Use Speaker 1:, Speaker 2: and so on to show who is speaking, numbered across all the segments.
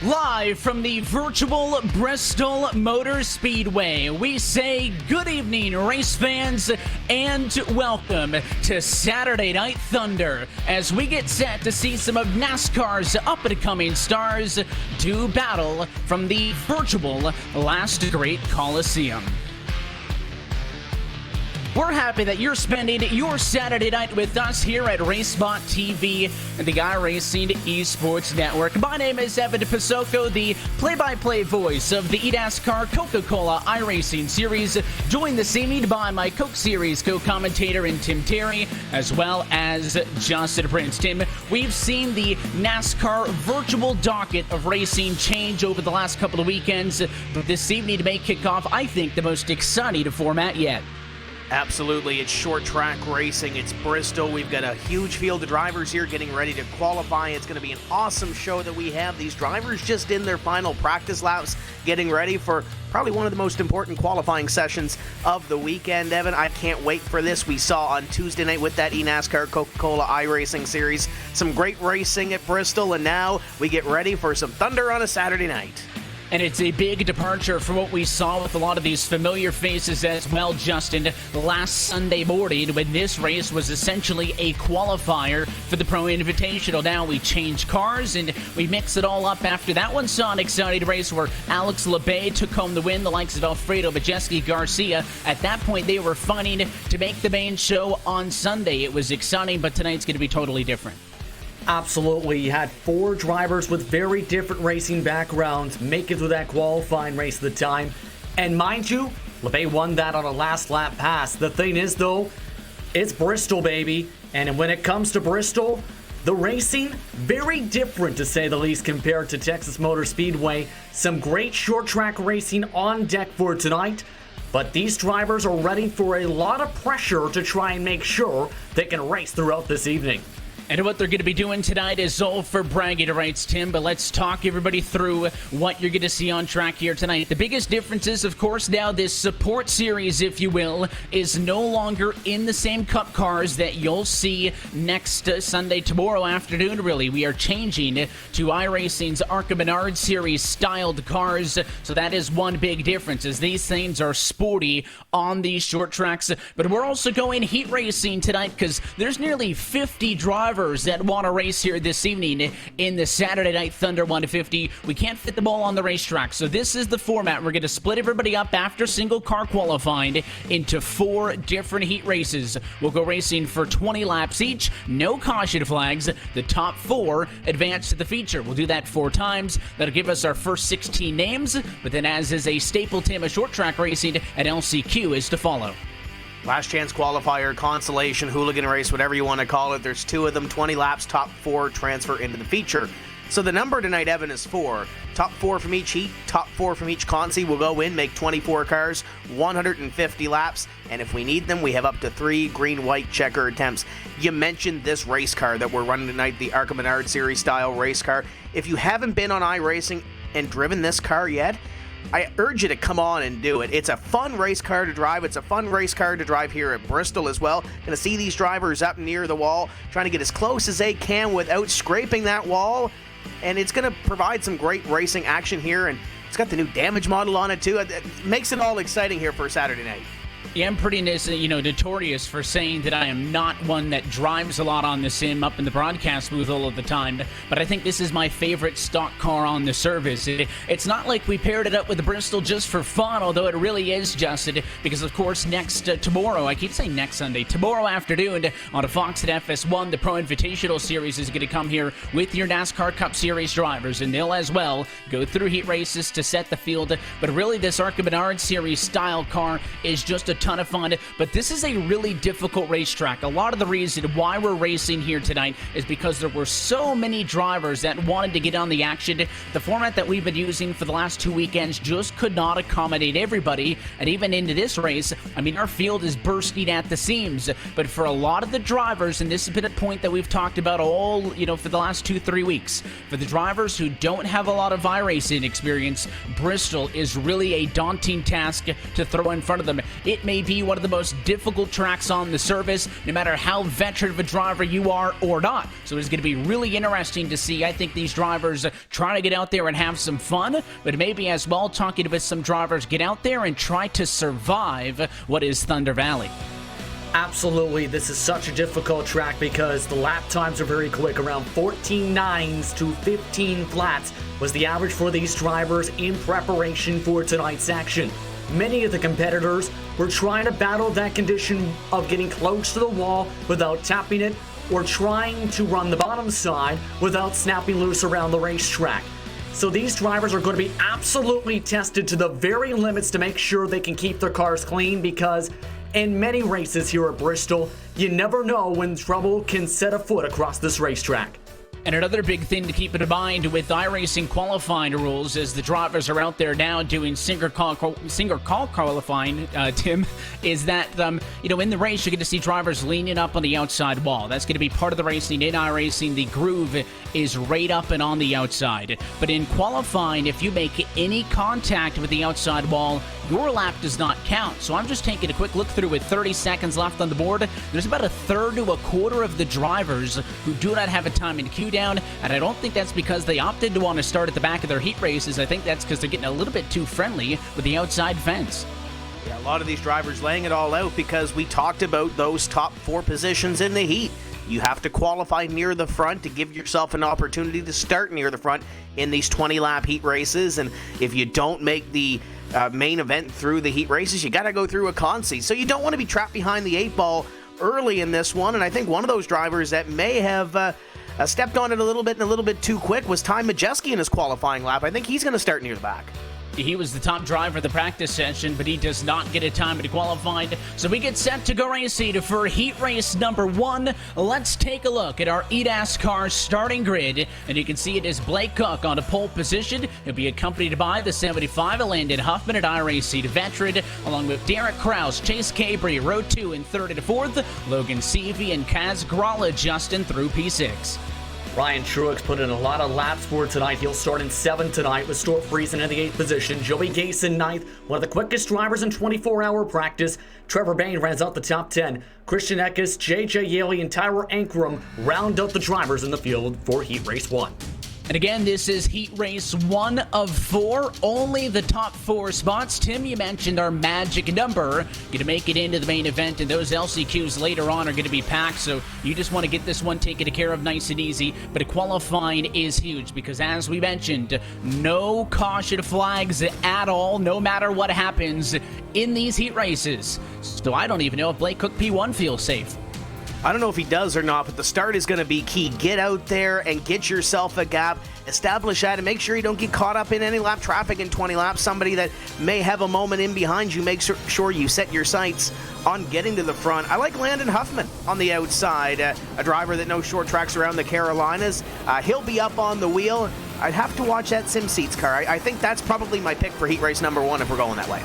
Speaker 1: Live from the virtual Bristol Motor Speedway, we say good evening, race fans, and welcome to Saturday Night Thunder as we get set to see some of NASCAR's up-and-coming stars do battle from the virtual Last Great Coliseum. We're happy that you're spending your Saturday night with us here at RaceBot TV and the iRacing Esports Network. My name is Evan Pasoko, the play-by-play voice of the eNASCAR Coca-Cola iRacing Series, joined this evening by my Coke Series co-commentator in Tim Terry, as well as Justin Prince. Tim, we've seen the NASCAR virtual docket of racing change over the last couple of weekends, but this evening may kick off, I think, the most exciting format yet.
Speaker 2: Absolutely, it's short track racing. It's Bristol. We've got a huge field of drivers here getting ready to qualify. It's going to be an awesome show that we have. These drivers just in their final practice laps, getting ready for probably one of the most important qualifying sessions of the weekend, Evan. I can't wait for this. We saw on Tuesday night with that eNASCAR Coca-Cola iRacing Series some great racing at Bristol, and now we get ready for some thunder on a Saturday night.
Speaker 1: And it's a big departure from what we saw with a lot of these familiar faces as well, Justin, last Sunday morning when this race was essentially a qualifier for the Pro Invitational. Now we change cars and we mix it all up after that one. Saw an exciting race where Alex Labay took home the win, the likes of Alfredo Garcia. At that point, they were fighting to make the main show on Sunday. It was exciting, but tonight's going to be totally different.
Speaker 3: Absolutely. You had four drivers with very different racing backgrounds make it through that qualifying race at the time. And mind you, LeBay won that on a last lap pass. The thing is, though, it's Bristol, baby. And when it comes to Bristol, the racing, very different to say the least compared to Texas Motor Speedway. Some great short track racing on deck for tonight. But these drivers are ready for a lot of pressure to try and make sure they can race throughout this evening.
Speaker 1: And what they're going to be doing tonight is all for bragging rights, Tim, but let's talk everybody through what you're going to see on track here tonight. The biggest difference is, of course, now this support series, if you will, is no longer in the same cup cars that you'll see next Sunday, tomorrow afternoon, really. We are changing to iRacing's ARCA Menard Series styled cars, so that is one big difference, as these things are sporty on these short tracks. But we're also going heat racing tonight, because there's nearly 50 drivers that want to race here this evening in the Saturday Night Thunder 150. We can't fit them all on the racetrack, so this is the format. We're going to split everybody up after single car qualifying into 4 different heat races. We'll go racing for 20 laps each, no caution flags. The top 4 advance to the feature. We'll do that 4 times. That'll give us our first 16 names, but then as is a staple, Tim, of short track racing, an LCQ is to follow.
Speaker 2: Last chance qualifier, consolation, hooligan race, whatever you want to call it. There's 2 of them, 20 laps, top 4 transfer into the feature. So the number tonight, Evan, is 4. Top 4 from each heat, top 4 from each consi will go in, make 24 cars, 150 laps, and if we need them, we have up to 3 green-white checker attempts. You mentioned this race car that we're running tonight, the ARCA Menard Series style race car. If you haven't been on iRacing and driven this car yet, I urge you to come on and do it. It's a fun race car to drive. It's a fun race car to drive here at Bristol as well. Going to see these drivers up near the wall, trying to get as close as they can without scraping that wall. And it's going to provide some great racing action here. And it's got the new damage model on it too. It makes it all exciting here for Saturday night.
Speaker 1: Yeah, I'm pretty notorious for saying that I am not one that drives a lot on the sim up in the broadcast booth all of the time, but I think this is my favorite stock car on the service. It's not like we paired it up with the Bristol just for fun, although it really is, Justin, because of course tomorrow, I keep saying next Sunday, tomorrow afternoon on a Fox at FS1, the Pro Invitational Series is going to come here with your NASCAR Cup Series drivers, and they'll as well go through heat races to set the field, but really this ARCA Menard Series style car is just a ton of fun, but this is a really difficult racetrack. A lot of the reason why we're racing here tonight is because there were so many drivers that wanted to get on the action. The format that we've been using for the last 2 weekends just could not accommodate everybody, and even into this race, I mean, our field is bursting at the seams, but for a lot of the drivers, and this has been a point that we've talked about all, for the last 2-3 weeks, for the drivers who don't have a lot of iRacing experience, Bristol is really a daunting task to throw in front of them. It it may be one of the most difficult tracks on the surface, no matter how veteran of a driver you are or not. So it's going to be really interesting to see. I think these drivers try to get out there and have some fun, but maybe as well talking with some drivers, get out there and try to survive what is Thunder Valley.
Speaker 3: Absolutely, this is such a difficult track because the lap times are very quick. Around 14 nines to 15 flats was the average for these drivers in preparation for tonight's action. Many of the competitors were trying to battle that condition of getting close to the wall without tapping it, or trying to run the bottom side without snapping loose around the racetrack. So these drivers are going to be absolutely tested to the very limits to make sure they can keep their cars clean, because in many races here at Bristol, you never know when trouble can set afoot across this racetrack.
Speaker 1: And another big thing to keep in mind with iRacing qualifying rules is the drivers are out there now doing single call qualifying, Tim, is that, in the race, you're going to see drivers leaning up on the outside wall. That's going to be part of the racing. In iRacing, the groove is right up and on the outside. But in qualifying, if you make any contact with the outside wall, your lap does not count. So I'm just taking a quick look through with 30 seconds left on the board. There's about a third to a quarter of the drivers who do not have a time in queue down, and I don't think that's because they opted to want to start at the back of their heat races. I think that's because they're getting a little bit too friendly with the outside fence.
Speaker 2: Yeah, a lot of these drivers laying it all out because we talked about those top 4 positions in the heat. You have to qualify near the front to give yourself an opportunity to start near the front in these 20-lap heat races, and if you don't make the main event through the heat races, you got to go through a consi. So you don't want to be trapped behind the 8 ball early in this one, and I think one of those drivers that may have stepped on it a little bit too quick was Ty Majeski in his qualifying lap. I think he's going to start near the back.
Speaker 1: He was the top driver of the practice session, but he does not get a time to qualify. So we get set to go racing for heat race number 1. Let's take a look at our EDAS car starting grid, and you can see it is Blake Cook on a pole position. He'll be accompanied by the 75 Landon Huffman at iRacing veteran, along with Derek Krause, Chase Cabry, row 2 and 3rd and 4th, Logan Seavey and Kaz Gralla Justin through P6.
Speaker 3: Ryan Truex put in a lot of laps for tonight. He'll start in 7th tonight with Stuart Friesen in the 8th position. Joey Gase in 9th, one of the quickest drivers in 24-hour practice. Trevor Bayne rounds out the top 10. Christian Eckes, J.J. Yaley, and Tyler Ankrum round out the drivers in the field for Heat Race 1.
Speaker 1: And again, this is Heat Race 1 of 4. Only the top 4 spots. Tim, you mentioned our magic number. Going to make it into the main event, and those LCQs later on are going to be packed, so you just want to get this one taken care of nice and easy. But qualifying is huge because, as we mentioned, no caution flags at all, no matter what happens in these heat races. So I don't even know if Blake Cook P1 feels safe.
Speaker 2: I don't know if he does or not, but the start is going to be key. Get out there and get yourself a gap. Establish that and make sure you don't get caught up in any lap traffic in 20 laps. Somebody that may have a moment in behind you, make sure you set your sights on getting to the front. I like Landon Huffman on the outside, a driver that knows short tracks around the Carolinas. He'll be up on the wheel. I'd have to watch that Sim Seats car. I think that's probably my pick for heat race number 1 if we're going that way.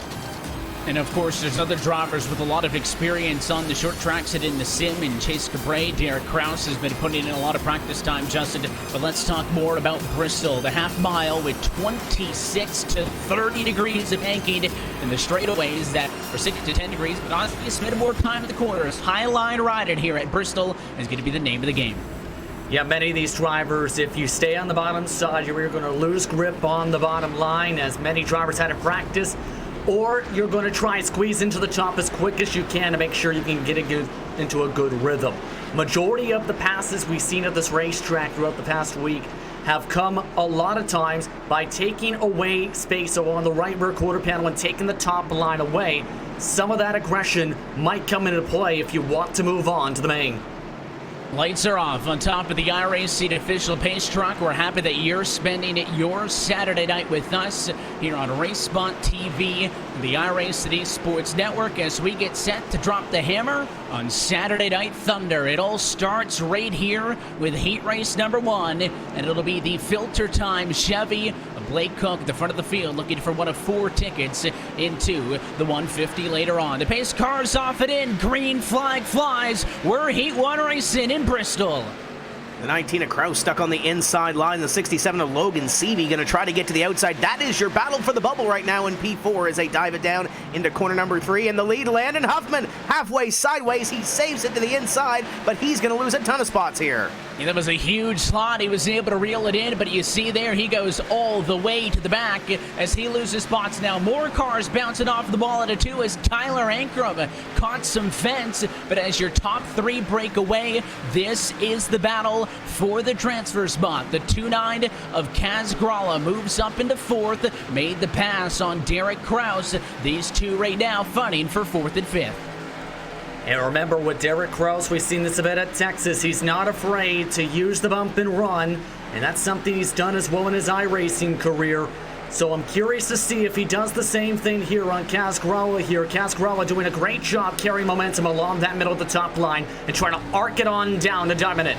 Speaker 1: And of course, there's other drivers with a lot of experience on the short tracks and in the sim, and Chase Cabray, Derek Krause has been putting in a lot of practice time, Justin. But let's talk more about Bristol. The half mile with 26 to 30 degrees of banking in the straightaways that are 6 to 10 degrees, but honestly, a smidge more time at the corners. High line riding here at Bristol is going to be the name of the game.
Speaker 3: Yeah, many of these drivers, if you stay on the bottom side, you're going to lose grip on the bottom line, as many drivers had in practice. Or you're going to try and squeeze into the top as quick as you can to make sure you can get into a good rhythm. Majority of the passes we've seen at this racetrack throughout the past week have come a lot of times by taking away space on the right rear quarter panel and taking the top line away. Some of that aggression might come into play if you want to move on to the main.
Speaker 1: Lights are off on top of the iRacing official pace truck. We're happy that you're spending your Saturday night with us here on RaceSpot TV, the iRacing Sports Network, as we get set to drop the hammer on Saturday Night Thunder. It all starts right here with heat race number 1, and it'll be the Filter Time Chevy. Blake Cook at the front of the field looking for one of 4 tickets into the 150 later on. The pace car's off and in. Green flag flies. We're Heat 1 racing in Bristol.
Speaker 2: The 19 of Kraus stuck on the inside line. The 67 of Logan Seavey going to try to get to the outside. That is your battle for the bubble right now in P4 as they dive it down into corner number 3. And the lead, Landon Huffman, halfway sideways. He saves it to the inside, but he's going to lose a ton of spots here.
Speaker 1: Yeah, that was a huge slot. He was able to reel it in, but you see there, he goes all the way to the back as he loses spots. Now more cars bouncing off the ball at a 2 as Tyler Ankrum caught some fence, but as your top 3 break away, this is the battle for the transfer spot. The 2-9 of Kaz Gralla moves up into 4th, made the pass on Derek Kraus. These two right now fighting for 4th and 5th.
Speaker 3: And remember, with Derek Kraus, we've seen this a bit at Texas. He's not afraid to use the bump and run, and that's something he's done as well in his iRacing career. So I'm curious to see if he does the same thing here on Kaz Gralla here. Kaz Gralla doing a great job carrying momentum along that middle of the top line and trying to arc it on down to diamond it.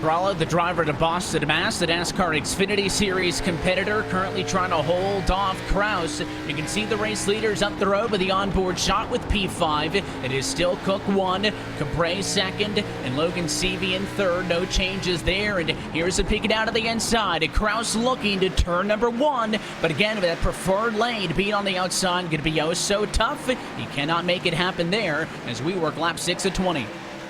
Speaker 1: Gralla, the driver to Boston Mass, the NASCAR Xfinity Series competitor, currently trying to hold off Kraus. You can see the race leaders up the road with the onboard shot with P5. It is still Cook 1, Capre 2nd, and Logan Seavey in 3rd. No changes there, and here's a peek out of the inside. Kraus looking to turn number 1, but again, with that preferred lane to be on the outside, going to be oh so tough. He cannot make it happen there as we work lap 6 of 20.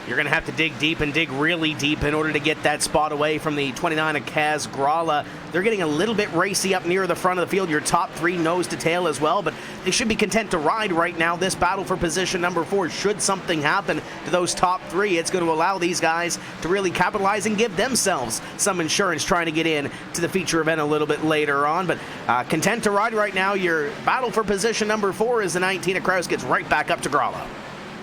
Speaker 2: You're going to have to dig deep and dig really deep in order to get that spot away from the 29 of Kaz Gralla. They're getting a little bit racy up near the front of the field. Your top 3 nose to tail as well, but they should be content to ride right now. This battle for position number 4, should something happen to those top 3, it's going to allow these guys to really capitalize and give themselves some insurance trying to get in to the feature event a little bit later on. But content to ride right now. Your battle for position number 4 is the 19 of Kraus gets right back up to Gralla.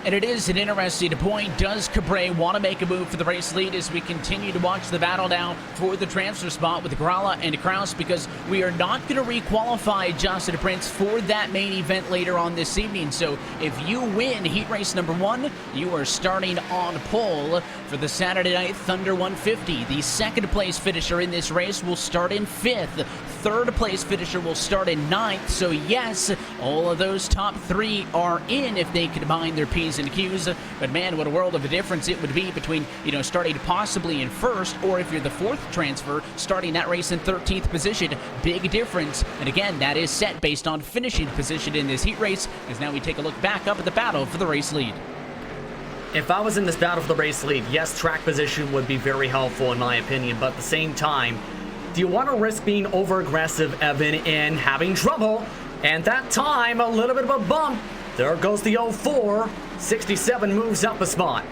Speaker 1: And it is an interesting point. Does Cabre want to make a move for the race lead as we continue to watch the battle now for the transfer spot with Gralla and Kraus, because we are not going to re-qualify Justin Prince for that main event later on this evening. So if you win heat race number 1, you are starting on pole for the Saturday Night Thunder 150. The second place finisher in this race will start in 5th. Third place finisher will start in 9th. So yes, all of those top 3 are in if they combine their P's and Q's, but man, what a world of a difference it would be between, starting possibly in 1st, or if you're the 4th transfer, starting that race in 13th position. Big difference, and again, that is set based on finishing position in this heat race, as now we take a look back up at the battle for the race lead.
Speaker 3: If I was in this battle for the race lead, yes, track position would be very helpful in my opinion, but at the same time, do you want to risk being over-aggressive, Evan, and having trouble? And that time, a little bit of a bump. There goes the 04. 67 moves up a spot.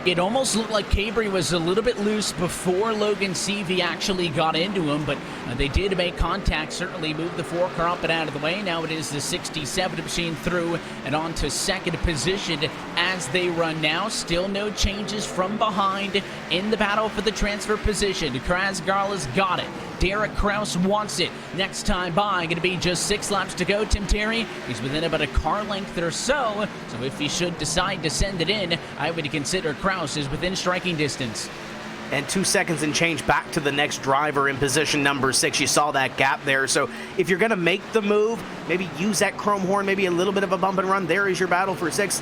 Speaker 1: It almost looked like Cabre was a little bit loose before Logan Seavey actually got into him, but they did make contact, certainly moved the 4 car up and out of the way. Now it is the 67 machine through and on to 2nd position as they run now. Still no changes from behind in the battle for the transfer position. Kaz Gralla's got it. Derek Kraus wants it. Next time by, going to be just 6 laps to go. Tim Terry, he's within about a car length or so. So if he should decide to send it in, I would consider Kraus is within striking distance.
Speaker 2: And 2 seconds and change back to the next driver in position number 6. You saw that gap there. So if you're going to make the move, maybe use that chrome horn, maybe a little bit of a bump and run. There is your battle for 6.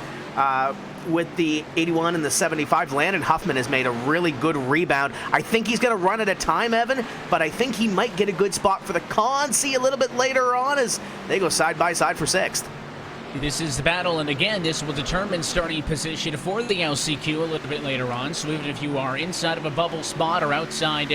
Speaker 2: With the 81 and the 75, Landon Huffman has made a really good rebound. I think he's going to run at a time, Evan, but I think he might get a good spot for the con. See a little bit later on as they go side by side for 6th.
Speaker 1: This is the battle, and again, this will determine starting position for the LCQ a little bit later on. So even if you are inside of a bubble spot or outside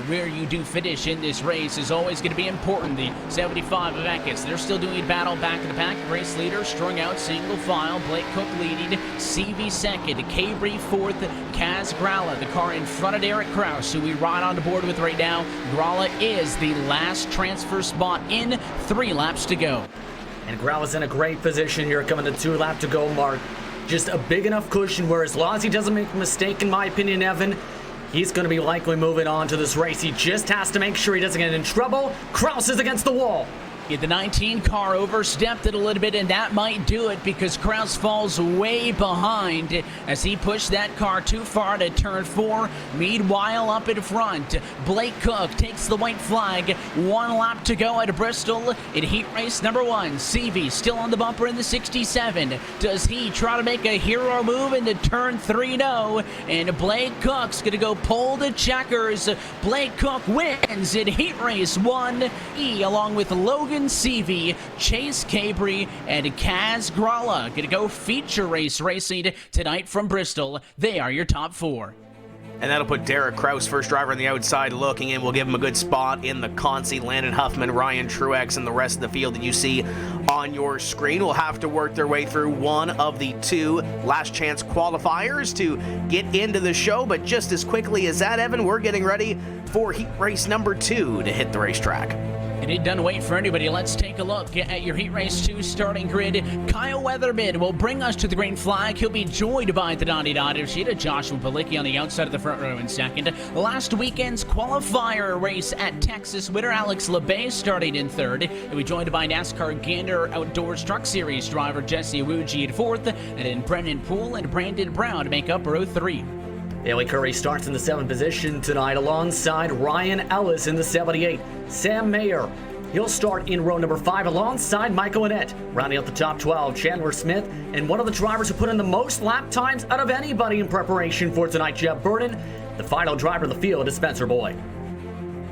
Speaker 1: where you do finish in this race is always going to be important. The 75 of Eckes, they're still doing battle back in the pack. Race leader strung out single file. Blake Cook leading. CV 2nd. Cabre 4th. Kaz Gralla, the car in front of Derek Kraus, who we ride on the board with right now. Gralla is the last transfer spot in. 3 laps to go.
Speaker 3: And Gralla's in a great position here coming to 2 lap to go mark. Just a big enough cushion where as long as he doesn't make a mistake, in my opinion, Evan, he's going to be likely moving on to this race. He just has to make sure he doesn't get in trouble. Kraus is against the wall.
Speaker 1: Yeah, the 19 car overstepped it a little bit, and that might do it because Kraus falls way behind as he pushed that car too far to turn 4. Meanwhile, up in front, Blake Cook takes the white flag. 1 lap to go at Bristol in heat race number 1. Seavey still on the bumper in the 67. Does he try to make a hero move into turn 3? No. And Blake Cook's going to go pole to checkers. Blake Cook wins in heat race 1E along with Logan Seavey, Chase Cabry, and Kaz Gralla. Gonna go feature race racing tonight from Bristol. They are your top 4.
Speaker 2: And that'll put Derek Kraus, first driver on the outside, looking in. We'll give him a good spot in the Consi. Landon Huffman, Ryan Truex, and the rest of the field that you see on your screen will have to work their way through one of the 2 last chance qualifiers to get into the show. But just as quickly as that, Evan, we're getting ready for heat race number 2 to hit the racetrack.
Speaker 1: And it doesn't wait for anybody. Let's take a look at your Heat Race 2 starting grid. Kyle Weatherman will bring us to the green flag. He'll be joined by the Donnie Sheeta, Joshua Palicki on the outside of the front row in second. Last weekend's qualifier race at Texas, winner Alex LeBay starting in third. He'll be joined by NASCAR Gander Outdoors Truck Series driver Jesse Awuji in fourth, and then Brendan Poole and Brandon Brown to make up row 3.
Speaker 3: Haley Curry starts in the 7th position tonight alongside Ryan Ellis in the 78. Sam Mayer, he'll start in row number 5 alongside Michael Annette. Rounding out the top 12, Chandler Smith, and one of the drivers who put in the most lap times out of anybody in preparation for tonight, Jeff Burton. The final driver of the field is Spencer Boyd.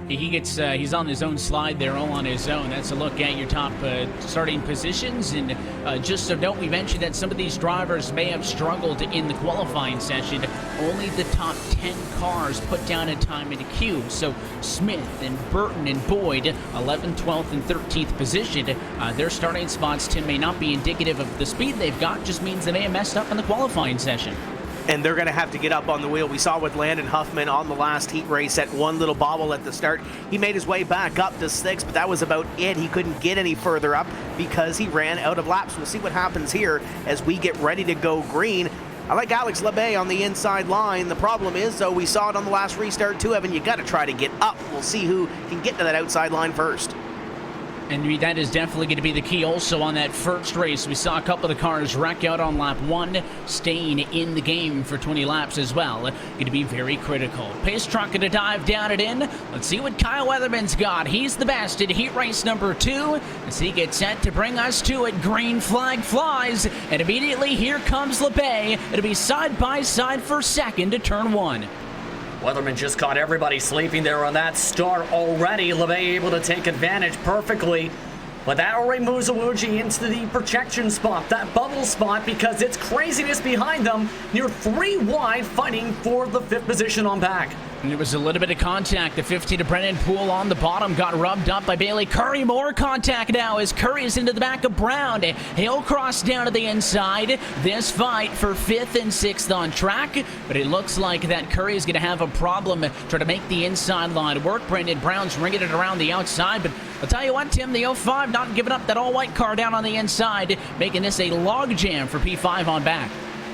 Speaker 1: He's on his own slide there, all on his own. That's a look at your top starting positions. And just so note, we mentioned that some of these drivers may have struggled in the qualifying session. Only the top 10 cars put down a time in the queue. So Smith and Burton and Boyd, 11th, 12th, and 13th position. Their starting spots, Tim, may not be indicative of the speed they've got, just means they may have messed up in the qualifying session.
Speaker 2: And they're going to have to get up on the wheel. We saw with Landon Huffman on the last heat race at one little bobble at the start. He made his way back up to 6th, but that was about it. He couldn't get any further up because he ran out of laps. We'll see what happens here as we get ready to go green. I like Alex LeBay on the inside line. The problem is, though, we saw it on the last restart too, Evan. You got to try to get up. We'll see who can get to that outside line first.
Speaker 1: And that is definitely going to be the key also on that first race. We saw a couple of the cars wreck out on lap 1, staying in the game for 20 laps as well. Going to be very critical. Pace truck going to dive down it in. Let's see what Kyle Weatherman's got. He's the best in heat race number 2 as he gets set to bring us to it. Green flag flies, and immediately here comes LeBay. It'll be side by side for second to turn 1.
Speaker 3: Weatherman just caught everybody sleeping there on that start already. LeBay able to take advantage perfectly. But that already moves Awuji into the protection spot, that bubble spot, because it's craziness behind them. Near 3 wide, fighting for the 5th position on back.
Speaker 1: And there was a little bit of contact. The 15 to Brennan Poole on the bottom got rubbed up by Bailey Curry. More contact now as Curry is into the back of Brown. He'll cross down to the inside. This fight for 5th and 6th on track. But it looks like that Curry is going to have a problem trying to make the inside line work. Brendan Brown's ringing it around the outside. But I'll tell you what, Tim, the 05 not giving up that all-white car down on the inside, making this a logjam for P5 on back.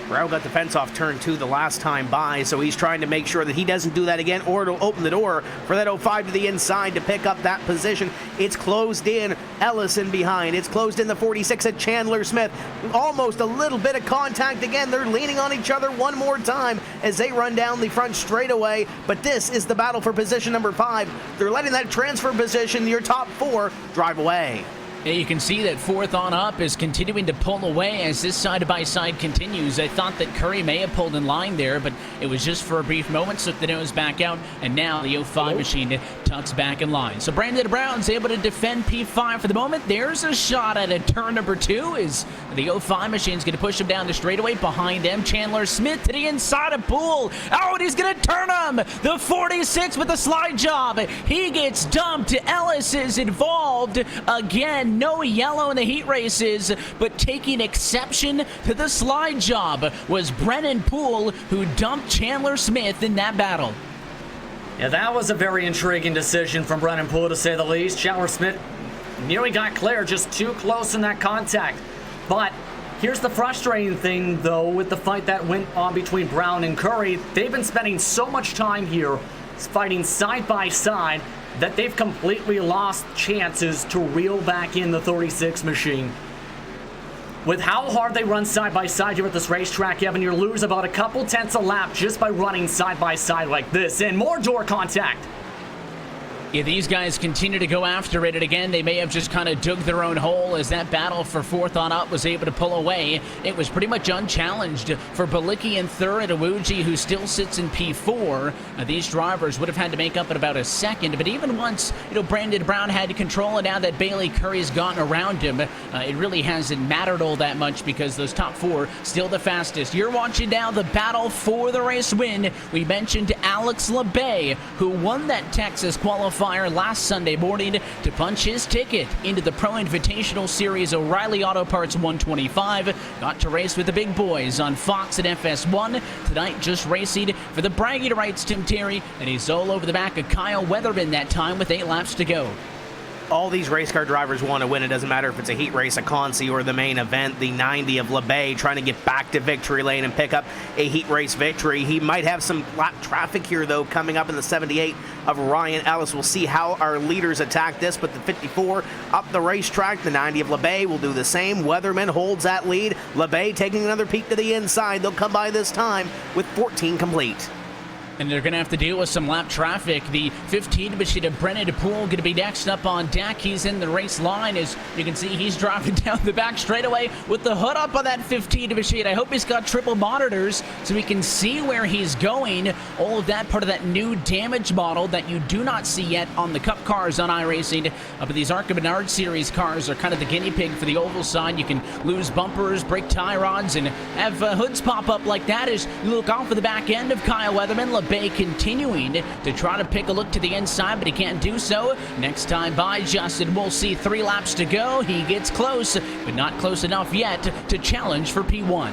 Speaker 2: Brown got the fence off turn 2 the last time by, so he's trying to make sure that he doesn't do that again, or it'll open the door for that 05 to the inside to pick up that position. It's closed in, Ellison behind. It's closed in the 46 at Chandler Smith. Almost a little bit of contact again. They're leaning on each other one more time as they run down the front straightaway, but this is the battle for position number 5. They're letting that transfer position, your top 4, drive away.
Speaker 1: Yeah, you can see that 4th on up is continuing to pull away as this side-by-side continues. I thought that Curry may have pulled in line there, but it was just for a brief moment, took the nose back out, and now the 05 machine tucks back in line. So Brandon Brown's able to defend P5 for the moment. There's a shot at a turn number 2 as the 05 machine's going to push him down the straightaway. Behind him, Chandler Smith to the inside of Poole. Oh, and he's going to turn him! The 46 with the slide job. He gets dumped. Ellis is involved again. No yellow in the heat races, but taking exception to the slide job was Brennan Poole, who dumped Chandler Smith in that battle.
Speaker 3: Yeah, that was a very intriguing decision from Brennan Poole, to say the least. Chandler Smith nearly got clear, just too close in that contact. But here's the frustrating thing, though, with the fight that went on between Brown and Curry. They've been spending so much time here fighting side by side. that they've completely lost chances to reel back in the 36 machine. With how hard they run side by side here at this racetrack, Evan, you lose about a couple tenths a lap just by running side by side like this. And more door contact.
Speaker 1: Yeah, these guys continue to go after it, and again, they may have just kind of dug their own hole as that battle for fourth on up was able to pull away. It was pretty much unchallenged for Balicki in third, and Awuji, who still sits in P4. These drivers would have had to make up in about a second, but even once, Brandon Brown had to control it, now that Bailey Curry's gotten around him, it really hasn't mattered all that much because those top four still the fastest. You're watching now the battle for the race win. We mentioned Alex LeBay, who won that Texas qualifier last Sunday morning to punch his ticket into the Pro Invitational Series O'Reilly Auto Parts 125. Got to race with the big boys on Fox and FS1. Tonight just racing for the bragging rights, Tim Terry, and he's all over the back of Kyle Weatherman that time with 8 laps to go.
Speaker 2: All these race car drivers want to win. It doesn't matter if it's a heat race, a consi, or the main event. The 90 of LeBay trying to get back to victory lane and pick up a heat race victory. He might have some lap traffic here, though, coming up in the 78 of Ryan Ellis. We'll see how our leaders attack this, but the 54 up the racetrack. The 90 of LeBay will do the same. Weatherman holds that lead. LeBay taking another peek to the inside. They'll come by this time with 14 complete.
Speaker 1: And they're going to have to deal with some lap traffic. The 15 machine of Brennan DePool going to be next up on deck. He's in the race line. As you can see, he's driving down the back straightaway with the hood up on that 15 machine. I hope he's got triple monitors so we can see where he's going. All of that part of that new damage model that you do not see yet on the Cup cars on iRacing. But these ARCA Menard Series cars are kind of the guinea pig for the oval side. You can lose bumpers, break tie rods, and have hoods pop up like that as you look off of the back end of Kyle Weatherman. LeBay continuing to try to pick a look to the inside, but he can't do so. Next time by Justin, we'll see 3 laps to go. He gets close, but not close enough yet to challenge for P1.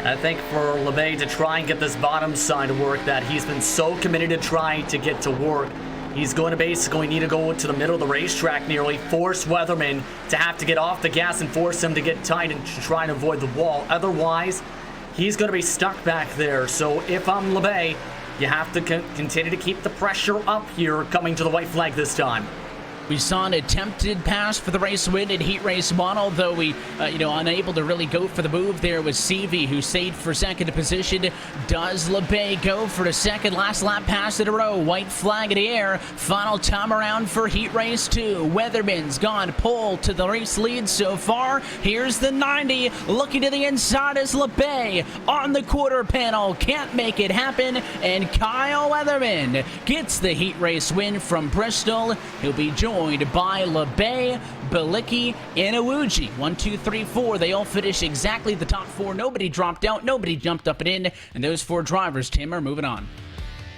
Speaker 3: I think for LeBay to try and get this bottom side to work that he's been so committed to trying to get to work, he's going to basically need to go to the middle of the racetrack nearly, force Weatherman to have to get off the gas and force him to get tight and to try and avoid the wall. Otherwise, he's going to be stuck back there. So if I'm LeBay, you have to continue to keep the pressure up here coming to the white flag this time.
Speaker 1: We saw an attempted pass for the race win in Heat Race 1, although we, unable to really go for the move there was Seavey, who stayed for second position. Does LeBay go for the second last lap pass in a row? White flag in the air. Final time around for Heat Race 2. Weatherman's gone pole to the race lead so far. Here's the 90. Looking to the inside is LeBay on the quarter panel. Can't make it happen. And Kyle Weatherman gets the Heat Race win from Bristol. He'll be joined by LeBay, Balicki, and Awuji. 1, 2, 3, 4. They all finish exactly the top 4. Nobody dropped out. Nobody jumped up and in. And those 4 drivers, Tim, are moving on.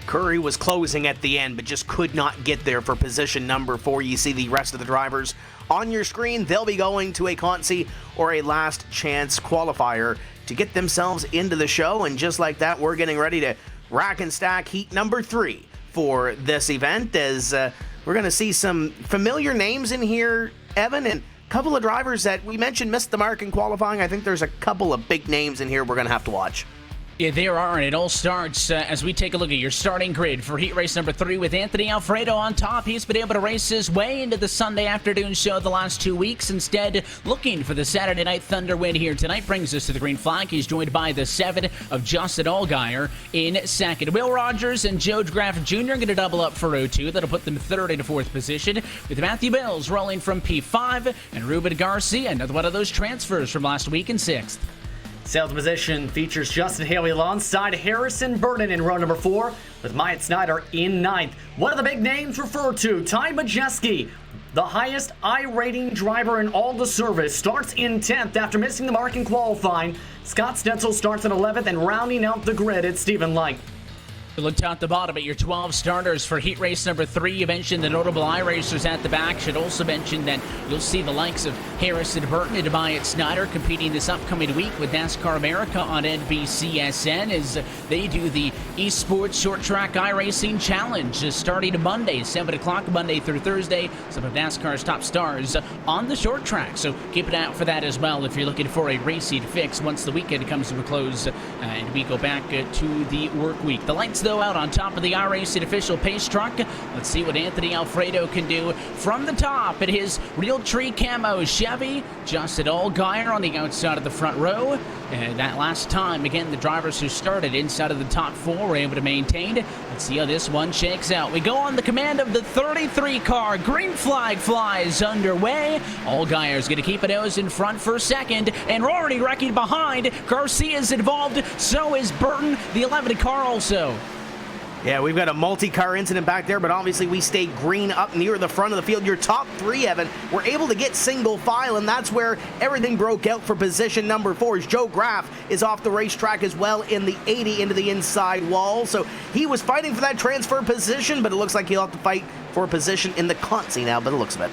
Speaker 2: Curry was closing at the end, but just could not get there for position number 4. You see the rest of the drivers on your screen. They'll be going to a consi or a last chance qualifier to get themselves into the show. And just like that, we're getting ready to rack and stack heat number 3 for this event, as we're going to see some familiar names in here, Evan, and a couple of drivers that we mentioned missed the mark in qualifying. I think there's a couple of big names in here we're going to have to watch.
Speaker 1: Yeah, there are, and it all starts as we take a look at your starting grid for heat race number 3 with Anthony Alfredo on top. He's been able to race his way into the Sunday afternoon show the last 2 weeks. Instead, looking for the Saturday Night Thunder win here tonight brings us to the green flag. He's joined by the 7 of Justin Allgaier in second. Will Rogers and Joe Graff Jr. going to double up for row 2. That'll put them third and fourth position, with Matthew Bills rolling from P5 and Ruben Garcia, another one of those transfers from last week, in 6th.
Speaker 3: Sales position features Justin Haley alongside Harrison Burton in row number 4, with Myatt Snyder in 9th. One of the big names referred to, Ty Majeski, the highest I-rating driver in all the service, starts in 10th after missing the mark in qualifying. Scott Stetzel starts in 11th, and rounding out the grid, it's Stephen Light.
Speaker 1: We looked out the bottom at your 12 starters for heat race number 3. You mentioned the notable iRacers at the back. Should also mention that you'll see the likes of Harrison Burton and Myatt Snyder competing this upcoming week with NASCAR America on NBCSN as they do the Esports Short Track iRacing Challenge starting Monday, 7 o'clock Monday through Thursday. Some of NASCAR's top stars on the short track. So keep an eye out for that as well if you're looking for a racing fix once the weekend comes to a close and we go back to the work week. The lights Williams, though, out on top of the iRacing official pace truck. Let's see what Anthony Alfredo can do from the top at his Realtree camo Chevy. Justin Allgaier on the outside of the front row. And that last time, again, the drivers who started inside of the top 4 were able to maintain. Let's see how this one shakes out. We go on the command of the 33 car. Green flag flies underway. Allgaier's going to keep a nose in front for second, and already wrecking behind. Garcia's involved, so is Burton, the 11 car also.
Speaker 2: Yeah, we've got a multi-car incident back there, but obviously we stayed green up near the front of the field. Your top 3, Evan, were able to get single file, and that's where everything broke out for position number 4. As Joe Graff is off the racetrack as well in the 80 into the inside wall. So he was fighting for that transfer position, but it looks like he'll have to fight for a position in the Consi now, by the looks of it.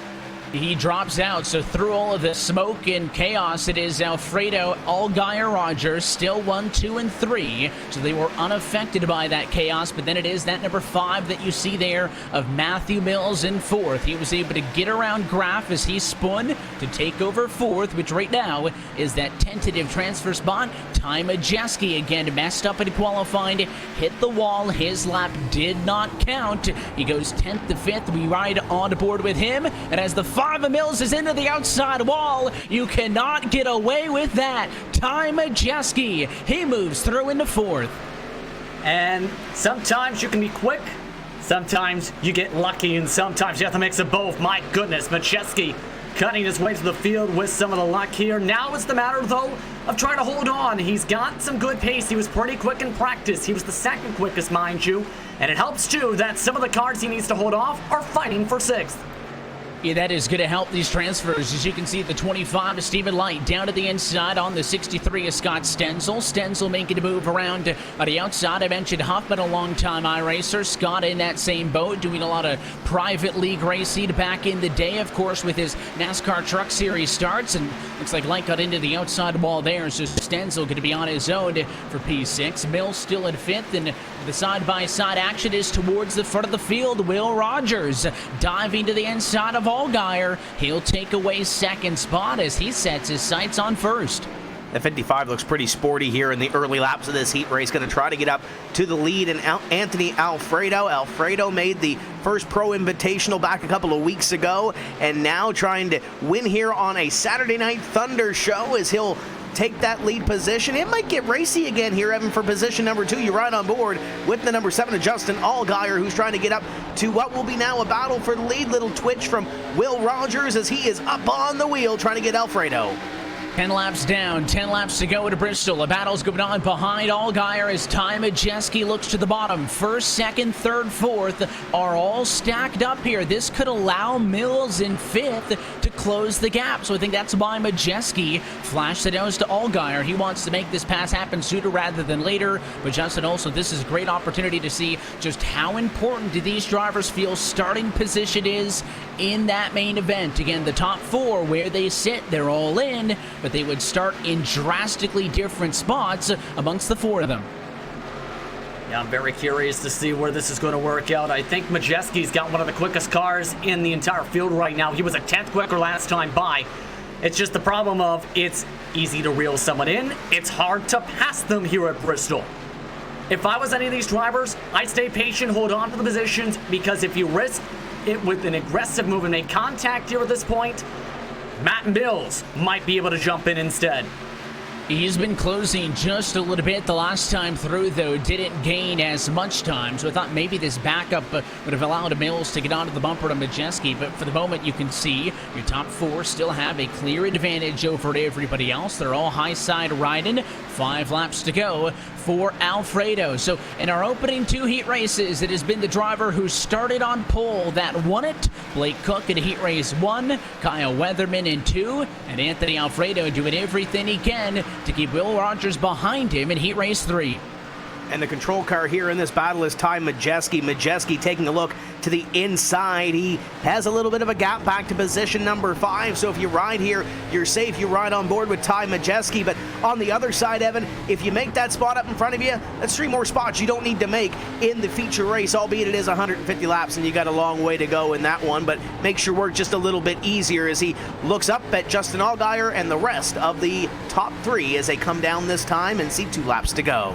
Speaker 1: He drops out, so through all of the smoke and chaos, it is Alfredo, Allgaier, Rogers, still 1, 2, and 3. So they were unaffected by that chaos, but then it is that number 5 that you see there of Matthew Mills in 4th. He was able to get around Graff as he spun to take over 4th, which right now is that tentative transfer spot. Ty Majeski again messed up in qualifying, hit the wall. His lap did not count. He goes 10th to 5th. We ride on board with him, and as the 5 of Mills is into the outside wall, you cannot get away with that. Ty Majeski, he moves through into 4th.
Speaker 3: And sometimes you can be quick, sometimes you get lucky, and sometimes you have to mix of both. My goodness, Majeski cutting his way to the field with some of the luck here. Now it's the matter, though, of trying to hold on. He's got some good pace. He was pretty quick in practice. He was the second quickest, mind you. And it helps, too, that some of the cars he needs to hold off are fighting for 6th.
Speaker 1: Yeah, that is going to help these transfers. As you can see, the 25 is Stephen Light. Down to the inside on the 63 is Scott Stenzel. Stenzel making a move around on the outside. I mentioned Huffman, a long-time iRacer. Scott in that same boat, doing a lot of private league racing back in the day, of course, with his NASCAR Truck Series starts. And looks like Light got into the outside wall there, so Stenzel going to be on his own for P6. Mills still in 5th, and the side-by-side action is towards the front of the field. Will Rogers diving to the inside of Allgaier. He'll take away 2nd spot as he sets his sights on 1st.
Speaker 2: The 55 looks pretty sporty here in the early laps of this heat race. Going to try to get up to the lead. And Anthony Alfredo. Alfredo made the first Pro Invitational back a couple of weeks ago, and now trying to win here on a Saturday Night Thunder show as he'll take that lead position. It might get racy again here, Evan, for position number 2. You ride on board with the number 7 of Justin Allgaier, who's trying to get up to what will be now a battle for the lead. Little twitch from Will Rogers as he is up on the wheel trying to get Alfredo.
Speaker 1: 10 laps down, 10 laps to go to Bristol. A battle's going on behind Allgaier as Ty Majeski looks to the bottom. 1st, 2nd, 3rd, 4th are all stacked up here. This could allow Mills in 5th to close the gap. So I think that's why Majeski flashed the nose to Allgaier. He wants to make this pass happen sooner rather than later. But Justin, also, this is a great opportunity to see just how important do these drivers feel starting position is in that main event. Again, the top 4, where they sit, they're all in, but they would start in drastically different spots amongst the 4 of them.
Speaker 3: Yeah, I'm very curious to see where this is going to work out. I think Majeski's got one of the quickest cars in the entire field right now. He was a 10th quicker last time by. It's just the problem of it's easy to reel someone in. It's hard to pass them here at Bristol. If I was any of these drivers, I'd stay patient, hold on to the positions, because if you risk it with an aggressive move and make contact here at this point, Matt Mills might be able to jump in instead.
Speaker 1: He's been closing just a little bit the last time through, though. Didn't gain as much time, so I thought maybe this backup would have allowed Mills to get onto the bumper to Majeski. But for the moment, you can see your top 4 still have a clear advantage over everybody else. They're all high side riding. 5 laps to go for Alfredo. So in our opening 2 heat races, it has been the driver who started on pole that won it. Blake Cook in heat race 1, Kyle Weatherman in 2, and Anthony Alfredo doing everything he can to keep Will Rogers behind him in heat race 3.
Speaker 2: And the control car here in this battle is Ty Majeski. Majeski taking a look to the inside. He has a little bit of a gap back to position number 5. So if you ride here, you're safe. You ride on board with Ty Majeski. But on the other side, Evan, if you make that spot up in front of you, that's 3 more spots you don't need to make in the feature race, albeit it is 150 laps and you got a long way to go in that one. But makes your work just a little bit easier as he looks up at Justin Allgaier and the rest of the top 3 as they come down this time and see 2 laps to go.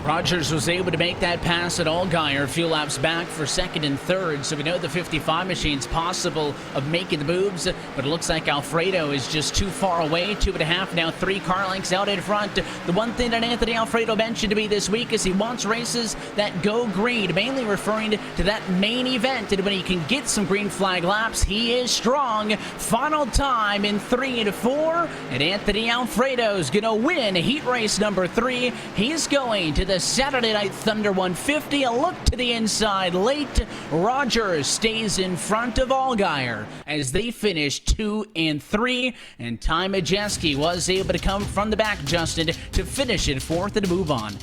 Speaker 1: Rogers was able to make that pass at Allgaier a few laps back for second and third, so we know the 55 machine's possible of making the moves, but it looks like Alfredo is just too far away. 2.5 now, 3 car lengths out in front. The one thing that Anthony Alfredo mentioned to me this week is he wants races that go green, mainly referring to that main event, and when he can get some green flag laps, he is strong. Final time in 3 and 4, and Anthony Alfredo's gonna win heat race number 3. He's going to the Saturday Night Thunder 150. A look to the inside late. Rogers stays in front of Allgaier as they finish 2 and 3, and Ty Majeski was able to come from the back, Justin, to finish in 4th and move on.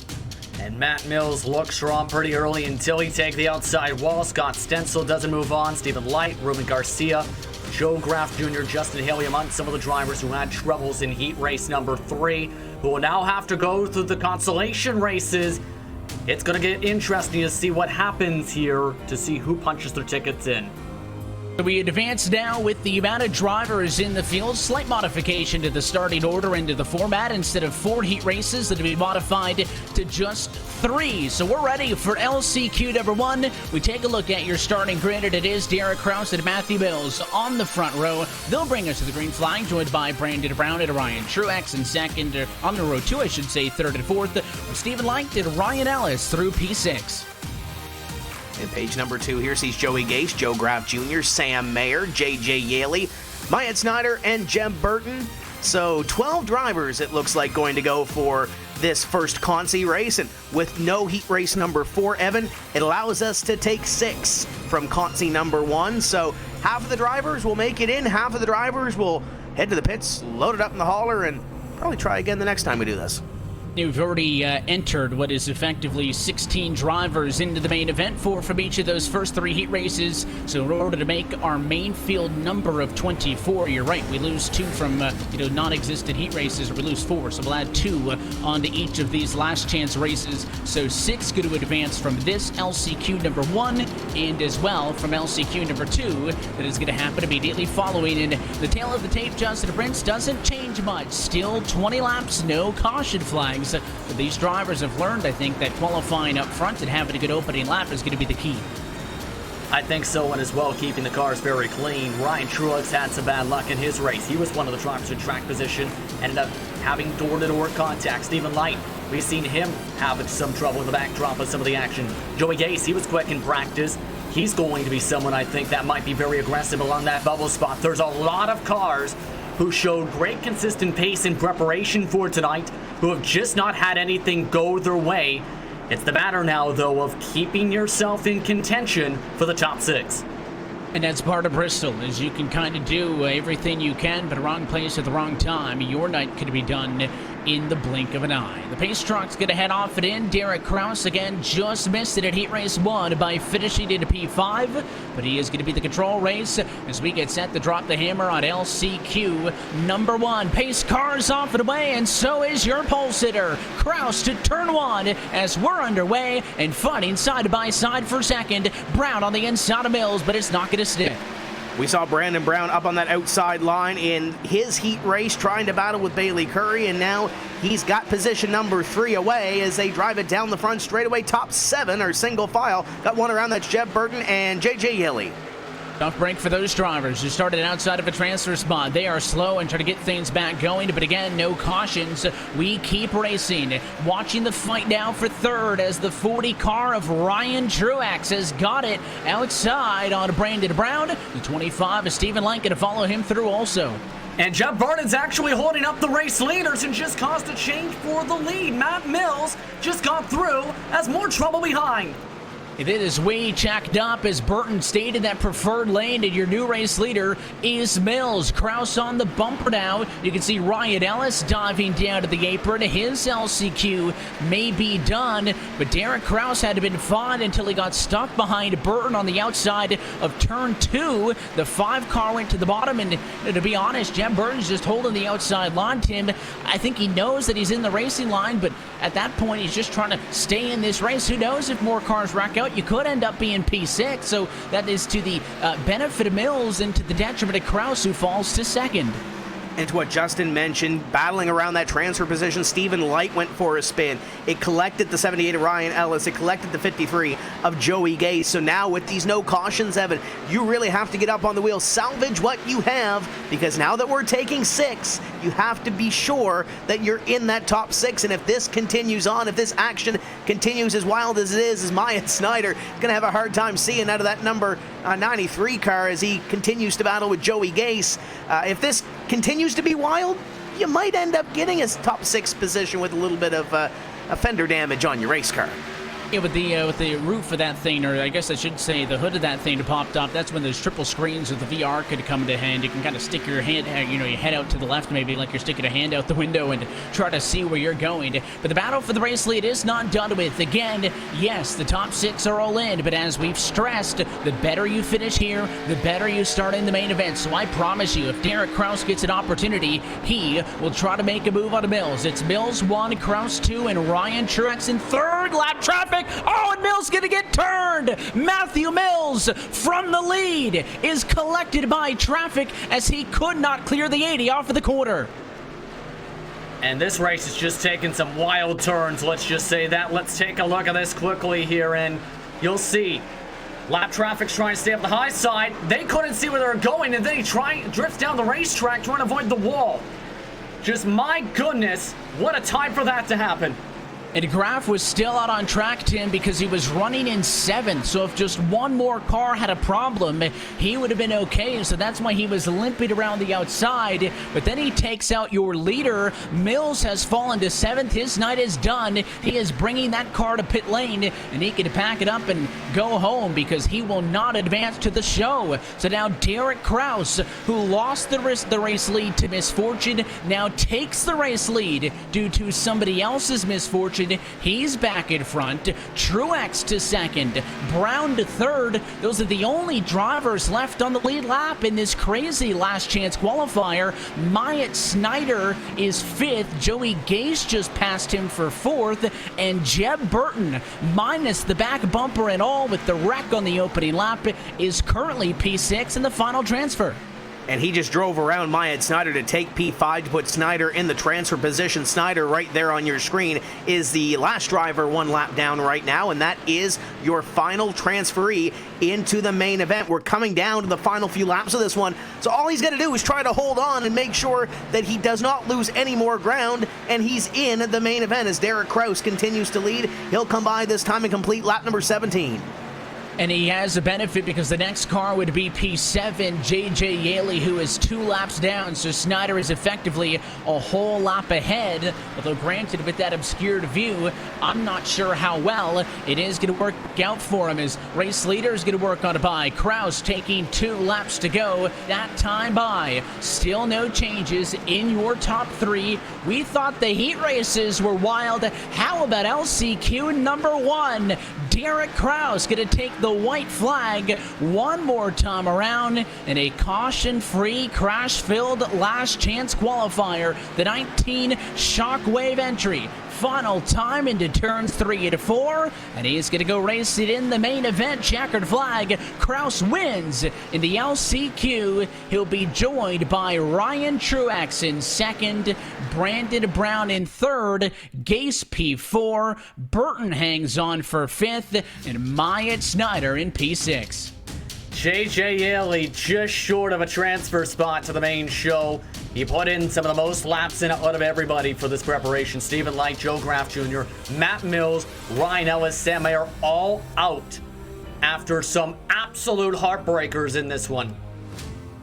Speaker 3: And Matt Mills looks strong pretty early until he takes the outside wall. Scott Stencil doesn't move on. Stephen Light, Ruben Garcia, Joe Graff Jr., Justin Haley among some of the drivers who had troubles in heat race number 3, who will now have to go through the consolation races. It's going to get interesting to see what happens here, to see who punches their tickets in.
Speaker 1: We advance now with the amount of drivers in the field. Slight modification to the starting order into the format. Instead of 4 heat races, that'll be modified to just 3. So we're ready for LCQ number 1. We take a look at your starting grid, and it is Derek Kraus and Matthew Mills on the front row. They'll bring us to the green flag, joined by Brandon Brown and Ryan Truex in second, on the row 2, I should say, 3rd and 4th. Stephen Light and Ryan Ellis through P6.
Speaker 2: In page number 2 here sees Joey Gase, Joe Graff Jr., Sam Mayer, J.J. Yaley, Myatt Snyder, and Jeb Burton. So 12 drivers, it looks like, going to go for this first Consi race. And with no heat race number 4, Evan, it allows us to take 6 from Consi number 1. So half of the drivers will make it in, half of the drivers will head to the pits, load it up in the hauler, and probably try again the next time we do this.
Speaker 1: We've already entered what is effectively 16 drivers into the main event, 4 from each of those first 3 heat races. So in order to make our main field number of 24, you're right, we lose 2 from non-existent heat races, or we lose 4. So we'll add 2 onto each of these last chance races. So 6 going to advance from this LCQ number 1, and as well from LCQ number 2. That is going to happen immediately following. And the tail of the tape, Justin Prince, doesn't change much. Still 20 laps, no caution flags. But these drivers have learned, I think, that qualifying up front and having a good opening lap is going to be the key.
Speaker 3: I think so, and as well, keeping the cars very clean. Ryan Truex had some bad luck in his race. He was one of the drivers in track position, ended up having door-to-door contact. Stephen Light, we've seen him having some trouble in the backdrop of some of the action. Joey Gase, he was quick in practice. He's going to be someone, I think, that might be very aggressive along that bubble spot. There's a lot of cars who showed great consistent pace in preparation for tonight, who have just not had anything go their way. It's the matter now, though, of keeping yourself in contention for the top 6.
Speaker 1: And that's part of Bristol, is you can kind of do everything you can, but wrong place at the wrong time. Your night could be done in the blink of an eye. The pace truck's going to head off and in. Derek Kraus, again, just missed it at Heat Race 1 by finishing into P5, but he is going to be the control race as we get set to drop the hammer on LCQ number 1. Pace cars off and away, and so is your pole sitter. Kraus to turn 1 as we're underway and fighting side by side for second. Brown on the inside of Mills, but it's not going to stick.
Speaker 2: We saw Brandon Brown up on that outside line in his heat race trying to battle with Bailey Curry, and now he's got position number 3 away as they drive it down the front straightaway. Top 7 are single file. Got one around, that's Jeb Burton and J.J. Yaley.
Speaker 1: Tough break for those drivers who started outside of a transfer spot. They are slow and try to get things back going, but again, no cautions. We keep racing. Watching the fight now for 3rd as the 40 car of Ryan Truex has got it outside on Brandon Brown. The 25 is Stephen Light to follow him through also.
Speaker 3: And Jeb Burton's actually holding up the race leaders and just caused a change for the lead. Matt Mills just got through as more trouble behind.
Speaker 1: It is way checked up as Burton stayed in that preferred lane, and your new race leader is Mills. Kraus on the bumper now. You can see Ryan Ellis diving down to the apron. His LCQ may be done, but Derek Kraus had been fine until he got stuck behind Burton on the outside of turn 2. The 5 car went to the bottom, and to be honest, Jeb Burton's just holding the outside line. Tim, I think he knows that he's in the racing line, but at that point, he's just trying to stay in this race. Who knows if more cars rack out? You could end up being P6, so that is to the benefit of Mills and to the detriment of Kraus, who falls to 2nd.
Speaker 2: And to what Justin mentioned, battling around that transfer position, Stephen Light went for a spin. It collected the 78 of Ryan Ellis. It collected the 53 of Joey Gay. So now with these no cautions, Evan, you really have to get up on the wheel, salvage what you have, because now that we're taking 6, you have to be sure that you're in that top 6. And if this continues on, if this action continues as wild as it is Myatt Snyder going to have a hard time seeing out of that number 93 car as he continues to battle with Joey Gase. If this continues to be wild, you might end up getting a top 6 position with a little bit of fender damage on your race car.
Speaker 1: Yeah, with the roof of that thing, or I guess I should say the hood of that thing popped up, that's when those triple screens with the VR could come into hand. You can kind of stick your hand, your head out to the left, maybe like you're sticking a hand out the window and try to see where you're going. But the battle for the race lead is not done with. Again, yes, the top 6 are all in, but as we've stressed, the better you finish here, the better you start in the main event. So I promise you, if Derek Kraus gets an opportunity, he will try to make a move on Mills. It's Mills 1, Kraus 2, and Ryan Truex in third. Lap traffic. Oh, and Mills gonna get turned. Matthew Mills from the lead is collected by traffic as he could not clear the 80 off of the corner.
Speaker 3: And this race is just taking some wild turns, let's just say that. Let's take a look at this quickly here, and you'll see lap traffic's trying to stay up the high side. They couldn't see where they were going, and then he drifts down the racetrack trying to avoid the wall. Just my goodness, what a time for that to happen.
Speaker 1: And Graf was still out on track, Tim, because he was running in 7th. So if just one more car had a problem, he would have been okay. So that's why he was limping around the outside. But then he takes out your leader. Mills has fallen to 7th. His night is done. He is bringing that car to pit lane, and he can pack it up and go home because he will not advance to the show. So now Derek Kraus, who lost the race lead to misfortune, now takes the race lead due to somebody else's misfortune. He's back in front. Truex to 2nd. Brown to 3rd. Those are the only drivers left on the lead lap in this crazy last chance qualifier. Myatt Snyder is 5th. Joey Gase just passed him for 4th. And Jeb Burton, minus the back bumper and all with the wreck on the opening lap, is currently P6 in the final transfer.
Speaker 2: And he just drove around Myatt Snyder to take P5 to put Snyder in the transfer position. Snyder, right there on your screen, is the last driver 1 lap down right now, and that is your final transferee into the main event. We're coming down to the final few laps of this one, so all he's got to do is try to hold on and make sure that he does not lose any more ground, and he's in the main event as Derek Kraus continues to lead. He'll come by this time and complete lap number 17.
Speaker 1: And he has a benefit because the next car would be P7, J.J. Yaley, who is 2 laps down. So Snyder is effectively a whole lap ahead. Although granted, with that obscured view, I'm not sure how well it is going to work out for him. His race leader is going to work on a bye. Kraus taking 2 laps to go. That time by. Still no changes in your top 3. We thought the heat races were wild. How about LCQ number 1? Derek Kraus going to take the white flag one more time around in a caution-free, crash-filled last chance qualifier. The 19 Shockwave entry. Final time into turns 3 and 4, and he's going to go race it in the main event. Checkered flag. Kraus wins in the LCQ. He'll be joined by Ryan Truex in 2nd, Brandon Brown in 3rd, Gase P4, Burton hangs on for 5th, and Myatt Snyder in P6.
Speaker 3: J.J. Yaley just short of a transfer spot to the main show. He put in some of the most laps in out of everybody for this preparation. Stephen Light, Joe Graf Jr., Matt Mills, Ryan Ellis, Sam Mayer, all out after some absolute heartbreakers in this one.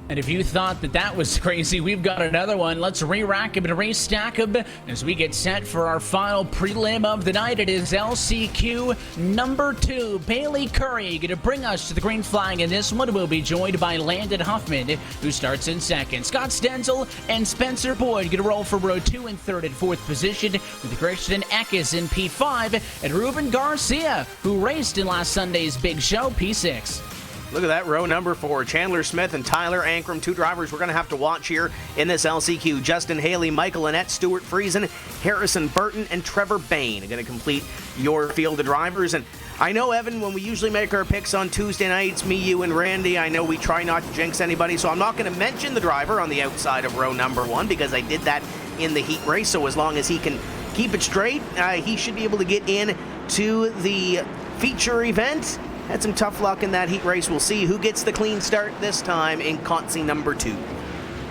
Speaker 1: And if you thought that was crazy, we've got another one. Let's re-rack them and re-stack them as we get set for our final prelim of the night. It is LCQ number 2. Bailey Curry going to bring us to the green flag in this one. We'll be joined by Landon Huffman, who starts in 2nd. Scott Stenzel and Spencer Boyd going to roll for row 2 and 3rd and 4th position, with Christian Eckes in P5 and Ruben Garcia, who raced in last Sunday's big show, P6.
Speaker 2: Look at that, row number 4. Chandler Smith and Tyler Ankrum, 2 drivers we're going to have to watch here in this LCQ. Justin Haley, Michael Annette, Stuart Friesen, Harrison Burton, and Trevor Bain are going to complete your field of drivers. And I know, Evan, when we usually make our picks on Tuesday nights, me, you, and Randy, I know we try not to jinx anybody, so I'm not going to mention the driver on the outside of row number 1 because I did that in the heat race. So as long as he can keep it straight, he should be able to get in to the feature event. Had some tough luck in that heat race. We'll see who gets the clean start this time in Consi number 2.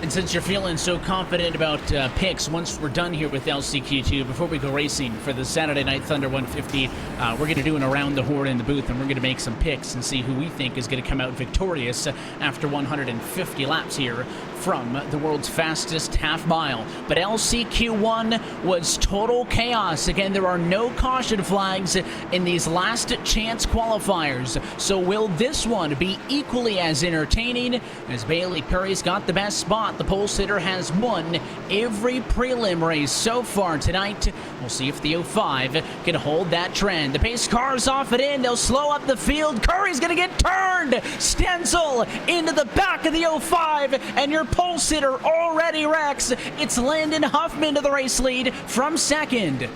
Speaker 1: And since you're feeling so confident about picks, once we're done here with LCQ2, before we go racing for the Saturday Night Thunder 150, we're going to do an around the horn in the booth, and we're going to make some picks and see who we think is going to come out victorious after 150 laps here from the world's fastest half mile. But LCQ1 was total chaos. Again, there are no caution flags in these last chance qualifiers. So will this one be equally as entertaining? As Bailey Perry's got the best spot, the pole sitter has won every prelim race so far tonight. We'll see if the 05 can hold that trend. The pace car's off and in. They'll slow up the field. Curry's going to get turned. Stenzel into the back of the 05, and your pole sitter already wrecks. It's Landon Huffman to the race lead from second.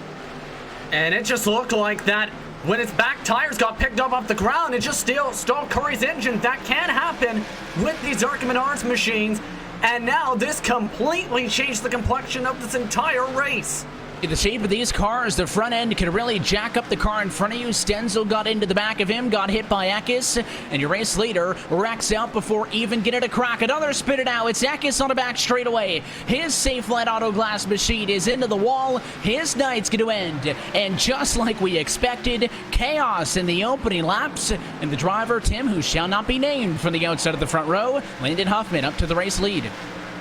Speaker 3: And it just looked like that when its back tires got picked up off the ground, it just stalled Curry's engine. That can happen with these Arca Menards machines. And now this completely changed the complexion of this entire race.
Speaker 1: The shape of these cars, the front end can really jack up the car in front of you. Stenzel got into the back of him, got hit by Eckes, and your race leader wrecks out before even getting a crack. Another spit it out. It's Eckes on the back straightaway. His Safe Light Auto Glass machine is into the wall. His night's going to end. And just like we expected, chaos in the opening laps. And the driver, Tim, who shall not be named from the outside of the front row, Landon Huffman up to the race lead.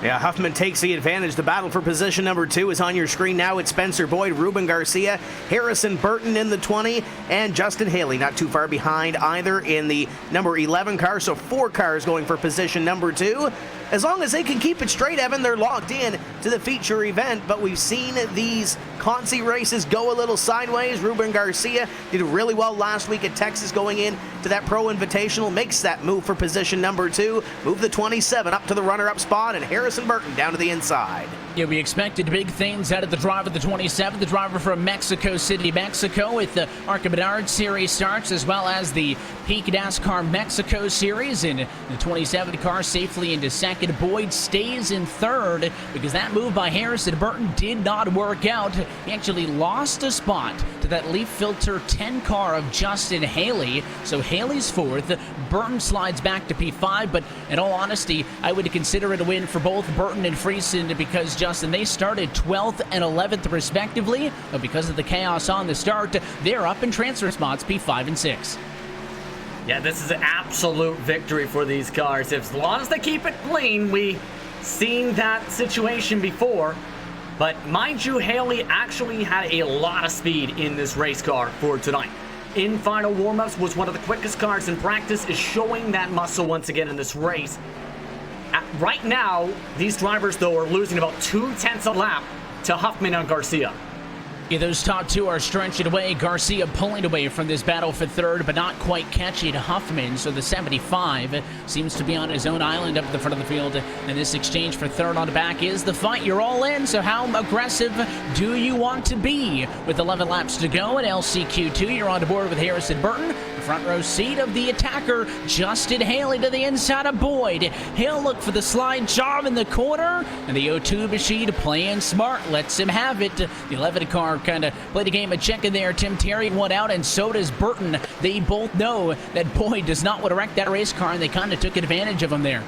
Speaker 2: Yeah, Huffman takes the advantage. The battle for position number 2 is on your screen now. It's Spencer Boyd, Ruben Garcia, Harrison Burton in the 20, and Justin Haley not too far behind either in the number 11 car. So 4 cars going for position number 2. As long as they can keep it straight, Evan, they're locked in to the feature event. But we've seen these Consi races go a little sideways. Ruben Garcia did really well last week at Texas going in to that Pro Invitational. Makes that move for position number 2. Move the 27 up to the runner-up spot, and Harrison Burton down to the inside.
Speaker 1: Yeah, we expected big things out of the driver, the 27, the driver from Mexico City, Mexico, with the Arca Menards Series starts, as well as the Peak NASCAR Mexico Series. And the 27 car safely into second. Boyd stays in third because that move by Harrison Burton did not work out. He actually lost a spot to that Leaf Filter 10 car of Justin Haley. So Haley's fourth. Burton slides back to P5, but in all honesty, I would consider it a win for both Burton and Friesen because, Justin, they started 12th and 11th respectively, but because of the chaos on the start, they're up in transfer spots, P5 and 6.
Speaker 3: Yeah, this is an absolute victory for these cars. As long as they keep it clean, we've seen that situation before. But mind you, Haley actually had a lot of speed in this race car for tonight. In final warm-ups, was one of the quickest cars in practice, is showing that muscle once again in this race. Right now, these drivers, though, are losing about 0.2 a lap to Huffman and Garcia.
Speaker 1: Yeah, those top two are stretching away. Garcia pulling away from this battle for third, but not quite catching Huffman. So the 75 seems to be on his own island up at the front of the field. And this exchange for third on the back is the fight. You're all in, so how aggressive do you want to be? With 11 laps to go at LCQ2, you're on board with Harrison Burton. The front row seat of the attacker, Justin Haley, to the inside of Boyd. He'll look for the slide job in the corner, and the O2 machine playing smart lets him have it. The 11 car kind of played a game of chicken there. Tim Terry went out, and so does Burton. They both know that Boyd does not want to wreck that race car, and they kind of took advantage of him there.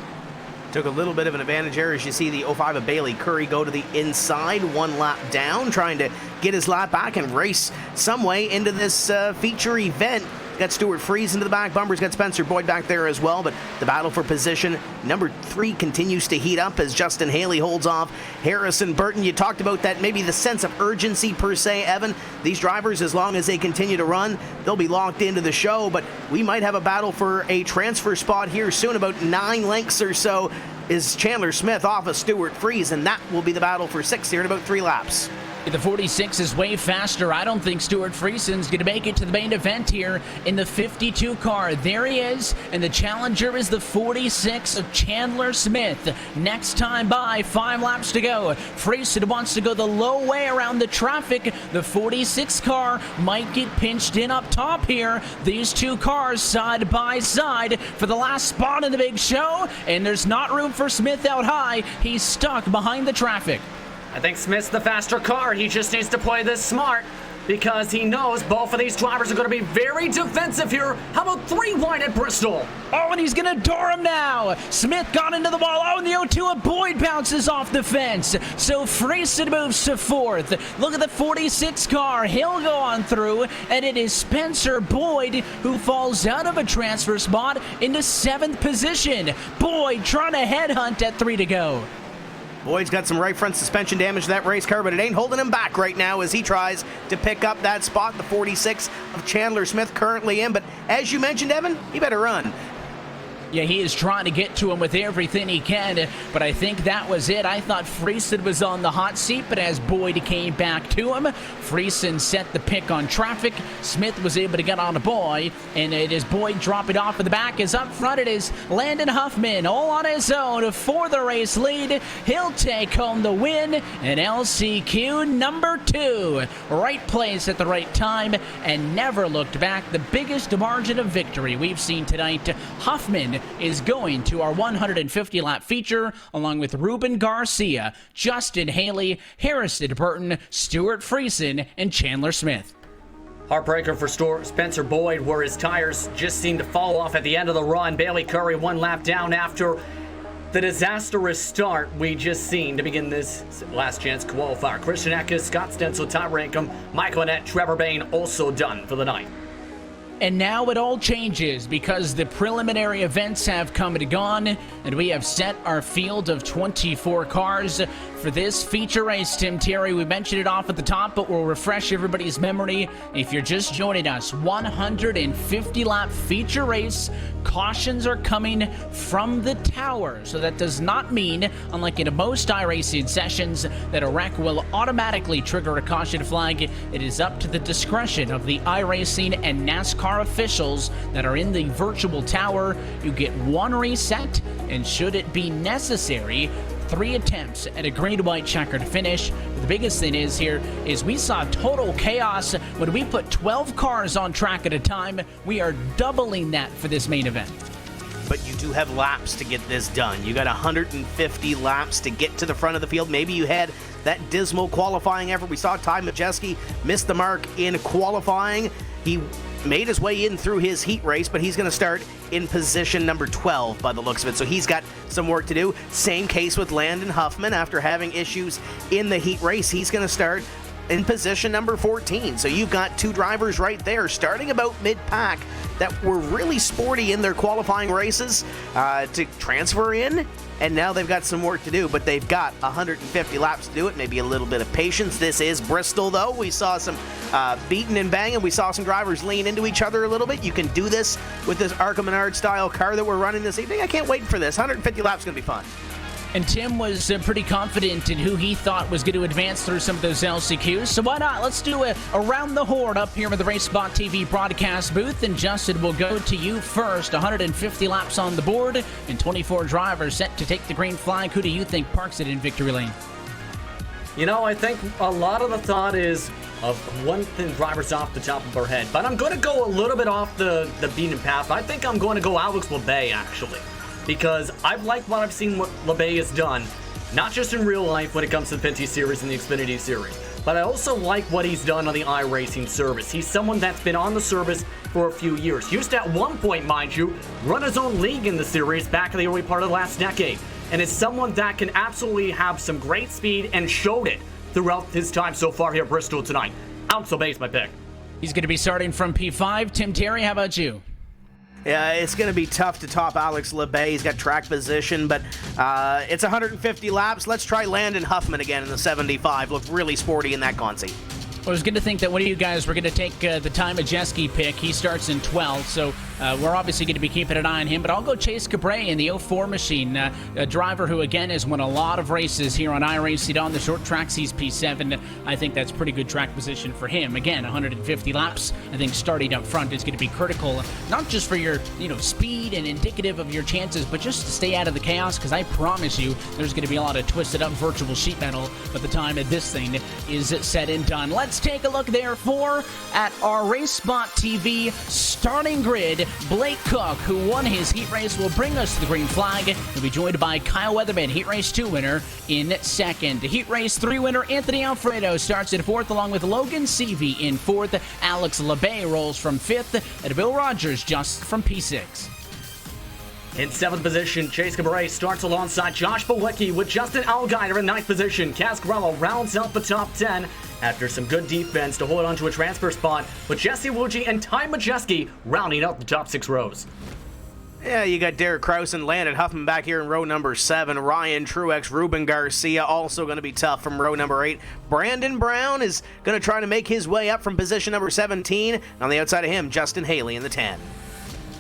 Speaker 2: Took a little bit of an advantage here as you see the 05 of Bailey Curry go to the inside, 1 lap down, trying to get his lap back and race some way into this feature event. Got Stuart Friesen into the back. Bumper's got Spencer Boyd back there as well, but the battle for position number 3 continues to heat up as Justin Haley holds off Harrison Burton. You talked about that, maybe the sense of urgency per se, Evan. These drivers, as long as they continue to run, they'll be locked into the show, but we might have a battle for a transfer spot here soon. About 9 lengths or so is Chandler Smith off of Stuart Friesen, and that will be the battle for 6th here in about 3 laps.
Speaker 1: The 46 is way faster. I don't think Stuart Friesen's going to make it to the main event here in the 52 car. There he is, and the challenger is the 46 of Chandler Smith. Next time by, 5 laps to go. Friesen wants to go the low way around the traffic. The 46 car might get pinched in up top here. These two cars side by side for the last spot in the big show, and there's not room for Smith out high. He's stuck behind the traffic.
Speaker 3: I think Smith's the faster car. He just needs to play this smart because he knows both of these drivers are going to be very defensive here. How about 3 wide at Bristol?
Speaker 1: Oh, and he's going to door him now. Smith got into the wall. Oh, and the 0-2 of Boyd bounces off the fence. So Friesen moves to 4th. Look at the 46 car. He'll go on through, and it is Spencer Boyd who falls out of a transfer spot into 7th position. Boyd trying to headhunt at 3 to go.
Speaker 2: Boyd's got some right front suspension damage to that race car, but it ain't holding him back right now as he tries to pick up that spot. The 46 of Chandler Smith currently in, but as you mentioned, Evan, he better run.
Speaker 1: Yeah, he is trying to get to him with everything he can, but I think that was it. I thought Friesen was on the hot seat, but as Boyd came back to him, Friesen set the pick on traffic. Smith was able to get on a boy, and it is Boyd dropping off at the back. As up front, it is Landon Huffman, all on his own for the race lead. He'll take home the win, and LCQ number 2. Right place at the right time, and never looked back. The biggest margin of victory we've seen tonight. Huffman is going to our 150-lap feature along with Ruben Garcia, Justin Haley, Harrison Burton, Stuart Friesen, and Chandler Smith.
Speaker 3: Heartbreaker for Spencer Boyd, where his tires just seemed to fall off at the end of the run. Bailey Curry 1 lap down after the disastrous start we just seen to begin this last chance qualifier. Christian Eckes, Scott Stenzel, Ty Rankum, Michael Annette, Trevor Bain also done for the night.
Speaker 1: And now it all changes because the preliminary events have come and gone, and we have set our field of 24 cars for this feature race. Tim Terry, we mentioned it off at the top, but we'll refresh everybody's memory. If you're just joining us, 150-lap feature race. Cautions are coming from the tower, so that does not mean, unlike in most iRacing sessions, that a wreck will automatically trigger a caution flag. It is up to the discretion of the iRacing and NASCAR officials that are in the virtual tower. You get 1 reset, and should it be necessary, 3 attempts at a green-white checkered finish. The biggest thing is here is we saw total chaos when we put 12 cars on track at a time. We are doubling that for this main event.
Speaker 2: But you do have laps to get this done. You got 150 laps to get to the front of the field. Maybe you had that dismal qualifying effort. We saw Ty Majeski miss the mark in qualifying. He made his way in through his heat race, but he's going to start in position number 12 by the looks of it. So he's got some work to do. Same case with Landon Huffman. After having issues in the heat race, he's going to start in position number 14. So you've got 2 drivers right there starting about mid-pack that were really sporty in their qualifying races to transfer in, and now they've got some work to do, but they've got 150 laps to do it, maybe a little bit of patience. This is Bristol, though. We saw some beating and banging. We saw some drivers lean into each other a little bit. You can do this with this Arca Menard-style car that we're running this evening. I can't wait for this. 150 laps is going to be fun.
Speaker 1: And Tim was pretty confident in who he thought was going to advance through some of those LCQs. So why not? Let's do a around the horn up here with the RaceSpot TV broadcast booth. And Justin will go to you first. 150 laps on the board and 24 drivers set to take the green flag. Who do you think parks it in victory lane?
Speaker 3: You know, I think a lot of the thought is of one thing drivers off the top of our head. But I'm going to go a little bit off the beaten path. I think I'm going to go Alex Labbe, actually. Because I've liked what I've seen what Labbe has done, not just in real life when it comes to the Pinty Series and the Xfinity Series, but I also like what he's done on the iRacing service. He's someone that's been on the service for a few years. Used to, at one point, mind you, run his own league in the series back in the early part of the last decade, and is someone that can absolutely have some great speed and showed it throughout his time so far here at Bristol tonight. Alex Labbe is my pick.
Speaker 1: He's going to be starting from P5. Tim Terry, how about you?
Speaker 2: Yeah, it's going to be tough to top Alex Labbe. He's got track position, but it's 150 laps. Let's try Landon Huffman again in the 75. Looked really sporty in that Consi.
Speaker 1: I was going to think that one of you guys were going to take the Ty Majeski pick. He starts in 12th, so we're obviously going to be keeping an eye on him, but I'll go Chase Cabre in the 04 machine, a driver who, again, has won a lot of races here on iRacing. On the short tracks, he's P7. I think that's pretty good track position for him. Again, 150 laps. I think starting up front is going to be critical, not just for your speed and indicative of your chances, but just to stay out of the chaos, because I promise you there's going to be a lot of twisted up virtual sheet metal by the time that this thing is said and done. Let's take a look, therefore, at our RaceSpot TV starting grid. Blake Cook, who won his heat race, will bring us to the green flag. He'll be joined by Kyle Weatherman, heat race 2 winner, in second. Heat race 3 winner Anthony Alfredo starts in 4th, along with Logan Seavey in 4th. Alex LeBay rolls from 5th, and Bill Rogers just from P6.
Speaker 3: In 7th position, Chase Cabre starts alongside Josh Bolecki with Justin Allgaier in 9th position. Cascarello rounds out the top 10 after some good defense to hold on to a transfer spot, with Jesse Wuji and Ty Majeski rounding out the top 6 rows.
Speaker 2: Yeah, you got Derek Krause and Landon Huffman back here in row number 7. Ryan Truex, Ruben Garcia also going to be tough from row number 8. Brandon Brown is going to try to make his way up from position number 17. And on the outside of him, Justin Haley in the 10.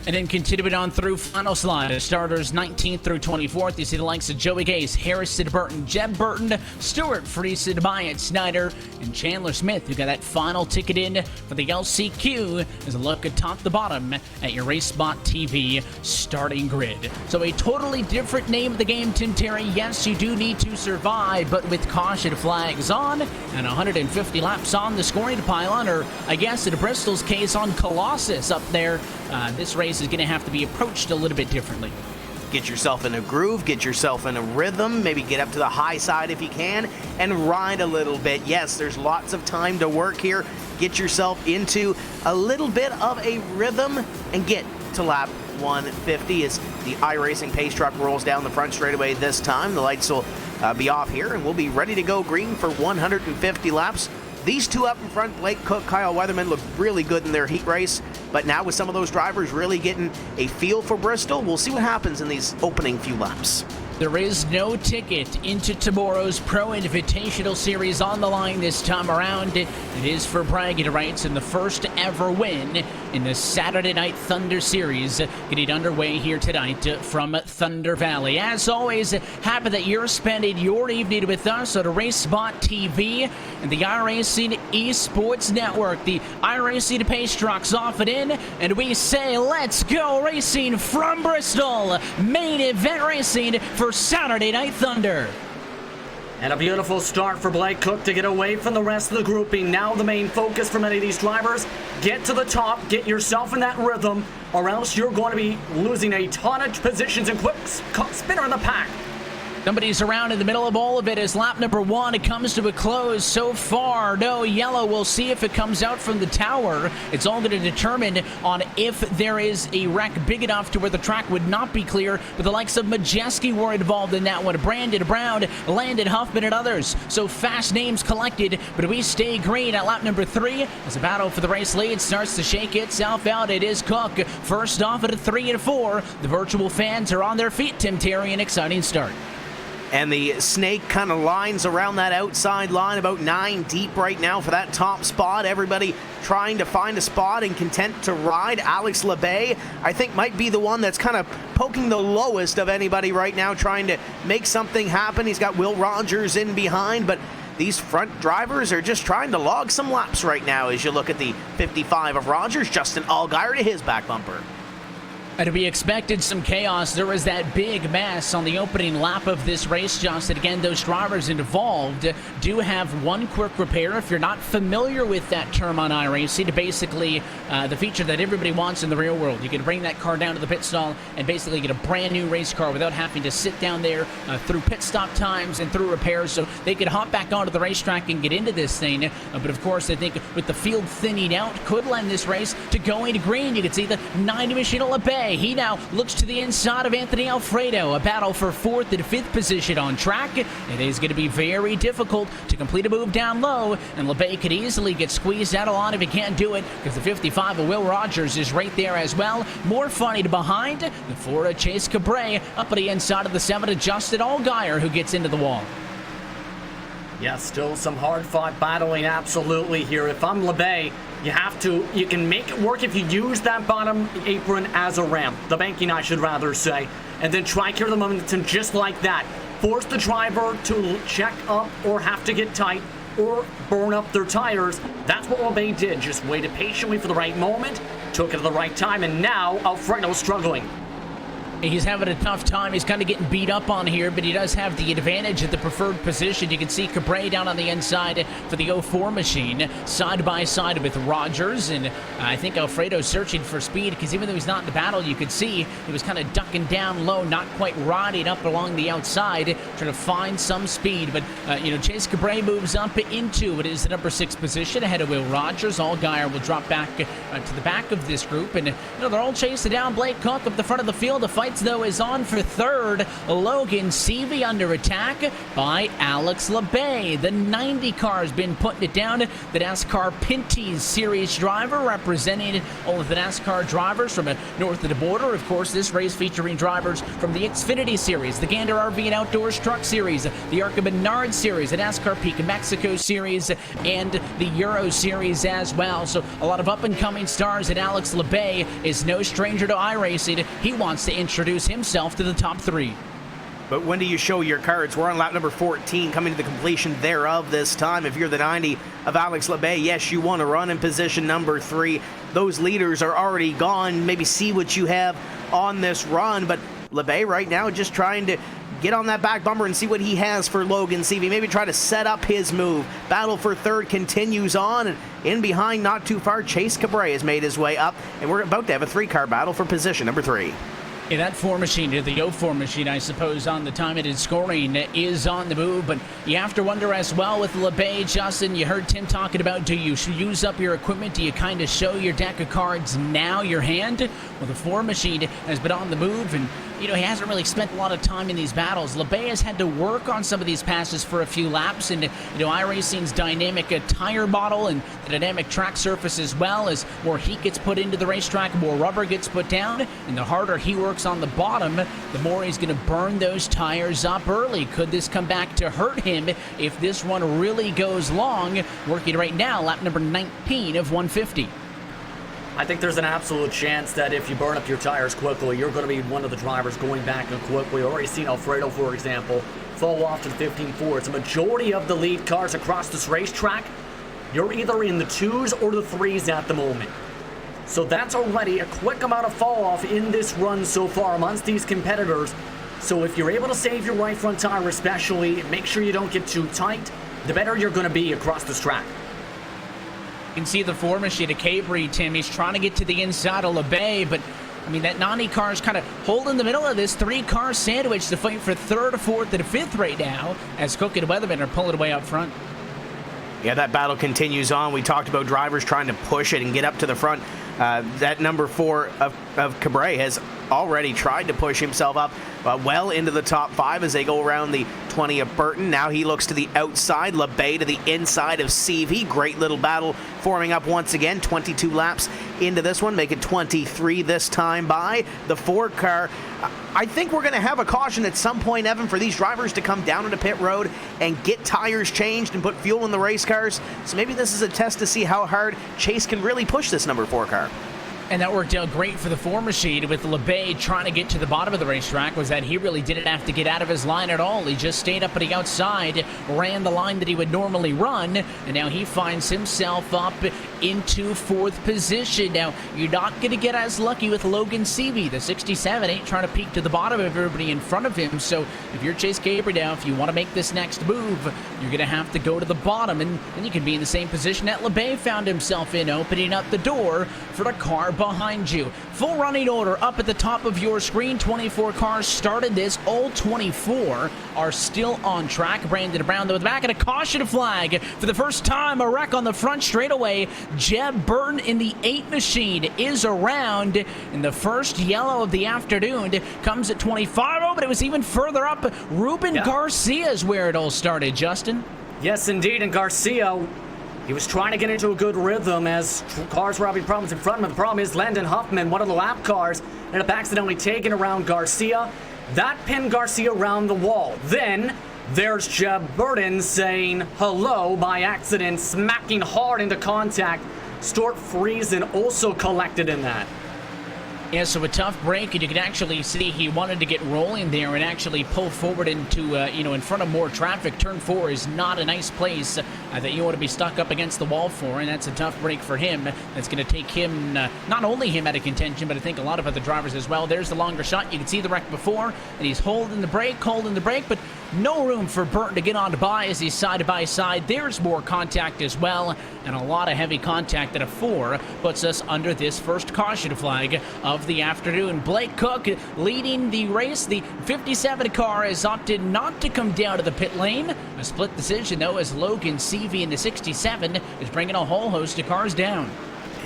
Speaker 1: And then continuing on through final slide, starters 19th through 24th, you see the likes of Joey Gase, Harrison Burton, Jeb Burton, Stuart Friesen, Myatt Snyder, and Chandler Smith, who got that final ticket in for the LCQ, as a look at top to bottom at your RaceSpot TV starting grid. So a totally different name of the game, Tim Terry. Yes, you do need to survive, but with caution flags on and 150 laps on the scoring pylon, or I guess in Bristol's case on Colossus up there, this race is going to have to be approached a little bit differently.
Speaker 2: Get yourself in a groove, get yourself in a rhythm, maybe get up to the high side if you can, and ride a little bit. Yes, there's lots of time to work here. Get yourself into a little bit of a rhythm and get to lap 150 as the iRacing pace truck rolls down the front straightaway this time. The lights will be off here, and we'll be ready to go green for 150 laps. These two up in front, Blake Cook, Kyle Weatherman, look really good in their heat race. But now with some of those drivers really getting a feel for Bristol, we'll see what happens in these opening few laps.
Speaker 1: There is no ticket into tomorrow's Pro Invitational Series on the line this time around. It is for bragging rights in the first ever win in the Saturday Night Thunder Series, getting underway here tonight from Thunder Valley. As always, happy that you're spending your evening with us on RaceSpot TV and the iRacing Esports Network. The iRacing pace truck's off and in, and we say let's go racing from Bristol. Main event racing for Saturday Night Thunder.
Speaker 3: And a beautiful start for Blake Cook to get away from the rest of the grouping. Now the main focus for many of these drivers, get to the top, get yourself in that rhythm, or else you're going to be losing a ton of positions and quick spinner in the pack.
Speaker 1: Somebody's around in the middle of all of it as lap number 1, it comes to a close so far. No yellow. We'll see if it comes out from the tower. It's all going to determine on if there is a wreck big enough to where the track would not be clear. But the likes of Majeski were involved in that one. Brandon Brown, Landon Huffman, and others. So fast names collected, but we stay green at lap number 3 as the battle for the race lead starts to shake itself out. It is Cook first off at a 3 and 4. The virtual fans are on their feet. Tim Terry, an exciting start.
Speaker 2: And the snake kind of lines around that outside line, about 9 deep right now for that top spot. Everybody trying to find a spot and content to ride. Alex LeBay, I think, might be the one that's kind of poking the lowest of anybody right now, trying to make something happen. He's got Will Rogers in behind, but these front drivers are just trying to log some laps right now as you look at the 55 of Rogers. Justin Allgaier to his back bumper.
Speaker 1: And we expected some chaos. There was that big mess on the opening lap of this race, Justin. Again, those drivers involved do have one quick repair. If you're not familiar with that term on iRacing, basically the feature that everybody wants in the real world. You can bring that car down to the pit stall and basically get a brand new race car without having to sit down there through pit stop times and through repairs. So they could hop back onto the racetrack and get into this thing. But of course, I think with the field thinning out, could lend this race to going to green. You can see the 90 machine at LeBay. He now looks to the inside of Anthony Alfredo. A battle for 4th and 5th position on track. It is going to be very difficult to complete a move down low, and LeBay could easily get squeezed out a lot if he can't do it, because the 55 of Will Rogers is right there as well. More funny to behind, the 4 of Chase Cabre up at the inside of the 7 of Justin Allgaier, who gets into the wall.
Speaker 3: Yeah, still some hard-fought battling absolutely here. If I'm LeBay, you can make it work if you use that bottom apron as a ramp. The banking, I should rather say. And then try to carry the momentum just like that. Force the driver to check up or have to get tight or burn up their tires. That's what LeBay did. Just waited patiently for the right moment, took it at the right time, and now Alfredo's struggling.
Speaker 1: He's having a tough time. He's kind of getting beat up on here, but he does have the advantage at the preferred position. You can see Cabrera down on the inside for the 04 machine, side by side with Rogers, and I think Alfredo's searching for speed because even though he's not in the battle, you could see he was kind of ducking down low, not quite riding up along the outside, trying to find some speed. But, Chase Cabrera moves up into it is the number 6 position ahead of Will Rogers. Allgaier will drop back to the back of this group, and they're all chasing down Blake Cook up the front of the field. The fight though is on for third. Logan Seavey under attack by Alex LeBay. The 90 car has been putting it down. The NASCAR Pinty's Series driver representing all of the NASCAR drivers from north of the border. Of course, this race featuring drivers from the Xfinity Series, the Gander RV and Outdoors Truck Series, the ARCA Menard Series, the NASCAR Peak Mexico Series, and the Euro Series as well. So a lot of up-and-coming stars, and Alex LeBay is no stranger to iRacing. He wants to introduce himself to the top 3.
Speaker 2: But when do you show your cards? We're on lap number 14, coming to the completion thereof this time. If you're the 90 of Alex LeBay, yes, you want to run in position number 3. Those leaders are already gone. Maybe see what you have on this run. But LeBay right now just trying to get on that back bumper and see what he has for Logan Seavey. Maybe try to set up his move. Battle for third continues on. And in behind, not too far, Chase Cabrera has made his way up. And we're about to have a 3-car battle for position number 3.
Speaker 1: Yeah, that 4 machine, the 04 machine, I suppose, on the time it is scoring is on the move. But you have to wonder as well with LeBay, Justin, you heard Tim talking about, do you use up your equipment? Do you kind of show your deck of cards now, your hand? Well, the 4 machine has been on the move, and, he hasn't really spent a lot of time in these battles. LeBay has had to work on some of these passes for a few laps, and, iRacing's dynamic tire model and the dynamic track surface as well, as more heat gets put into the racetrack, more rubber gets put down, and the harder he works on the bottom, the more he's going to burn those tires up early. Could this come back to hurt him if this one really goes long? Working right now, lap number 19 of 150.
Speaker 3: I think there's an absolute chance that if you burn up your tires quickly, you're going to be one of the drivers going back and quickly. We've already seen Alfredo, for example, fall off to the 15-4. It's a majority of the lead cars across this racetrack. You're either in the 2s or the 3s at the moment. So that's already a quick amount of fall off in this run so far amongst these competitors. So if you're able to save your right front tire especially, make sure you don't get too tight, the better you're going to be across this track.
Speaker 1: You can see the 4 machine of Cabrera, Tim. He's trying to get to the inside of LeBay, but that 90 car is kind of holding the middle of this 3-car sandwich to fight for 3rd, 4th, and 5th right now, as Cook and Weatherman are pulling away up front.
Speaker 2: Yeah, that battle continues on. We talked about drivers trying to push it and get up to the front. That number 4 of Cabrera has already tried to push himself up well into the top 5 as they go around the 20 of Burton. Now he looks to the outside. LeBay to the inside of Seavey. Great little battle forming up once again. 22 laps into this one. Make it 23 this time by the 4 car. I think we're going to have a caution at some point, Evan, for these drivers to come down to the pit road and get tires changed and put fuel in the race cars. So maybe this is a test to see how hard Chase can really push this number 4 car.
Speaker 1: And that worked out great for the 4 machine with LeBay trying to get to the bottom of the racetrack, was that he really didn't have to get out of his line at all. He just stayed up at the outside, ran the line that he would normally run, and now he finds himself up into 4th position. Now, you're not going to get as lucky with Logan Seavey. The 67 ain't trying to peek to the bottom of everybody in front of him, so if you're Chase Cabrera now, if you want to make this next move, you're going to have to go to the bottom, and then you can be in the same position that LeBay found himself in, opening up the door for the car behind you. Full running order up at the top of your screen. 24 cars started this. All 24 are still on track. Brandon Brown, though, with the back, and a caution flag for the first time. A wreck on the front straightaway. Jeb Burton in the 8 machine is around, and the first yellow of the afternoon comes at 25. Oh, but it was even further up. Ruben Garcia is where it all started, Justin.
Speaker 3: Yes, indeed, and Garcia, he was trying to get into a good rhythm as cars were having problems in front of him. The problem is Landon Huffman, one of the lap cars, ended up accidentally taking around Garcia. That pinned Garcia around the wall. Then There's Jeb Burton saying hello by accident, smacking hard into contact. Stuart Friesen also collected in that.
Speaker 1: Yeah, so a tough break, and you can actually see he wanted to get rolling there and actually pull forward into, in front of more traffic. Turn 4 is not a nice place that you want to be stuck up against the wall for, and that's a tough break for him. That's going to take him, not only him out of contention, but I think a lot of other drivers as well. There's the longer shot. You can see the wreck before, and he's holding the brake, but no room for Burton to get on to by as he's side by side. There's more contact as well, and a lot of heavy contact at a 4 puts us under this first caution flag of the afternoon. Blake Koch leading the race. The 57 car has opted not to come down to the pit lane. A split decision, though, as Logan Seavey in the 67 is bringing a whole host of cars down.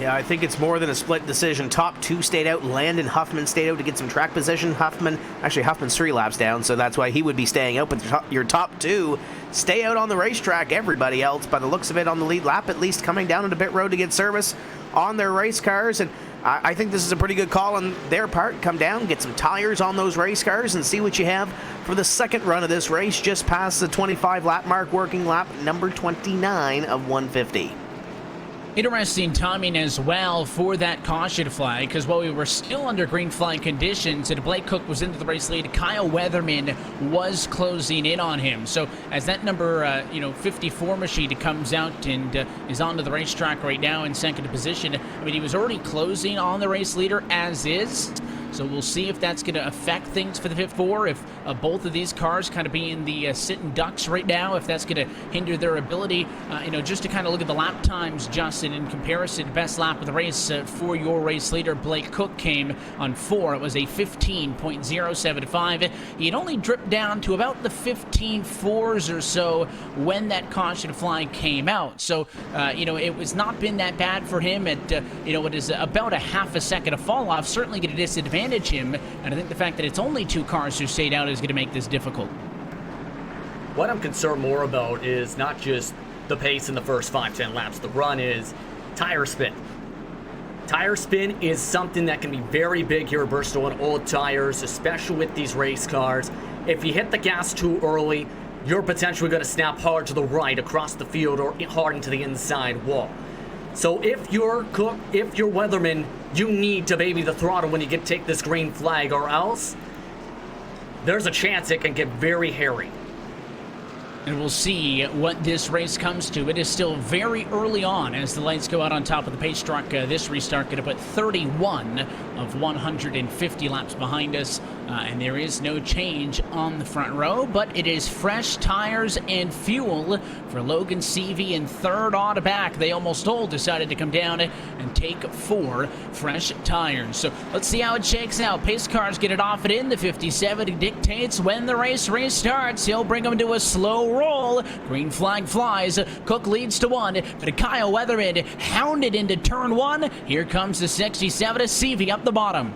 Speaker 2: Yeah, I think it's more than a split decision. Top 2 stayed out. Landon Huffman stayed out to get some track position. Huffman's 3 laps down, so that's why he would be staying out. But your top 2 stay out on the racetrack. Everybody else, by the looks of it, on the lead lap, at least coming down into pit road to get service on their race cars. And I think this is a pretty good call on their part. Come down, get some tires on those race cars, and see what you have for the second run of this race, just past the 25 lap mark, working lap number 29 of 150.
Speaker 1: Interesting timing as well for that caution flag, because while we were still under green flag conditions and Blake Koch was into the race lead, Kyle Weatherman was closing in on him. So as that number 54 machine comes out and is onto the racetrack right now in second position, I mean, he was already closing on the race leader as is. So we'll see if that's going to affect things for the 5-4, if both of these cars kind of being the sitting ducks right now, if that's going to hinder their ability, just to kind of look at the lap times, Justin, in comparison, best lap of the race for your race leader, Blake Koch, came on 4. It was a 15.075. He had only dripped down to about the 15.4s or so when that caution flag came out. So, it was not been that bad for him at, it is about a half a second of fall off, certainly going to disadvantage him, and I think the fact that it's only 2 cars who stayed out is going to make this difficult.
Speaker 3: What I'm concerned more about is not just the pace in the first 5-10 laps. The run is tire spin. Tire spin is something that can be very big here at Bristol on old tires, especially with these race cars. If you hit the gas too early, you're potentially going to snap hard to the right across the field or hard into the inside wall. So if you're Cook, if you're Weatherman, you need to baby the throttle when you take this green flag, or else there's a chance it can get very hairy.
Speaker 1: And we'll see what this race comes to. It is still very early on as the lights go out on top of the pace truck. This restart going to put 31 of 150 laps behind us. And there is no change on the front row, but it is fresh tires and fuel for Logan Seavey in third auto back. They almost all decided to come down and take 4 fresh tires. So let's see how it shakes out. Pace cars get it off and in. The 57 dictates when the race restarts. He'll bring them to a slow roll. Green flag flies. Cook leads to 1, but Kyle Weatherman hounded into turn 1. Here comes the 67 Seavey up the bottom.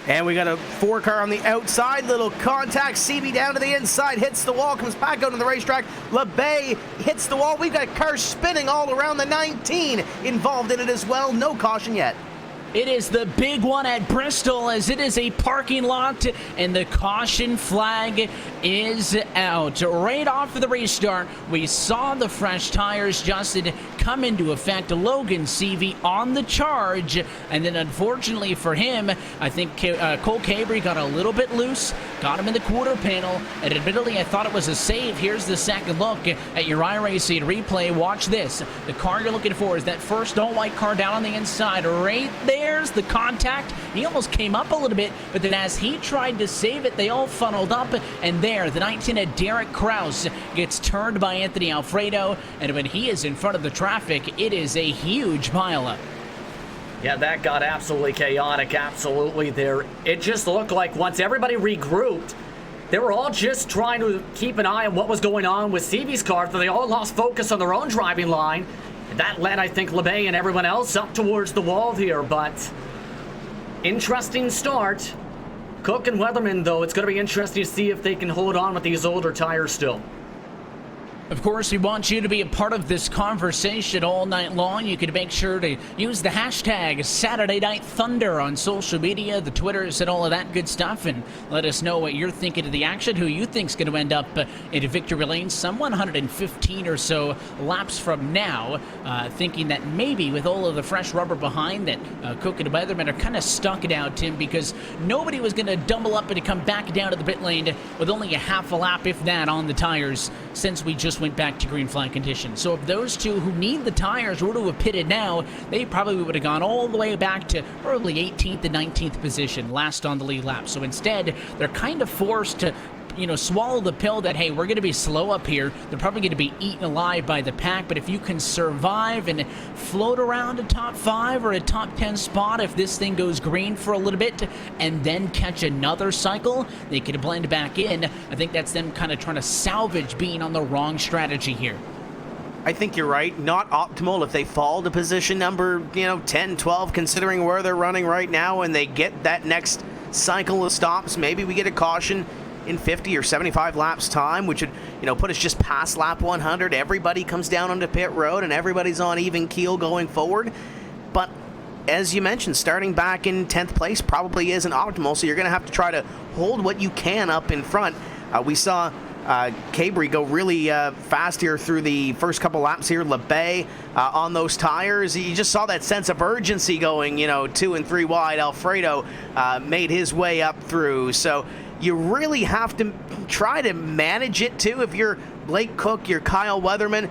Speaker 2: And we got a 4 car on the outside, little contact, CB down to the inside, hits the wall, comes back out on the racetrack. LeBay hits the wall. We've got cars spinning all around the 19 involved in it as well. No caution yet.
Speaker 1: It is the big one at Bristol, as it is a parking lot, and the caution flag is out. Right off of the restart, we saw the fresh tires, Justin, come into effect. Logan Seavey on the charge, and then unfortunately for him, I think Cole Cabry got a little bit loose, got him in the quarter panel, and admittedly I thought it was a save. Here's the second look at your iRacing replay. Watch this. The car you're looking for is that first all-white car down on the inside. Right there's the contact. He almost came up a little bit, but then as he tried to save it, they all funneled up, and there, the 19 of Derek Krause gets turned by Anthony Alfredo, and when he is in front of the traffic, it is a huge pileup.
Speaker 3: Yeah, that got absolutely chaotic, absolutely there. It just looked like once everybody regrouped, they were all just trying to keep an eye on what was going on with Seavey's car, so they all lost focus on their own driving line. And that led, I think, LeBay and everyone else up towards the wall here, but interesting start. Cook and Weatherman, though, it's going to be interesting to see if they can hold on with these older tires still.
Speaker 1: Of course, we want you to be a part of this conversation all night long. You can make sure to use the hashtag Saturday Night Thunder on social media, the Twitters, and all of that good stuff, and let us know what you're thinking of the action, who you think's going to end up in victory lane some 115 or so laps from now, thinking that maybe with all of the fresh rubber behind that Cook and Weatherman are kind of stuck it out, Tim, because nobody was going to double up and to come back down to the pit lane with only a half a lap, if that, on the tires since we just went back to green flag conditions. So if those two who need the tires were to have pitted now, they probably would have gone all the way back to early 18th and 19th position, last on the lead lap. So instead, they're kind of forced to swallow the pill that, hey, we're going to be slow up here. They're probably going to be eaten alive by the pack, but if you can survive and float around a top 5 or a top 10 spot, if this thing goes green for a little bit and then catch another cycle, they could blend back in. I think that's them kind of trying to salvage being on the wrong strategy here.
Speaker 2: I think you're right. Not optimal if they fall to position number, 10, 12, considering where they're running right now, and they get that next cycle of stops. Maybe we get a caution in 50 or 75 laps time, which would, put us just past lap 100. Everybody comes down onto pit road and everybody's on even keel going forward. But as you mentioned, starting back in 10th place probably isn't optimal, so you're going to have to try to hold what you can up in front. We saw Cabri go really fast here through the first couple laps here. LeBay on those tires. You just saw that sense of urgency going, 2 and 3 wide. Alfredo made his way up through. So you really have to try to manage it too. If you're Blake Cook, you're Kyle Weatherman,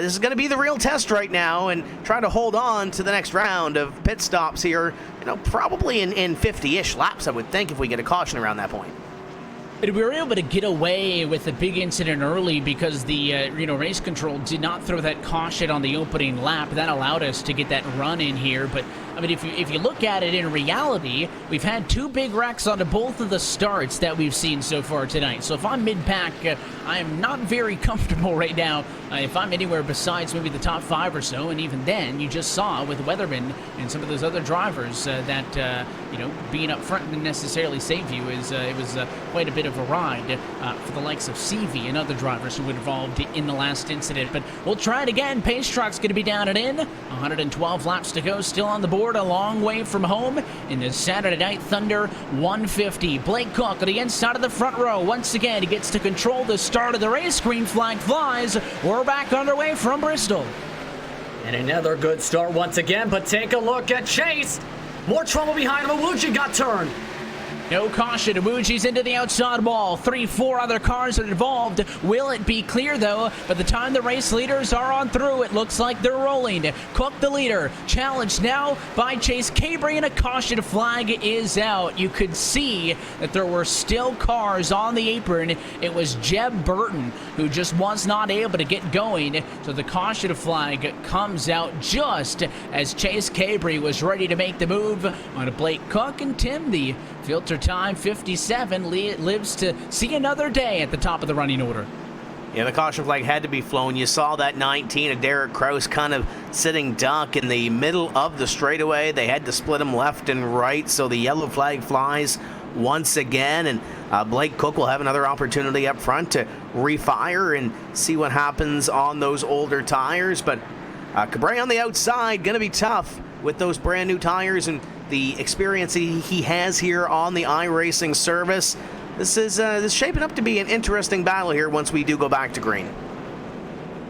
Speaker 2: this is going to be the real test right now, and try to hold on to the next round of pit stops here, probably in 50-ish laps, I would think, if we get a caution around that point.
Speaker 1: But we were able to get away with a big incident early because the race control did not throw that caution on the opening lap. That allowed us to get that run in here. But I mean, if you look at it in reality, we've had 2 big wrecks onto both of the starts that we've seen so far tonight. So if I'm mid-pack, I'm not very comfortable right now if I'm anywhere besides maybe the top 5 or so. And even then, you just saw with Weatherman and some of those other drivers that being up front didn't necessarily save you. It was quite a bit of a ride for the likes of CV and other drivers who were involved in the last incident. But we'll try it again. Pace truck's going to be down and in. 112 laps to go, still on the board, a long way from home in the Saturday Night Thunder 150. Blake Cook on the inside of the front row. Once again, he gets to control the start of the race. Green flag flies. We're back underway from Bristol.
Speaker 3: And another good start once again, but take a look at Chase. More trouble behind him. Awuji got turned.
Speaker 1: No caution. Awuji's into the outside wall. 3-4 other cars are involved. Will it be clear, though? By the time the race leaders are on through, it looks like they're rolling. Cook, the leader, challenged now by Chase Cabri, and a caution flag is out. You could see that there were still cars on the apron. It was Jeb Burton who just was not able to get going. So the caution flag comes out just as Chase Cabri was ready to make the move on Blake Cook. And Tim, the filter time 57, lives to see another day at the top of the running order.
Speaker 2: Yeah, the caution flag had to be flown. You saw that 19 of Derek Kraus kind of sitting duck in the middle of the straightaway. They had to split him left and right, so the yellow flag flies once again, and Blake Cook will have another opportunity up front to refire and see what happens on those older tires. But Cabrera on the outside, going to be tough with those brand new tires and the experience he has here on the iRacing service. This is shaping up to be an interesting battle here once we do go back to green.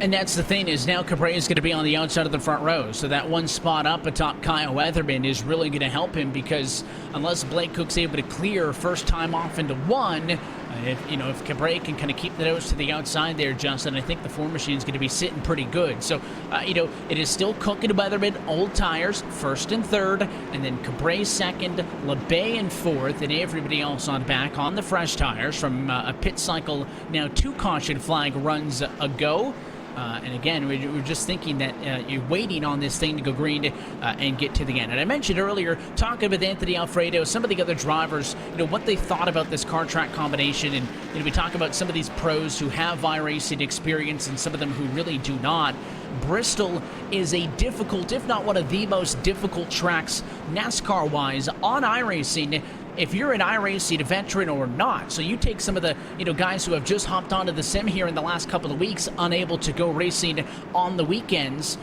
Speaker 1: And that's the thing, is now Cabrera is going to be on the outside of the front row. So that one spot up atop Kyle Weatherman is really going to help him, because unless Blake Cook's able to clear first time off into one, if Cabrera can kind of keep the nose to the outside there, Justin, I think the Ford machine is going to be sitting pretty good. So, it is still Cook and Weatherman, old tires, first and third, and then Cabrera second, LeBay in fourth, and everybody else on back on the fresh tires from a pit cycle now 2 caution flag runs ago. And again, we're just thinking that you're waiting on this thing to go green and get to the end. And I mentioned earlier, talking with Anthony Alfredo, some of the other drivers, what they thought about this car track combination. And we talk about some of these pros who have iRacing experience and some of them who really do not. Bristol is a difficult, if not one of the most difficult tracks NASCAR-wise on iRacing. if you're an iRacing veteran or not. So you take some of the guys who have just hopped onto the sim here in the last couple of weeks, unable to go racing on the weekends,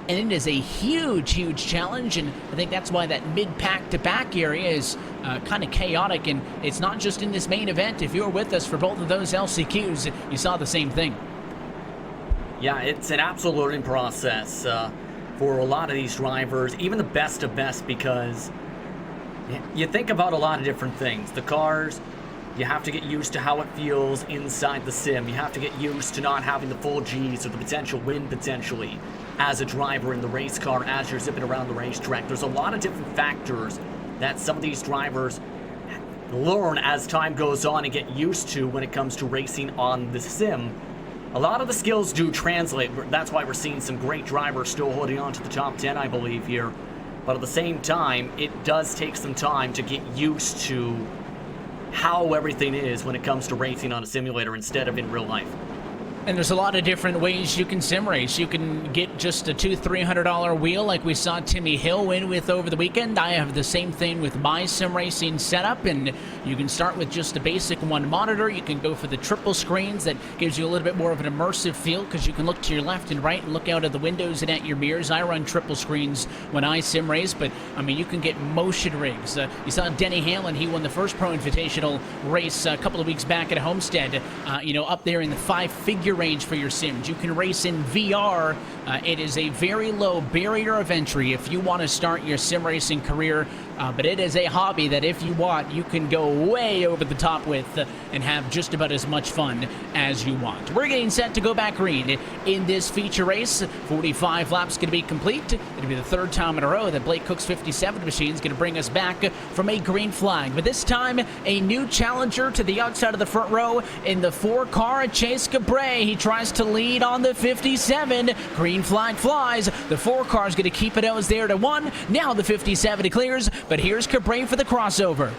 Speaker 1: and it is a huge challenge, and I think that's why that mid-pack to back area is kind of chaotic, and it's not just in this main event. If you were with us for both of those LCQs, you saw the same thing.
Speaker 3: Yeah, it's an absolute learning process for a lot of these drivers, even the best of best, because you think about a lot of different things. The cars, you have to get used to how it feels inside the sim. You have to get used to not having the full G's or the potential win potentially as a driver in the race car as you're zipping around the racetrack. There's a lot of different factors that some of these drivers learn as time goes on and get used to when it comes to racing on the sim. A lot of the skills do translate. That's why we're seeing some great drivers still holding on to the top 10, I believe, here. But at the same time, it does take some time to get used to how everything is when it comes to racing on a simulator instead of in real life.
Speaker 1: And there's a lot of different ways you can sim race. You can get just a $200-300 wheel like we saw Timmy Hill win with over the weekend. I have the same thing with my sim racing setup, and you can start with just a basic one monitor. You can go for the triple screens. That gives you a little bit more of an immersive feel because you can look to your left and right and look out of the windows and at your mirrors. I run triple screens when I sim race, but I mean, you can get motion rigs. You saw Denny Hamlin. He won the first Pro Invitational race a couple of weeks back at Homestead, up there in the 5-figure range for your sims. You can race in VR. It is a very low barrier of entry if you want to start your sim racing career, but it is a hobby that if you want, you can go way over the top with and have just about as much fun as you want. We're getting set to go back green in this feature race. 45 laps going to be complete. It'll be the third time in a row that Blake Cook's 57 machine is going to bring us back from a green flag, but this time a new challenger to the outside of the front row in the 4-car Chase Cabray. He tries to lead on the 57. Green flag flies. The 4-car is going to keep it as there to 1. Now the 57 clears, but here's Cabray for the crossover.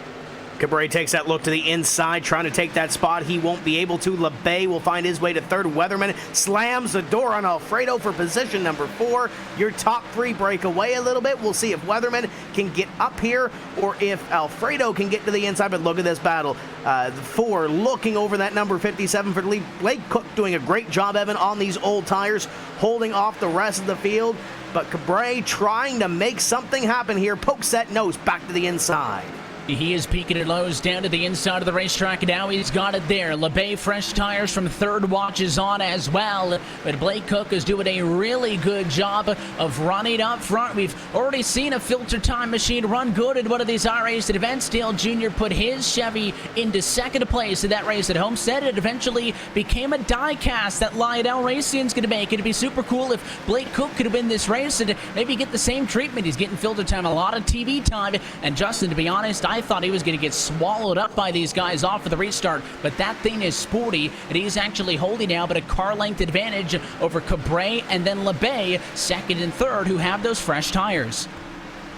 Speaker 2: Cabray takes that look to the inside, trying to take that spot. He won't be able to. LeBay will find his way to third. Weatherman slams the door on Alfredo for position number 4. Your top 3 break away a little bit. We'll see if Weatherman can get up here or if Alfredo can get to the inside. But look at this battle. The 4 looking over that number 57 for the lead. Blake Cook doing a great job, Evan, on these old tires, holding off the rest of the field. But Cabray trying to make something happen here. Pokes that nose back to the inside.
Speaker 1: He is peaking at lows down to the inside of the racetrack. Now he's got it there. LeBay fresh tires from third watches on as well. But Blake Cook is doing a really good job of running up front. We've already seen a filter time machine run good at one of these iRacing events. Dale Jr. put his Chevy into second place in that race at Homestead. It eventually became a die cast that Lionel Racing's going to make. It'd be super cool if Blake Cook could win this race and maybe get the same treatment. He's getting filter time, a lot of TV time. And Justin, to be honest, I thought he was going to get swallowed up by these guys off of the restart, but that thing is sporty, and he's actually holding now but a car length advantage over Cabray and then LeBay, second and third, who have those fresh tires.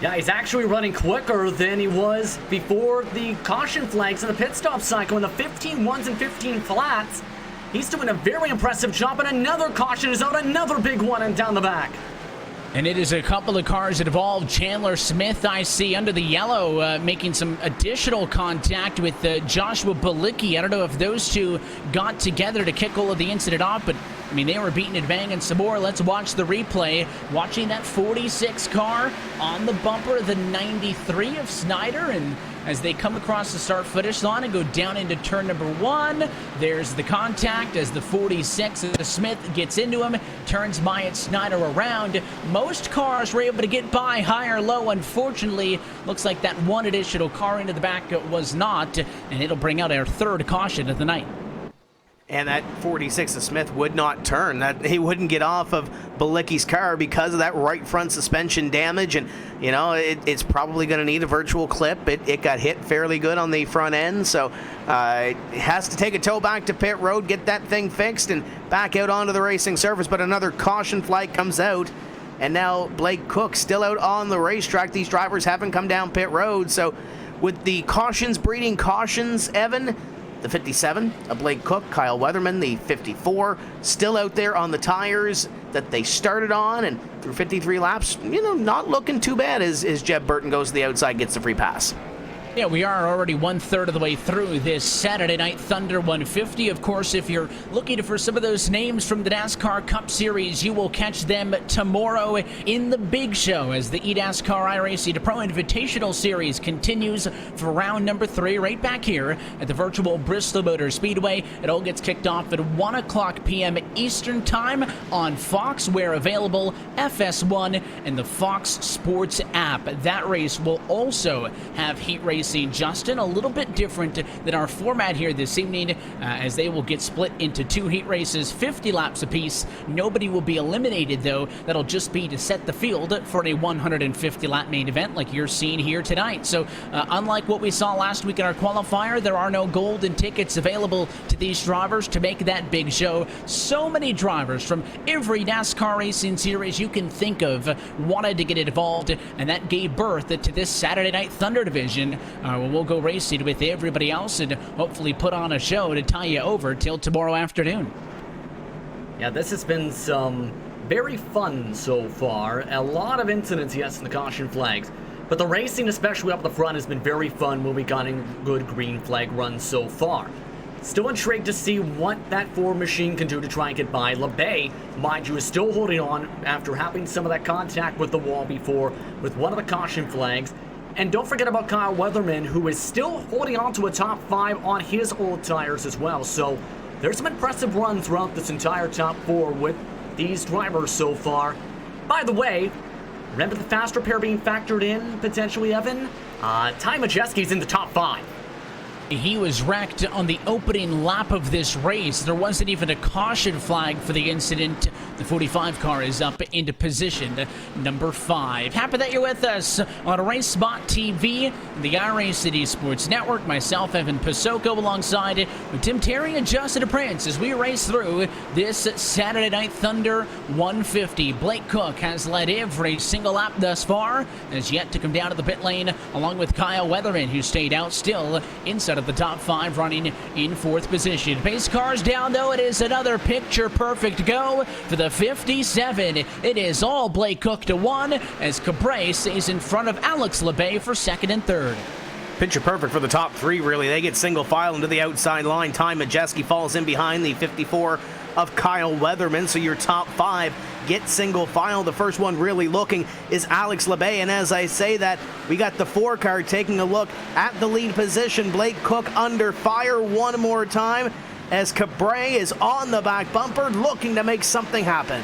Speaker 3: Yeah, he's actually running quicker than he was before the caution flags in the pit stop cycle in the 15 ones and 15 flats. He's doing a very impressive job, and another caution is out, another big one and down the back.
Speaker 1: And it is a couple of cars involved. Chandler Smith, I see, under the yellow, making some additional contact with Joshua Balicki. I don't know if those two got together to kick all of the incident off, but, I mean, they were beating and banging some more. Let's watch the replay. Watching that 46 car on the bumper, the 93 of Snyder, and as they come across the start-finish line and go down into turn number 1. There's the contact as the 46 of Smith gets into him, turns Myatt Snyder around. Most cars were able to get by high or low. Unfortunately, looks like that one additional car into the back was not, and it'll bring out our third caution of the night.
Speaker 2: And that 46 of Smith would not turn. That he wouldn't get off of Balicki's car because of that right front suspension damage. And, it's probably going to need a virtual clip. It got hit fairly good on the front end. So it has to take a tow back to pit road, get that thing fixed, and back out onto the racing surface. But another caution flag comes out. And now Blake Cook still out on the racetrack. These drivers haven't come down pit road. So with the cautions breeding cautions, Evan, the 57 of Blake Cook, Kyle Weatherman, the 54, still out there on the tires that they started on, and through 53 laps, not looking too bad as Jeb Burton goes to the outside, gets the free pass.
Speaker 1: Yeah, we are already 1/3 of the way through this Saturday Night Thunder 150. Of course, if you're looking for some of those names from the NASCAR Cup Series, you will catch them tomorrow in the big show as the eNASCAR iRacing Pro Invitational Series continues for round number 3 right back here at the virtual Bristol Motor Speedway. It all gets kicked off at 1 o'clock p.m. Eastern Time on Fox, where available FS1 and the Fox Sports app. That race will also have heat racing. Justin, a little bit different than our format here this evening, as they will get split into 2 heat races, 50 laps apiece. Nobody will be eliminated, though. That'll just be to set the field for a 150 lap main event like you're seeing here tonight. So unlike what we saw last week in our qualifier, there are no golden tickets available to these drivers to make that big show. So many drivers from every NASCAR racing series you can think of wanted to get involved, and that gave birth to this Saturday Night Thunder division. We'll go racing with everybody else and hopefully put on a show to tie you over till tomorrow afternoon.
Speaker 3: Yeah, this has been some very fun so far. A lot of incidents, yes, in the caution flags. But the racing, especially up the front, has been very fun when we got in good green flag runs so far. Still intrigued to see what that Ford machine can do to try and get by. LeBay, mind you, is still holding on after having some of that contact with the wall before with one of the caution flags. And don't forget about Kyle Weatherman, who is still holding on to a top 5 on his old tires as well. So there's some impressive runs throughout this entire top 4 with these drivers so far. By the way, remember the fast repair being factored in, potentially, Evan? Ty Majeski's in the top 5.
Speaker 1: He was wrecked on the opening lap of this race. There wasn't even a caution flag for the incident. The 45 car is up into position number 5. Happy that you're with us on Race Spot TV, the iRacing Sports Network. Myself, Evan Pasoko, alongside with Tim Terry and Justin Prince as we race through this Saturday Night Thunder 150. Blake Cook has led every single lap thus far, has yet to come down to the pit lane, along with Kyle Weatherman, who stayed out still inside of the top 5, running in 4th position. Pace cars down, though. It is another picture-perfect go for the 57. It is all Blake Cook to 1 as Cabrera stays in front of Alex LeBay for 2nd and 3rd.
Speaker 2: Picture perfect for the top 3, really. They get single file into the outside line. Ty Majeski falls in behind the 54 of Kyle Weatherman, so your top 5 get single file. The first one really looking is Alex LeBay, and as I say that, we got the 4 car taking a look at the lead position. Blake Cook under fire one more time as Cabrera is on the back bumper looking to make something happen.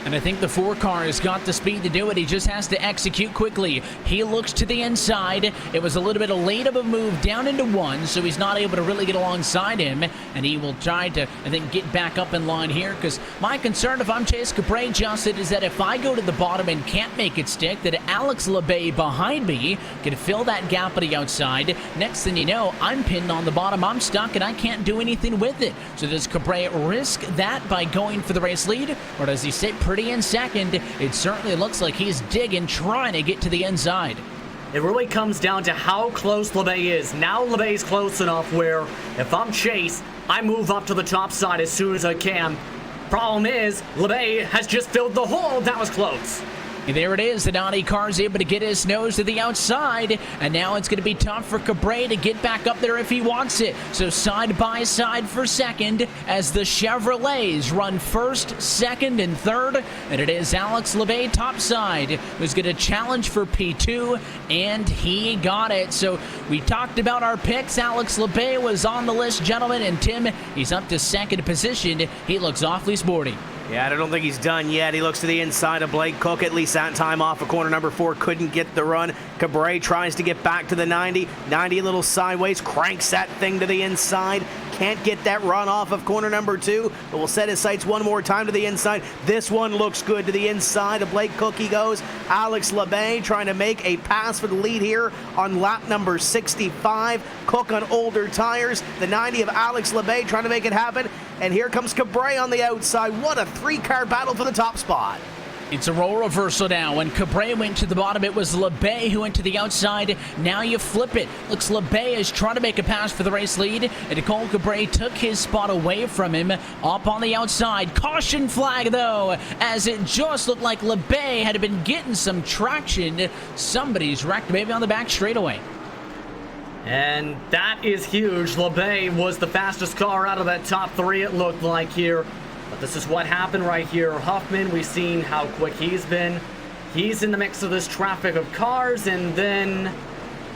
Speaker 1: And I think the 4 car has got the speed to do it. He just has to execute quickly. He looks to the inside. It was a little bit late of a move down into 1, so he's not able to really get alongside him. And he will try to, I think, get back up in line here, because my concern if I'm Chase Cabrera, Justin, is that if I go to the bottom and can't make it stick, that Alex LeBay behind me can fill that gap on the outside. Next thing you know, I'm pinned on the bottom. I'm stuck, and I can't do anything with it. So does Cabrera risk that by going for the race lead, or does he sit pretty in 2nd? It certainly looks like he's digging, trying to get to the inside.
Speaker 3: It really comes down to how close LeBay is. Now LeBay's close enough where if I'm Chase, I move up to the top side as soon as I can. Problem is, LeBay has just filled the hole. That was close.
Speaker 1: There it is. The Donnie car's able to get his nose to the outside, and now it's going to be tough for Cabrera to get back up there if he wants it. So side by side for 2nd as the Chevrolets run 1st, 2nd, and 3rd, and it is Alex LeBay topside who's going to challenge for P2, and he got it. So we talked about our picks. Alex LeBay was on the list, gentlemen, and Tim, he's up to 2nd position. He looks awfully sporty.
Speaker 2: Yeah, I don't think he's done yet. He looks to the inside of Blake Cook. At least that time off of corner number 4. Couldn't get the run. Cabrera tries to get back to the 90. 90 a little sideways. Cranks that thing to the inside. Can't get that run off of corner number 2, but will set his sights one more time to the inside. This one looks good to the inside of Blake Cook. He goes. Alex LeBay trying to make a pass for the lead here on lap number 65. Cook on older tires. The 90 of Alex LeBay trying to make it happen. And here comes Cabrera on the outside. What a 3-car battle for the top spot.
Speaker 1: It's a role reversal now. When Cabrera went to the bottom, it was LeBay who went to the outside. Now you flip it. Looks LeBay is trying to make a pass for the race lead, and Nicole Cabrera took his spot away from him up on the outside. Caution flag, though, as it just looked like LeBay had been getting some traction. Somebody's wrecked maybe on the back straightaway.
Speaker 3: And that is huge. LeBay was the fastest car out of that top three, it looked like here. But this is what happened right here. Huffman, we've seen how quick he's been. He's in the mix of this traffic of cars and then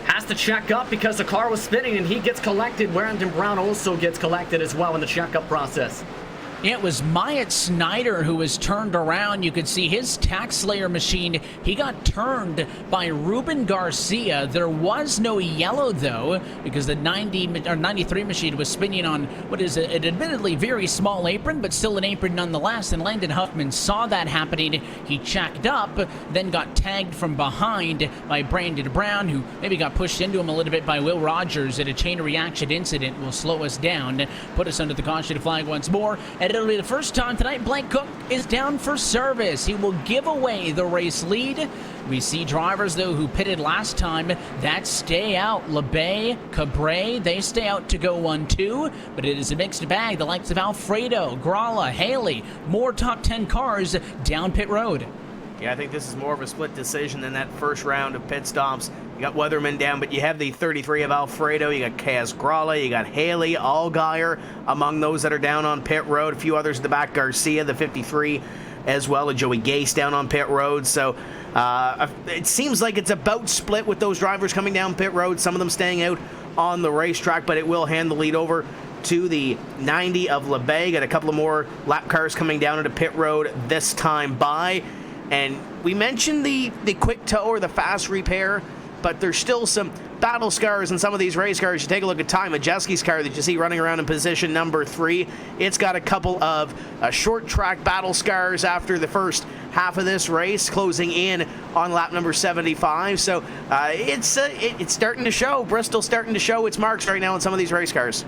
Speaker 3: has to check up because the car was spinning and he gets collected. Warrington Brown also gets collected as well in the checkup process.
Speaker 1: It was Myatt Snyder who was turned around. You could see his tax slayer machine. He got turned by Ruben Garcia. There was no yellow, though, because the 93 machine was spinning on what is an admittedly very small apron, but still an apron nonetheless. And Landon Huffman saw that happening. He checked up, then got tagged from behind by Brandon Brown, who maybe got pushed into him a little bit by Will Rogers at a chain reaction incident. Will slow us down, put us under the caution flag once more. And it'll be the first time tonight Blake Cook is down for service. He will give away the race lead. We see drivers, though, who pitted last time that stay out. LeBay, Cabré, they stay out to go 1-2, but it is a mixed bag. The likes of Alfredo, Gralla, Haley, more top 10 cars down pit road.
Speaker 2: Yeah, I think this is more of a split decision than that first round of pit stops. You got Weatherman down, but you have the 33 of Alfredo. You got Kaz Gralla. You got Haley, Allgaier among those that are down on pit road. A few others at the back. Garcia, the 53 as well. And Joey Gase down on pit road. So it seems like it's about split with those drivers coming down pit road. Some of them staying out on the racetrack, but it will hand the lead over to the 90 of LeBay. Got a couple of more lap cars coming down into pit road this time by. And we mentioned the quick tow or the fast repair, but there's still some battle scars in some of these race cars. You take a look at Ty Majeski's car that you see running around in position number 3. It's got a couple of short track battle scars after the first half of this race, closing in on lap number 75. So it's starting to show. Bristol's starting to show its marks right now in some of these race cars.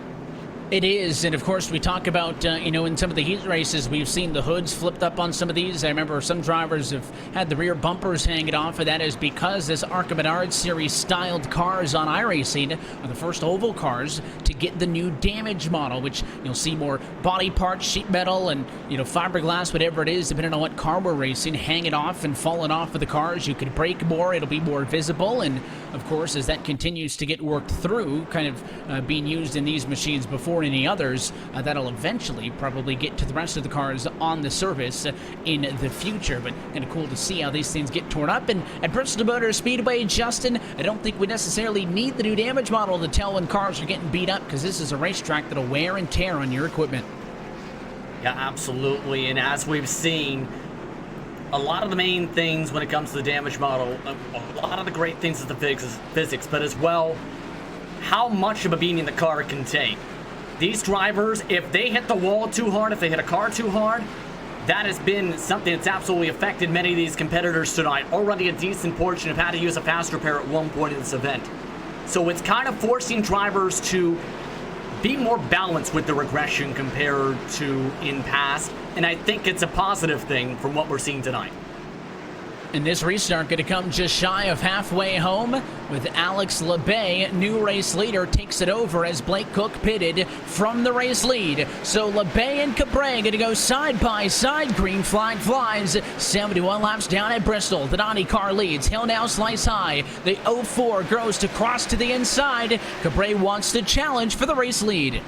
Speaker 1: It is, and of course we talk about, in some of the heat races, we've seen the hoods flipped up on some of these. I remember some drivers have had the rear bumpers hanging off, and that is because this ARCA Menard Series styled cars on iRacing are the first oval cars to get the new damage model, which you'll see more body parts, sheet metal, and, fiberglass, whatever it is, depending on what car we're racing, hanging off and falling off of the cars. You could brake more, it'll be more visible, and of course, as that continues to get worked through, kind of being used in these machines before any others, that'll eventually probably get to the rest of the cars on the service in the future. But kind of cool to see how these things get torn up. And at Bristol Motor Speedway, Justin, I don't think we necessarily need the new damage model to tell when cars are getting beat up, because this is a racetrack that'll wear and tear on your equipment.
Speaker 3: Yeah, absolutely. And as we've seen, a lot of the main things when it comes to the damage model, a lot of the great things is the physics, but as well, how much of a beating the car can take. These drivers, if they hit the wall too hard, if they hit a car too hard, that has been something that's absolutely affected many of these competitors tonight. Already a decent portion have had to use a fast repair at one point in this event. So it's kind of forcing drivers to be more balanced with the regression compared to in past, and I think it's a positive thing from what we're seeing tonight.
Speaker 1: And this restart going to come just shy of halfway home with Alex LeBay, new race leader, takes it over as Blake Cook pitted from the race lead. So LeBay and Cabré going to go side by side. Green flag flies. 71 laps down at Bristol. The Donnie car leads. Hill now slice high. The 04 grows to cross to the inside. Cabré wants to challenge for the race lead.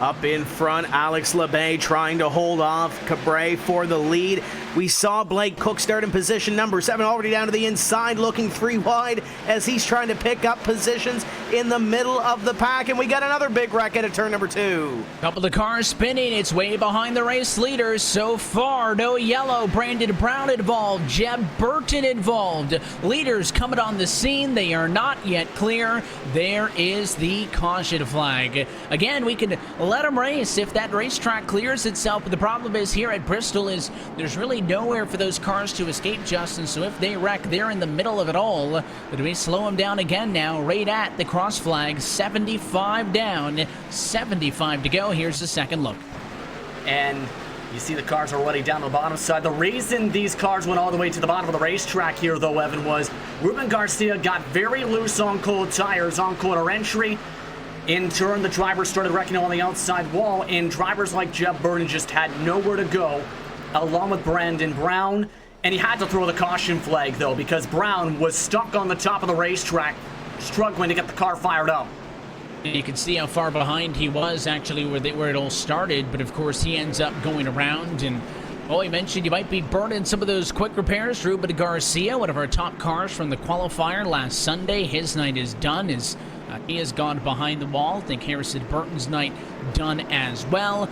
Speaker 2: Up in front, Alex LeBay trying to hold off Cabré for the lead. We saw Blake Cook start in position number 7, already down to the inside, looking 3 wide as he's trying to pick up positions in the middle of the pack. And we got another big wreck at turn number 2.
Speaker 1: Couple of cars spinning. It's way behind the race leaders so far. No yellow. Brandon Brown involved. Jeb Burton involved. Leaders coming on the scene. They are not yet clear. There is the caution flag. Again, we can let them race if that racetrack clears itself. But the problem is here at Bristol is there's really nowhere for those cars to escape, Justin. So if they wreck, they're in the middle of it all. But we slow them down again now, right at the cross flag. 75 down, 75 to go. Here's the second look.
Speaker 3: And you see the cars already down the bottom side. The reason these cars went all the way to the bottom of the racetrack here, though, Evan, was Ruben Garcia got very loose on cold tires on corner entry. In turn, the drivers started wrecking on the outside wall, and drivers like Jeb Burton just had nowhere to go, along with Brandon Brown. And he had to throw the caution flag, though, because Brown was stuck on the top of the racetrack struggling to get the car fired up.
Speaker 1: You can see how far behind he was actually where it all started, but of course he ends up going around. And well, he mentioned you might be burning some of those quick repairs. Ruben Garcia, one of our top cars from the qualifier last Sunday, his night is done. He has gone behind the wall. I think Harrison Burton's night done as well.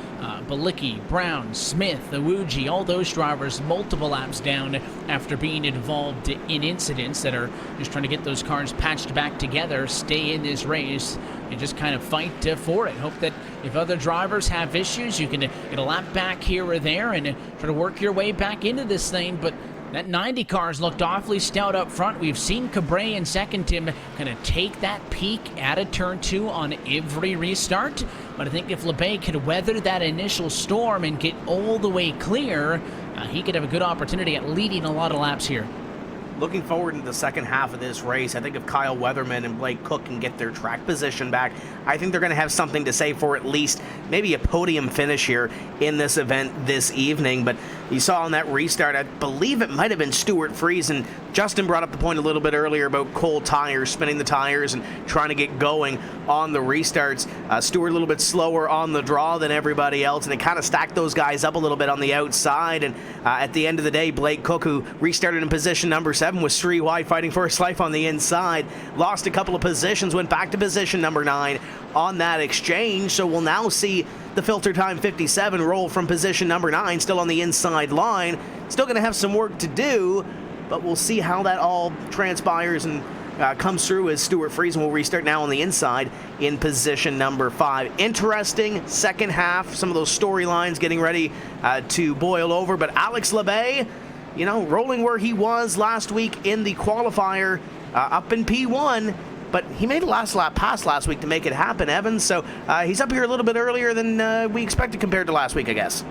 Speaker 1: Balicki, Brown, Smith, Awuji, all those drivers multiple laps down after being involved in incidents that are just trying to get those cars patched back together, stay in this race, and just kind of fight for it. Hope that if other drivers have issues, you can get a lap back here or there and try to work your way back into this thing. But that 90 car's looked awfully stout up front. We've seen Cabrera in second, Tim, kind of take that peak at a turn 2 on every restart. But I think if LeBay could weather that initial storm and get all the way clear, he could have a good opportunity at leading a lot of laps here.
Speaker 2: Looking forward to the second half of this race, I think if Kyle Weatherman and Blake Cook can get their track position back, I think they're going to have something to say for at least maybe a podium finish here in this event this evening. But you saw on that restart, I believe it might have been Stuart Friesen. Justin brought up the point a little bit earlier about cold tires, spinning the tires and trying to get going on the restarts. Stuart a little bit slower on the draw than everybody else, and it kind of stacked those guys up a little bit on the outside. And at the end of the day, Blake Cook, who restarted in position number 7, was 3 wide fighting for his life on the inside, lost a couple of positions, went back to position number 9 on that exchange. So we'll now see the filter time 57 roll from position number 9, still on the inside line. Still going to have some work to do, but we'll see how that all transpires and comes through as Stuart Friesen will restart now on the inside in position number 5. Interesting second half, some of those storylines getting ready to boil over, but Alex Labbe, you know, rolling where he was last week in the qualifier up in P1, but he made a last lap pass last week to make it happen, Evans. So he's up here a little bit earlier than we expected compared to last week, I guess.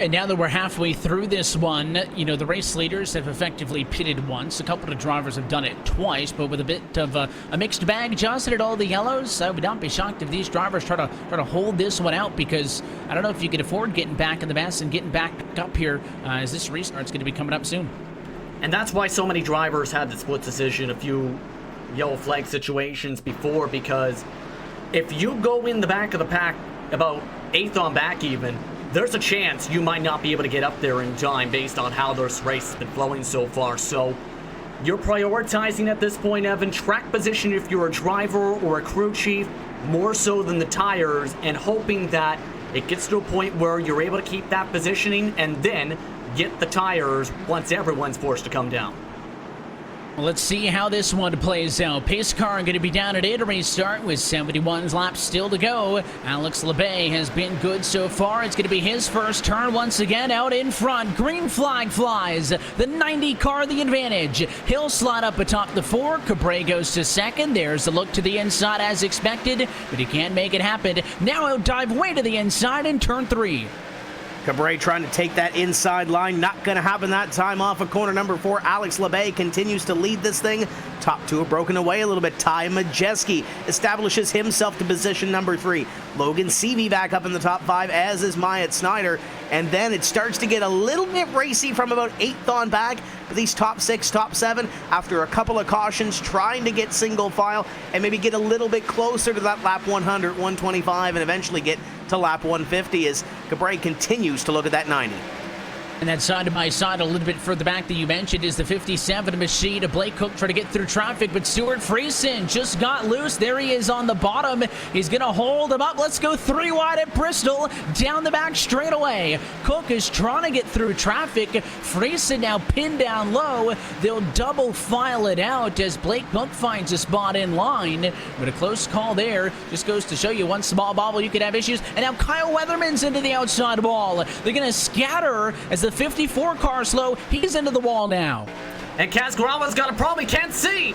Speaker 1: And now that we're halfway through this one, you know, the race leaders have effectively pitted once. A couple of drivers have done it twice, but with a bit of a mixed bag, Johnson, at all the yellows. I would not be shocked if these drivers try to hold this one out, because I don't know if you could afford getting back in the mess and getting back up here as this restart's going to be coming up soon.
Speaker 3: And that's why so many drivers had the split decision, a few yellow flag situations before, because if you go in the back of the pack about 8th on back even, there's a chance you might not be able to get up there in time based on how this race has been flowing so far. So you're prioritizing at this point, Evan, track position if you're a driver or a crew chief, more so than the tires, and hoping that it gets to a point where you're able to keep that positioning and then get the tires once everyone's forced to come down.
Speaker 1: Let's see how this one plays out. Pace car going to be down at 8 to restart with 71 laps still to go. Alex Labbe has been good so far. It's going to be his first turn once again out in front. Green flag flies. The 90 car the advantage. He'll slide up atop the 4. Cabrera goes to second. There's the look to the inside as expected, but he can't make it happen. Now he'll dive way to the inside in turn 3.
Speaker 2: Cabrera trying to take that inside line. Not going to happen that time off of corner number 4. Alex Labbe continues to lead this thing. Top 2 have broken away a little bit. Ty Majeski establishes himself to position number 3. Logan Seavey back up in the top 5, as is Myatt Snyder. And then it starts to get a little bit racy from about 8th on back. But these top 6, top 7, after a couple of cautions, trying to get single file and maybe get a little bit closer to that lap 100, 125, and eventually get to lap 150 as Cabrera continues to look at that 90.
Speaker 1: And that side-by-side a little bit further back that you mentioned is the 57 machine. Blake Cook trying to get through traffic, but Stuart Friesen just got loose. There he is on the bottom. He's going to hold him up. Let's go 3 wide at Bristol. Down the back straightaway. Cook is trying to get through traffic. Friesen now pinned down low. They'll double file it out as Blake Cook finds a spot in line. But a close call there. Just goes to show you one small bobble, you could have issues. And now Kyle Weatherman's into the outside wall. They're going to scatter as the 54 car slow. He's into the wall now.
Speaker 3: And Cascarava's got a problem. He can't see.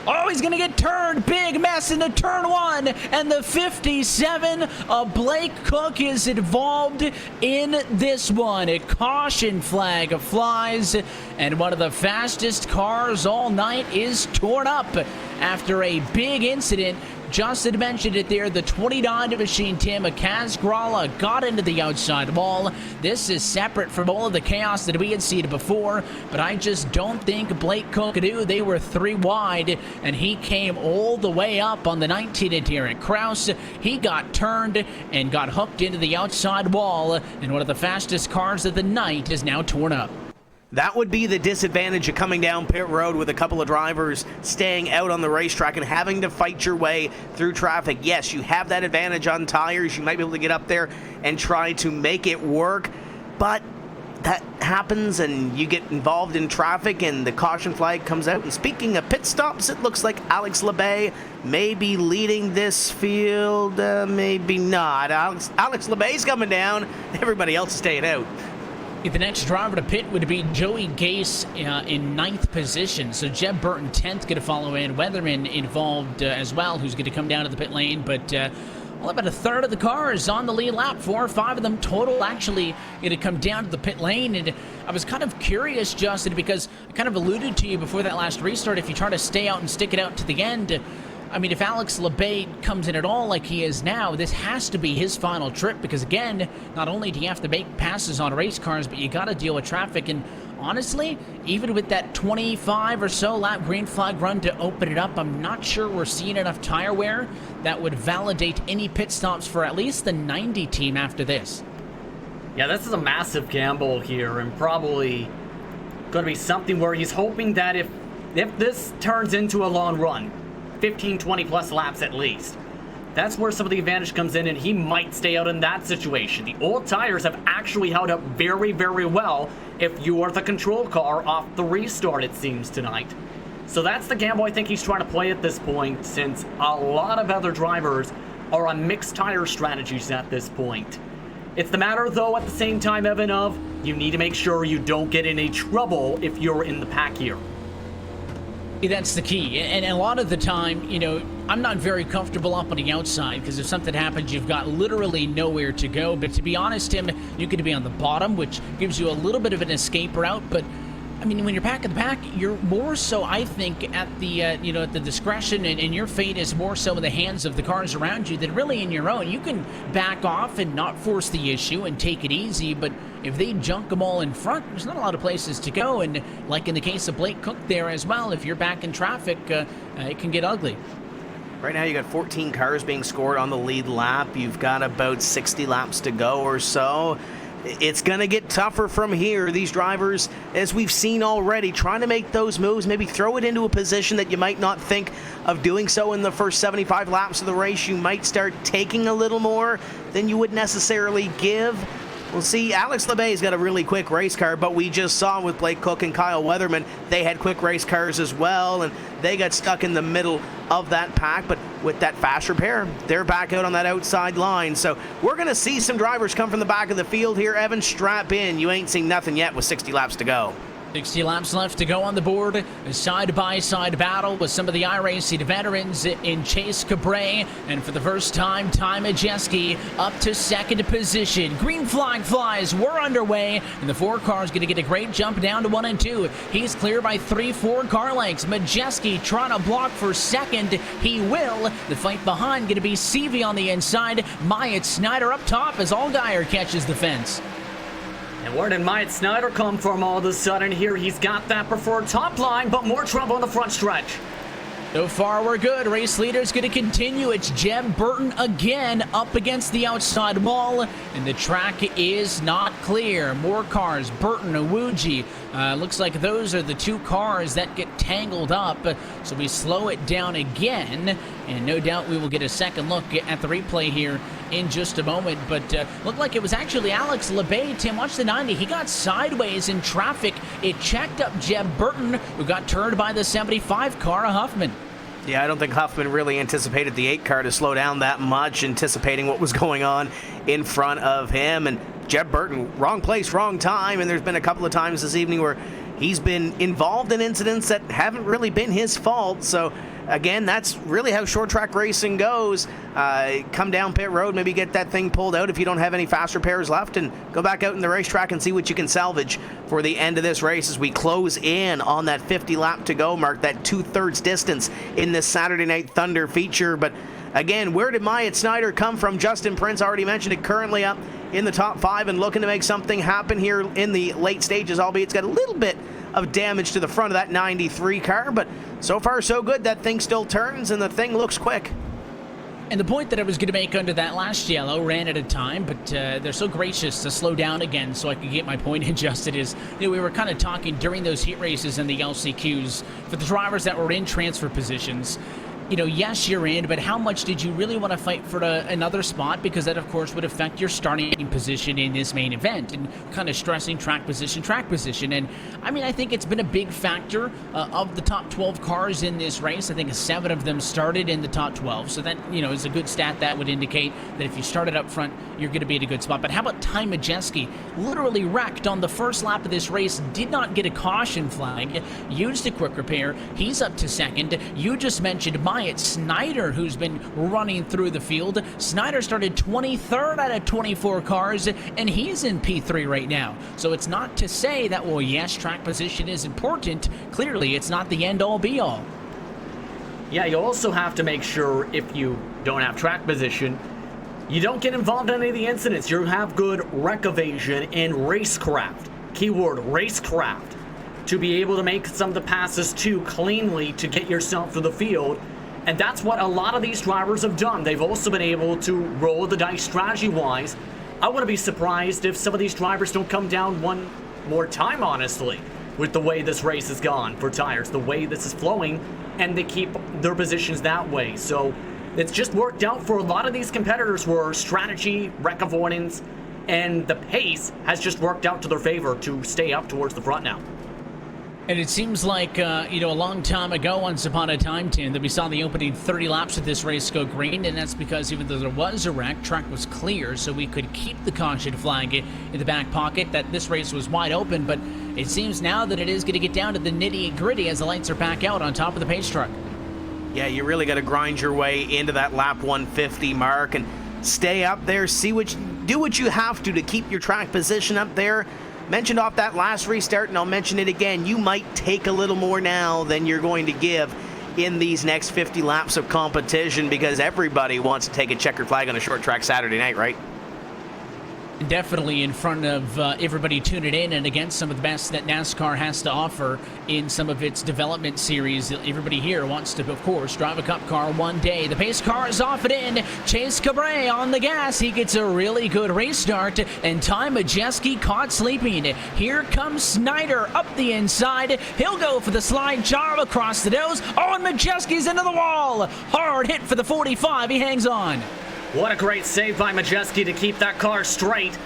Speaker 1: Oh, he's going to get turned. Big mess into turn 1. And the 57 of Blake Cook is involved in this one. A caution flag flies. And one of the fastest cars all night is torn up after a big incident Justin mentioned it there, the 29 machine, Tim, Kaz Grala got into the outside wall. This is separate from all of the chaos that we had seen before, but I just don't think Blake Cook could do. They were 3 wide, and he came all the way up on the 19 at Derek Kraus. He got turned and got hooked into the outside wall, and one of the fastest cars of the night is now torn up.
Speaker 2: That would be the disadvantage of coming down pit road with a couple of drivers staying out on the racetrack and having to fight your way through traffic. Yes, you have that advantage on tires. You might be able to get up there and try to make it work, but that happens and you get involved in traffic and the caution flag comes out. And speaking of pit stops, it looks like Alex Labay may be leading this field. Maybe not. Alex Labay's coming down. Everybody else is staying out.
Speaker 1: The next driver to pit would be Joey Gase in 9th position. So Jeb Burton 10th going to follow in. Weatherman involved as well, who's going to come down to the pit lane. But well, about a third of the cars on the lead lap. 4 or 5 of them total actually going to come down to the pit lane. And I was kind of curious, Justin, because I kind of alluded to you before that last restart, if you try to stay out and stick it out to the end, I mean, if Alex Labay comes in at all like he is now, this has to be his final trip because, again, not only do you have to make passes on race cars, but you got to deal with traffic. And honestly, even with that 25 or so lap green flag run to open it up, I'm not sure we're seeing enough tire wear that would validate any pit stops for at least the 90 team after this.
Speaker 3: Yeah, this is a massive gamble here and probably going to be something where he's hoping that if this turns into a long run, 15, 20 plus laps at least, that's where some of the advantage comes in, and he might stay out in that situation. The old tires have actually held up very, very well if you are the control car off the restart, it seems, tonight. So that's the gamble I think he's trying to play at this point, since a lot of other drivers are on mixed tire strategies at this point. It's the matter, though, at the same time, Evan, of you need to make sure you don't get in any trouble if you're in the pack here.
Speaker 1: That's the key. And a lot of the time, you know, I'm not very comfortable up on the outside because if something happens, you've got literally nowhere to go. But to be honest, Tim, you could be on the bottom, which gives you a little bit of an escape route. But I mean, when you're back in the pack, you're more so, I think, at the at the discretion, and your fate is more so in the hands of the cars around you than really in your own. You can back off and not force the issue and take it easy, but if they junk them all in front, there's not a lot of places to go. And like in the case of Blake Cook there as well, if you're back in traffic, it can get ugly.
Speaker 2: Right now you got 14 cars being scored on the lead lap. You've got about 60 laps to go or so. It's going to get tougher from here. These drivers, as we've seen already, trying to make those moves, maybe throw it into a position that you might not think of doing so in the first 75 laps of the race. You might start taking a little more than you would necessarily give. We'll see. Alex Labay's got a really quick race car, but we just saw with Blake Cook and Kyle Weatherman, they had quick race cars as well, and they got stuck in the middle of that pack. But with that fast repair, they're back out on that outside line. So we're going to see some drivers come from the back of the field here. Evan, strap in. You ain't seen nothing yet with 60 laps to go.
Speaker 1: 60 laps left to go on the board. A side-by-side battle with some of the iRacing veterans in Chase Cabré. And for the first time, Ty Majeski up to second position. Green flag flies. We're underway. And the 4 cars going to get a great jump down to 1 and 2. He's clear by 3-4 car lengths. Majeski trying to block for second. He will. The fight behind going to be Seavey on the inside. Myatt Snyder up top as Allgaier catches the fence.
Speaker 3: And where did Myatt Snyder come from all of a sudden here? He's got that preferred top line, but more trouble in the front stretch.
Speaker 1: So far, we're good. Race leader's going to continue. It's Jeb Burton again up against the outside wall, and the track is not clear. More cars. Burton, Awuji. Looks like those are the 2 cars that get tangled up. So we slow it down again, and no doubt we will get a second look at the replay here in just a moment. But looked like it was actually Alex Labay. Tim, watch the 90. He got sideways in traffic. It checked up Jeb Burton, who got turned by the 75 car of Huffman.
Speaker 2: Yeah, I don't think Huffman really anticipated the 8 car to slow down that much, anticipating what was going on in front of him. And Jeb Burton, wrong place, wrong time. And there's been a couple of times this evening where he's been involved in incidents that haven't really been his fault. So again, that's really how short track racing goes. Come down pit road, maybe get that thing pulled out if you don't have any fast repairs left, and go back out in the racetrack and see what you can salvage for the end of this race as we close in on that 50 lap to go mark, that 2/3 distance in this Saturday Night Thunder feature. But again, where did Myatt Snyder come from? Justin Prince already mentioned it, currently up in the top 5 and looking to make something happen here in the late stages, albeit it's got a little bit of damage to the front of that 93 car, but so far so good. That thing still turns and the thing looks quick.
Speaker 1: And the point that I was going to make under that last yellow, ran out of time, but they're so gracious to slow down again so I could get my point adjusted, is we were kind of talking during those heat races and the LCQs for the drivers that were in transfer positions. Yes, you're in, but how much did you really want to fight for another spot? Because that, of course, would affect your starting position in this main event, and kind of stressing track position. And, I think it's been a big factor of the top 12 cars in this race. I think 7 of them started in the top 12. So that, is a good stat that would indicate that if you started up front, you're going to be in a good spot. But how about Ty Majeski? Literally wrecked on the first lap of this race, did not get a caution flag, used a quick repair. He's up to second. You just mentioned Myatt Snyder, who's been running through the field. Snyder started 23rd out of 24 cars, and he's in P3 right now. So it's not to say that, well, yes, track position is important. Clearly, it's not the end-all, be-all.
Speaker 3: Yeah, you also have to make sure if you don't have track position, you don't get involved in any of the incidents. You have good wreck evasion and racecraft. Keyword, racecraft. To be able to make some of the passes too cleanly to get yourself through the field. And that's what a lot of these drivers have done. They've also been able to roll the dice strategy-wise. I wouldn't be surprised if some of these drivers don't come down one more time, honestly, with the way this race has gone for tires, the way this is flowing, and they keep their positions that way. So it's just worked out for a lot of these competitors where strategy, wreck avoidance, and the pace has just worked out to their favor to stay up towards the front now.
Speaker 1: And it seems like, a long time ago, once upon a time, Tim, that we saw the opening 30 laps of this race go green, and that's because even though there was a wreck, track was clear, so we could keep the caution flag in the back pocket, that this race was wide open, but it seems now that it is going to get down to the nitty-gritty as the lights are back out on top of the pace truck.
Speaker 2: Yeah, you really got to grind your way into that lap 150 mark and stay up there, do what you have to keep your track position up there. Mentioned off that last restart, and I'll mention it again, you might take a little more now than you're going to give in these next 50 laps of competition, because everybody wants to take a checkered flag on a short track Saturday night, right?
Speaker 1: Definitely in front of everybody tuning in and against some of the best that NASCAR has to offer in some of its development series. Everybody here wants to, of course, drive a cup car one day. The pace car is off and in. Chase Cabre on the gas. He gets a really good race start, and Ty Majeski caught sleeping. Here comes Snyder up the inside. He'll go for the slide job across the nose. Oh, and Majeski's into the wall. Hard hit for the 45. He hangs on.
Speaker 3: What a great save by Majeski to keep that car straight.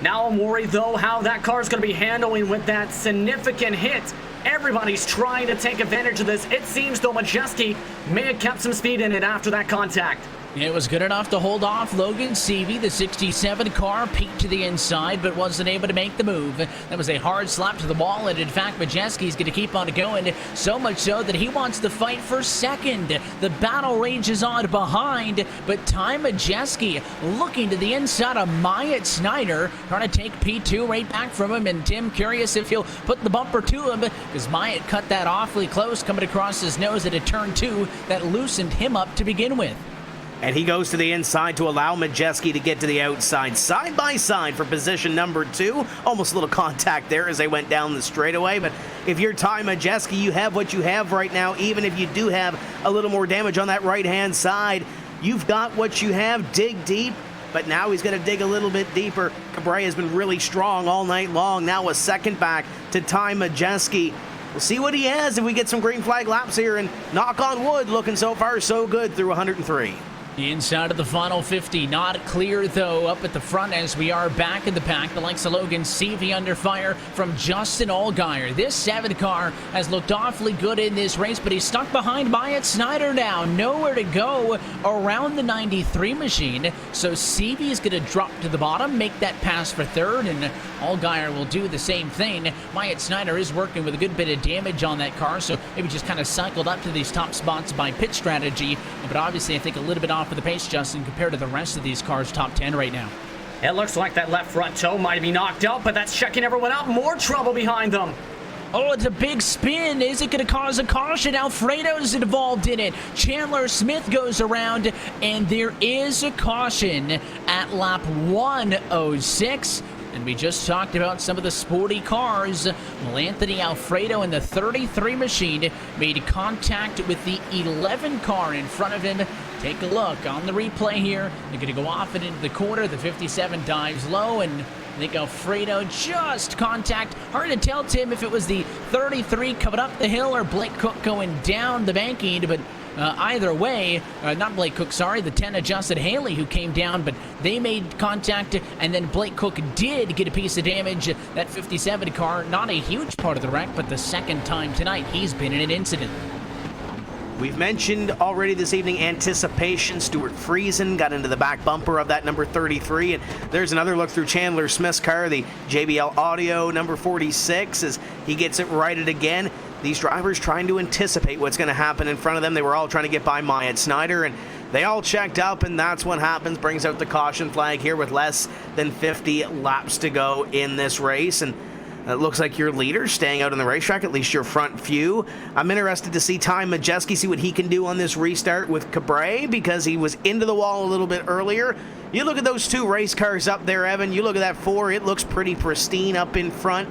Speaker 3: Now I'm worried, though, how that car is going to be handling with that significant hit. Everybody's trying to take advantage of this. It seems, though, Majeski may have kept some speed in it after that contact.
Speaker 1: It was good enough to hold off Logan Seavey. The 67 car peeked to the inside, but wasn't able to make the move. That was a hard slap to the wall, and in fact, Majeski's going to keep on going, so much so that he wants to fight for second. The battle rages on behind, but Ty Majeski looking to the inside of Myatt Snyder, trying to take P2 right back from him, and Tim curious if he'll put the bumper to him, because Myatt cut that awfully close, coming across his nose at a turn 2 that loosened him up to begin with.
Speaker 2: And he goes to the inside to allow Majeski to get to the outside, side by side for position number 2. Almost a little contact there as they went down the straightaway. But if you're Ty Majeski, you have what you have right now. Even if you do have a little more damage on that right-hand side, you've got what you have. Dig deep. But now he's going to dig a little bit deeper. Cabre has been really strong all night long. Now a second back to Ty Majeski. We'll see what he has if we get some green flag laps here. And knock on wood, looking so far so good through 103.
Speaker 1: The inside of the final 50, not clear though up at the front as we are back in the pack. The likes of Logan Seavey under fire from Justin Allgaier. This 7 car has looked awfully good in this race, but he's stuck behind Myatt Snyder now. Nowhere to go around the 93 machine. So Seavey is going to drop to the bottom, make that pass for third, and Allgaier will do the same thing. Myatt Snyder is working with a good bit of damage on that car, so maybe just kind of cycled up to these top spots by pit strategy. But obviously I think a little bit off of the pace, Justin, compared to the rest of these cars top 10 right now.
Speaker 3: It looks like that left front toe might be knocked out, but that's checking everyone out. More trouble behind them.
Speaker 1: Oh, it's a big spin. Is it going to cause a caution? Alfredo's involved in it. Chandler Smith goes around, and there is a caution at lap 106. And we just talked about some of the sporty cars. Well, Anthony Alfredo in the 33 machine made contact with the 11 car in front of him. Take a look on the replay here. They're going to go off and into the corner. The 57 dives low, and I think Alfredo just contact. Hard to tell, Tim, if it was the 33 coming up the hill or Blake Cook going down the banking, but either way, not Blake Cook, sorry, the 10 adjusted Haley who came down, but they made contact, and then Blake Cook did get a piece of damage. That 57 car, not a huge part of the wreck, but the second time tonight he's been in an incident.
Speaker 2: We've mentioned already this evening anticipation. Stuart Friesen got into the back bumper of that number 33, and there's another look through Chandler Smith's car, the JBL Audio number 46, as he gets it righted again. These drivers trying to anticipate what's going to happen in front of them. They were all trying to get by Myatt Snyder, and they all checked up, and that's what happens. Brings out the caution flag here with less than 50 laps to go in this race, and it looks like your leader staying out on the racetrack, at least your front few. I'm interested to see Ty Majeski, see what he can do on this restart with Cabre, because he was into the wall a little bit earlier. You look at those two race cars up there, Evan. You look at that 4, it looks pretty pristine up in front.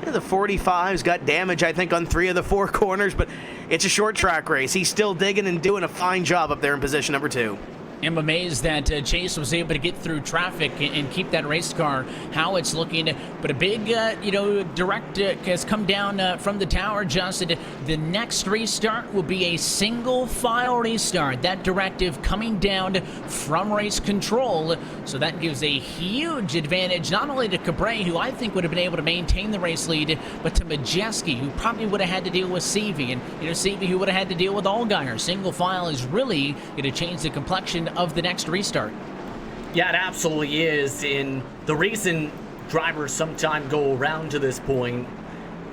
Speaker 2: The 45's got damage, I think, on 3 of the 4 corners, but it's a short track race. He's still digging and doing a fine job up there in position number 2.
Speaker 1: I'm amazed that Chase was able to get through traffic and keep that race car how it's looking. But a big, direct has come down from the tower, Justin. The next restart will be a single file restart. That directive coming down from race control. So that gives a huge advantage, not only to Cabre, who I think would have been able to maintain the race lead, but to Majeski, who probably would have had to deal with Seavey. And, Seavey, who would have had to deal with Allgaier. Single file is really going to change the complexion of the next restart.
Speaker 3: Yeah, it absolutely is. And the reason drivers sometimes go around to this point,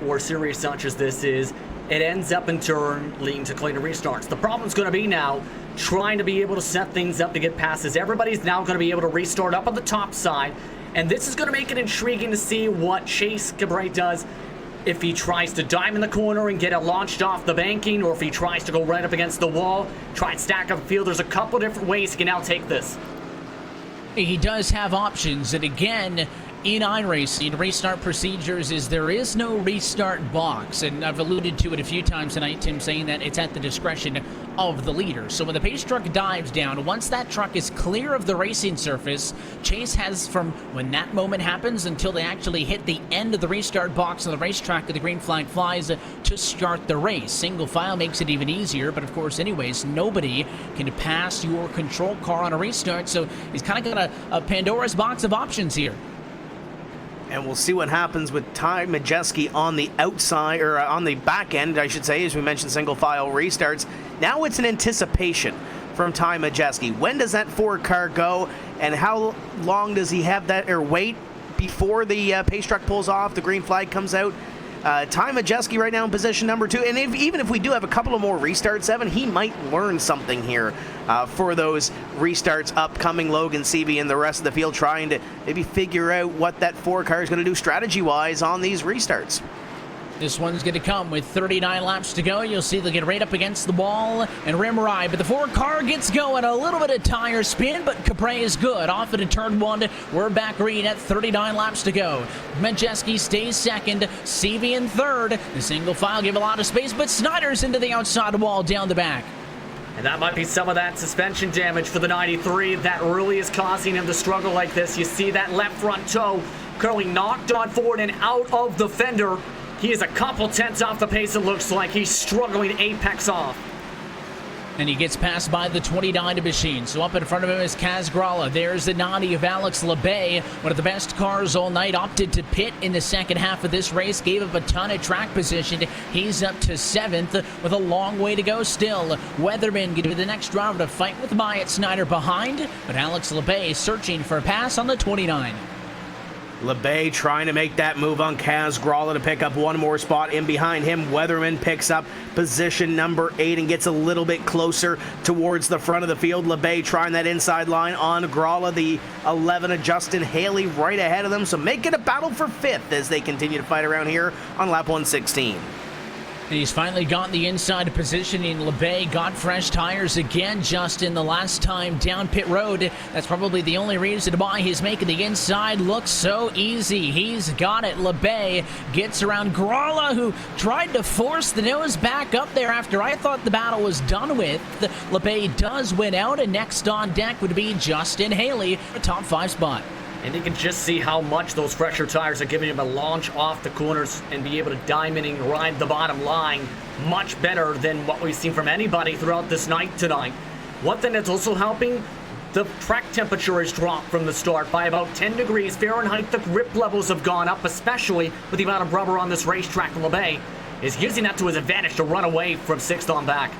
Speaker 3: or series such as this, is it ends up in turn leading to cleaner restarts. The problem's going to be now trying to be able to set things up to get passes. Everybody's now going to be able to restart up on the top side, and this is going to make it intriguing to see what Chase Cabre does. If he tries to dive in the corner and get it launched off the banking, or if he tries to go right up against the wall, try and stack up the field. There's a couple different ways he can now take this.
Speaker 1: He does have options, and again, in iRacing, restart procedures is there is no restart box, and I've alluded to it a few times tonight, Tim, saying that it's at the discretion of the leader. So when the pace truck dives down, once that truck is clear of the racing surface, Chase has from when that moment happens until they actually hit the end of the restart box on the racetrack that the green flag flies to start the race. Single file makes it even easier, but of course, anyways, nobody can pass your control car on a restart, so he's kind of got a Pandora's box of options here.
Speaker 2: And we'll see what happens with Ty Majeski on the outside, or on the back end, I should say, as we mentioned, single file restarts. Now it's an anticipation from Ty Majeski. When does that 4 car go, and how long does he have that, or wait before the pace truck pulls off, the green flag comes out? Ty Majeski right now in position number 2, and even if we do have a couple of more restarts, Evan, he might learn something here for those restarts upcoming. Logan Seavey and the rest of the field trying to maybe figure out what that 4 car is going to do strategy-wise on these restarts.
Speaker 1: This one's going to come with 39 laps to go. You'll see they'll get right up against the wall and rim ride. But the 4 car gets going. A little bit of tire spin, but Cabre is good. Off into turn 1. We're back green at 39 laps to go. Majeski stays second. Seavey in third. The single file give a lot of space, but Snyder's into the outside wall down the back.
Speaker 3: And that might be some of that suspension damage for the 93 that really is causing him to struggle like this. You see that left front toe currently knocked on forward and out of the fender. He is a couple tenths off the pace, it looks like. He's struggling apex off.
Speaker 1: And he gets passed by the 29 machine. So up in front of him is Kaz Gralla. There's the 90 of Alex LeBay. One of the best cars all night. Opted to pit in the second half of this race. Gave up a ton of track position. He's up to 7th with a long way to go still. Weatherman going to be the next driver to fight with Myatt Snyder behind. But Alex LeBay searching for a pass on the 29.
Speaker 2: LeBay trying to make that move on Kaz Gralla to pick up one more spot in behind him. Weatherman picks up position number 8 and gets a little bit closer towards the front of the field. LeBay trying that inside line on Gralla. The 11 of Justin Haley right ahead of them. So make it a battle for 5th as they continue to fight around here on lap 116.
Speaker 1: He's finally got the inside positioning. LeBay got fresh tires again, Justin, the last time down pit road. That's probably the only reason why he's making the inside look so easy. He's got it. LeBay gets around Gralla, who tried to force the nose back up there after I thought the battle was done with. LeBay does win out, and next on deck would be Justin Haley, a top 5 spot.
Speaker 3: And you can just see how much those fresher tires are giving him a launch off the corners and be able to diamonding ride the bottom line much better than what we've seen from anybody throughout this night tonight. One thing that's also helping, the track temperature has dropped from the start by about 10 degrees Fahrenheit. The grip levels have gone up, especially with the amount of rubber on this racetrack. LeBay is using that to his advantage to run away from 6th on back.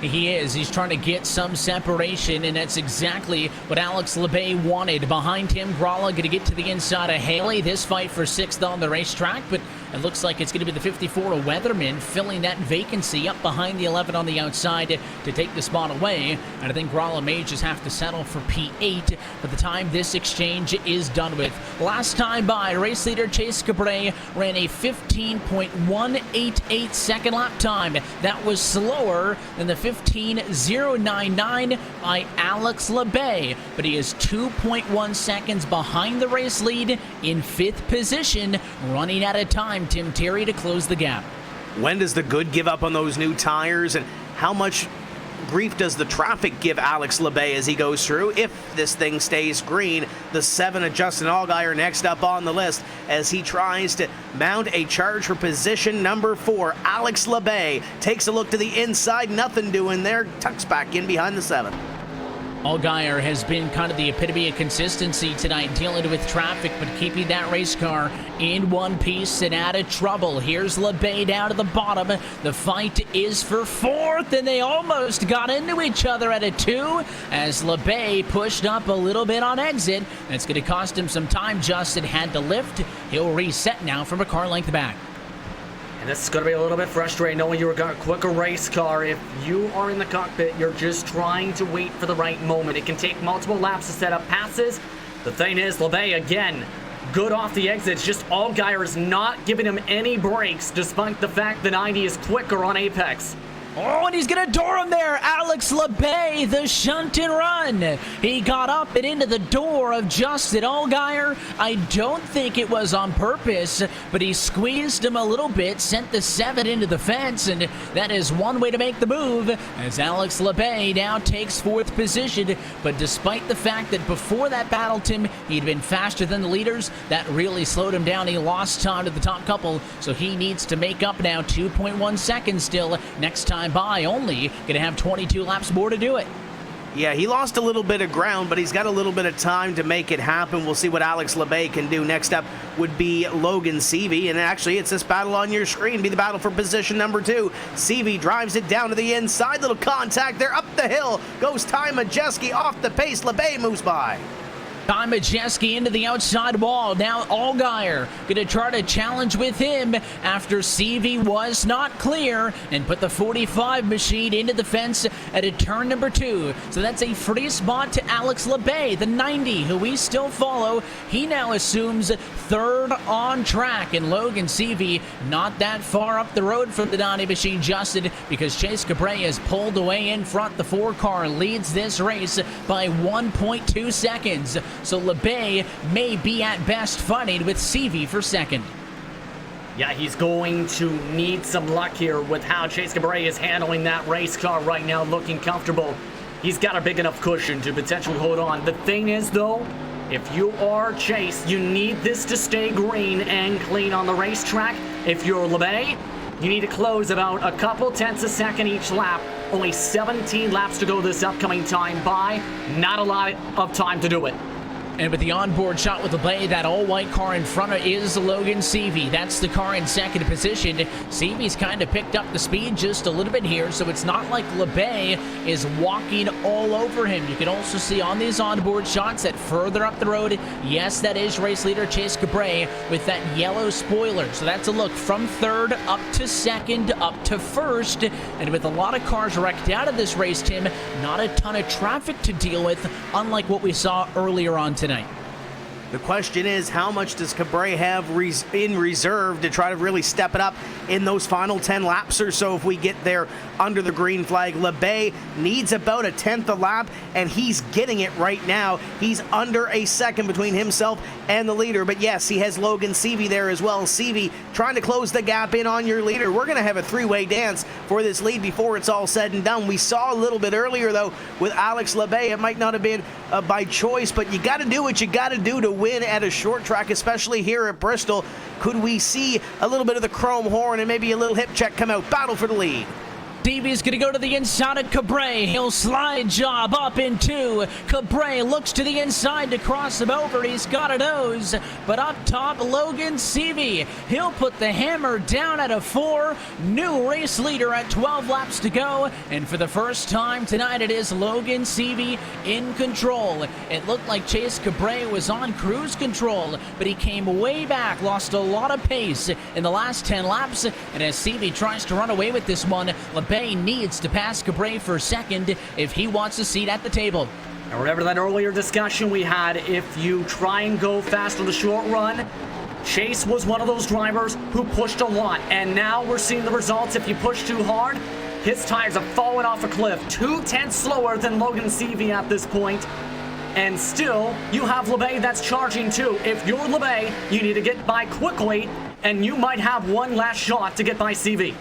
Speaker 1: He is. He's trying to get some separation, and that's exactly what Alex LeBay wanted. Behind him, Gralla going to get to the inside of Haley. This fight for 6th on the racetrack, but it looks like it's going to be the 54 of Weatherman filling that vacancy up behind the 11 on the outside to take the spot away. And I think Gralla may just have to settle for P8 by the time this exchange is done with. Last time by, race leader Chase Cabray ran a 15.188 second lap time. That was slower than the 15.099 by Alex LeBay, but he is 2.1 seconds behind the race lead in 5th position, running out of time, Tim Terry, to close the gap.
Speaker 2: When does the good give up on those new tires, and how much grief does the traffic give Alex LeBay as he goes through? If this thing stays green, the 7 of Justin Allgaier next up on the list as he tries to mount a charge for position number 4. Alex LeBay takes a look to the inside, nothing doing there, tucks back in behind the 7.
Speaker 1: Allgaier has been kind of the epitome of consistency tonight, dealing with traffic, but keeping that race car in one piece and out of trouble. Here's LeBay down to the bottom. The fight is for 4th, and they almost got into each other at a 2 as LeBay pushed up a little bit on exit. That's going to cost him some time. Justin had to lift. He'll reset now from a car length back.
Speaker 3: And this is going to be a little bit frustrating knowing you're a quicker race car. If you are in the cockpit, you're just trying to wait for the right moment. It can take multiple laps to set up passes. The thing is, LeBay, again, good off the exits. Just Allgaier is not giving him any brakes, despite the fact the 90 is quicker on Apex.
Speaker 1: Oh, and he's going to door him there. Alex LeBay, the shunt and run. He got up and into the door of Justin Allgaier. I don't think it was on purpose, but he squeezed him a little bit, sent the 7 into the fence, and that is one way to make the move as Alex LeBay now takes 4th position. But despite the fact that before that battle, Tim, he'd been faster than the leaders, that really slowed him down. He lost time to the top couple, so he needs to make up now. 2.1 seconds still. Next time by, only going to have 22 laps more to do it.
Speaker 2: Yeah, he lost a little bit of ground, but he's got a little bit of time to make it happen. We'll see what Alex LeBay can do. Next up would be Logan Seavey, and actually it's this battle on your screen. Be the battle for position number 2. Seavey drives it down to the inside. Little contact there. Up the hill goes Ty Majeski off the pace. LeBay moves by.
Speaker 1: Ty Majeski into the outside wall. Now Allgaier going to try to challenge with him after Seavey was not clear and put the 45 machine into the fence at a turn number 2. So that's a free spot to Alex LeBay, the 90, who we still follow. He now assumes 3rd on track, and Logan Seavey not that far up the road from the 90 machine, Justin, because Chase Cabray has pulled away in front. The 4 car leads this race by 1.2 seconds. So LeBay may be at best fighting with Seavey for 2nd.
Speaker 3: Yeah, he's going to need some luck here with how Chase Cabray is handling that race car right now, looking comfortable. He's got a big enough cushion to potentially hold on. The thing is, though, if you are Chase, you need this to stay green and clean on the racetrack. If you're LeBay, you need to close about a couple tenths a second each lap. Only 17 laps to go this upcoming time by. Not a lot of time to do it.
Speaker 1: And with the onboard shot with LeBay, that all-white car in front of is Logan Seavey. That's the car in second position. Seavey's kind of picked up the speed just a little bit here, so it's not like LeBay is walking all over him. You can also see on these onboard shots that further up the road, yes, that is race leader Chase Cabre with that yellow spoiler. So that's a look from third up to second, up to first. And with a lot of cars wrecked out of this race, Tim, not a ton of traffic to deal with, unlike what we saw earlier on tonight.
Speaker 2: The question is, how much does Cabre have in reserve to try to really step it up in those final 10 laps or so if we get there under the green flag? LeBay needs about a tenth a lap, and he's getting it right now. He's under a second between himself and the leader. But yes, he has Logan Seavey there as well. Seavey trying to close the gap in on your leader. We're going to have a three-way dance for this lead before it's all said and done. We saw a little bit earlier, though, with Alex LeBay. It might not have been by choice, but you got to do what you got to do to win at a short track, especially here at Bristol. Could we see a little bit of the chrome horn and maybe a little hip check come out? Battle for the lead.
Speaker 1: Stevie's going to go to the inside of Cabre. He'll slide job up in two. Cabre looks to the inside to cross him over. He's got a nose. But up top, Logan Seavey. He'll put the hammer down at a 4. New race leader at 12 laps to go. And for the first time tonight, it is Logan Seavey in control. It looked like Chase Cabre was on cruise control, but he came way back, lost a lot of pace in the last 10 laps. And as Seavey tries to run away with this one, LeBay needs to pass Cabre for second if he wants a seat at the table.
Speaker 3: And remember that earlier discussion we had, if you try and go fast on the short run, Chase was one of those drivers who pushed a lot, and now we're seeing the results. If you push too hard, his tires have fallen off a cliff. 2/10 slower than Logan Seavey at this point. And still, you have LeBay that's charging too. If you're LeBay, you need to get by quickly, and you might have one last shot to get by Seavey.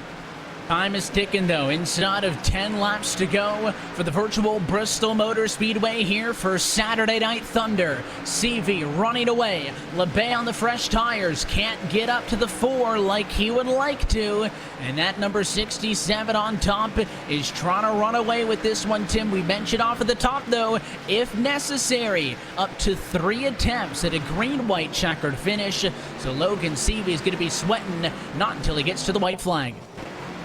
Speaker 1: Time is ticking, though. Inside of 10 laps to go for the virtual Bristol Motor Speedway here for Saturday Night Thunder. Seavey running away. LeBay on the fresh tires. Can't get up to the 4 like he would like to. And that number 67 on top is trying to run away with this one, Tim. We mentioned off at the top, though, if necessary, up to 3 attempts at a green-white checkered finish. So Logan Seavey is going to be sweating, not until he gets to the white flag.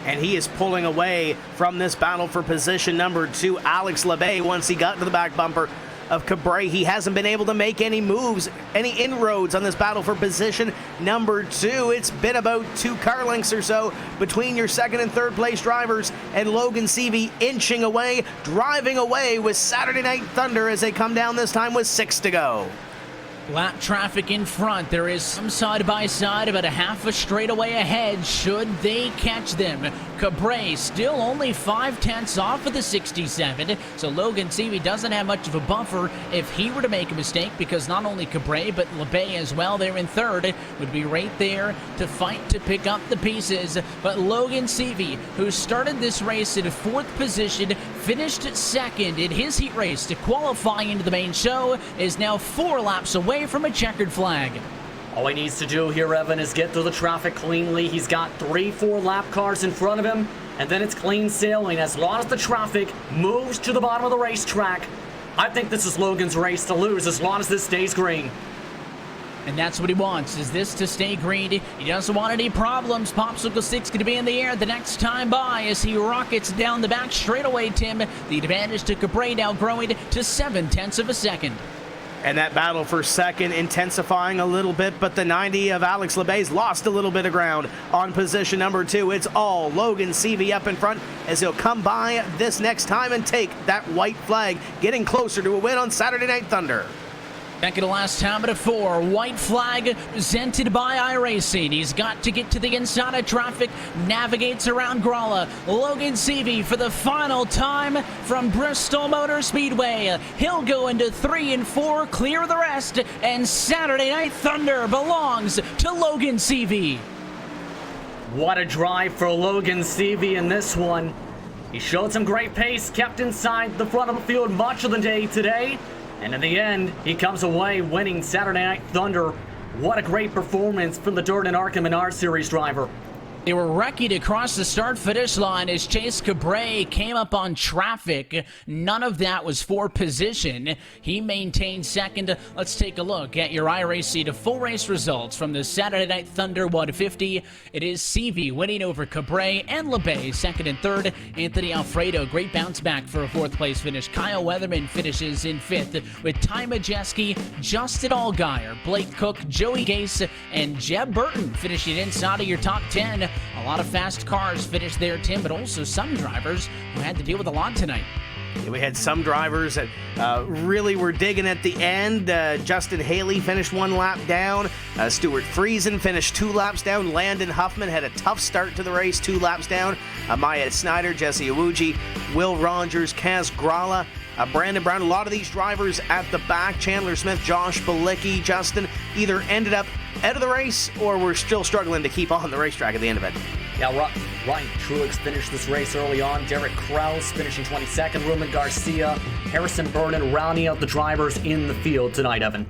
Speaker 2: And he is pulling away from this battle for position number 2. Alex LeBay, once he got to the back bumper of Cabre, he hasn't been able to make any moves, any inroads on this battle for position number 2. It's been about 2 car lengths or so between your second and third place drivers, and Logan Seavey inching away, driving away with Saturday Night Thunder as they come down this time with 6 to go.
Speaker 1: Lap traffic in front. There is some side-by-side about a half a straightaway ahead should they catch them. Cabre still only 5/10 off of the 67, so Logan Seavey doesn't have much of a buffer if he were to make a mistake, because not only Cabre but LeBay as well there in third would be right there to fight to pick up the pieces. But Logan Seavey, who started this race in 4th position, finished second in his heat race to qualify into the main show, is now 4 laps away from a checkered flag.
Speaker 3: All he needs to do here, Evan, is get through the traffic cleanly. He's got 3-4 lap cars in front of him, and then it's clean sailing. As long as the traffic moves to the bottom of the racetrack, I think this is Logan's race to lose as long as this stays green.
Speaker 1: And that's what he wants, is this to stay green. He doesn't want any problems. Popsicle Stick's going to be in the air the next time by as he rockets down the back straightaway, Tim. The advantage to Cabre now growing to 7/10 of a second.
Speaker 2: And that battle for second intensifying a little bit, but the 90 of Alex LeBay's lost a little bit of ground on position number 2. It's all Logan Seavey up in front as he'll come by this next time and take that white flag, getting closer to a win on Saturday Night Thunder.
Speaker 1: Second to last time at a 4. White flag presented by iRacing. He's got to get to the inside of traffic. Navigates around Gralla. Logan Seavey for the final time from Bristol Motor Speedway. He'll go into 3 and 4, clear the rest, and Saturday Night Thunder belongs to Logan Seavey.
Speaker 3: What a drive for Logan Seavey in this one. He showed some great pace, kept inside the front of the field much of the day today. And in the end, he comes away winning Saturday Night Thunder. What a great performance from the Dirt and Arkham and R Series driver.
Speaker 1: They were wrecking across the start-finish line as Chase Cabre came up on traffic. None of that was for position. He maintained second. Let's take a look at your iRacing full race results from the Saturday Night Thunder 150. It is CV winning over Cabre and LeBay second and third. Anthony Alfredo, great bounce back for a fourth place finish. Kyle Weatherman finishes in fifth with Ty Majeski, Justin Allgaier, Blake Cook, Joey Gase, and Jeb Burton finishing inside of your top 10. A lot of fast cars finished there, Tim, but also some drivers who had to deal with a lot tonight.
Speaker 2: Yeah, we had some drivers that really were digging at the end. Justin Haley finished 1 lap down. Stuart Friesen finished 2 laps down. Landon Huffman had a tough start to the race, 2 laps down. Maya Snyder, Jesse Awuji, Will Rogers, Kaz Grala, Brandon Brown. A lot of these drivers at the back, Chandler Smith, Josh Balicki, Justin, either ended up out of the race or were still struggling to keep on the racetrack at the end of it.
Speaker 3: Yeah, Ryan Truex finished this race early on. Derek Kraus finishing 22nd. Ruben Garcia, Harrison Burden rounding out the drivers in the field tonight, Evan.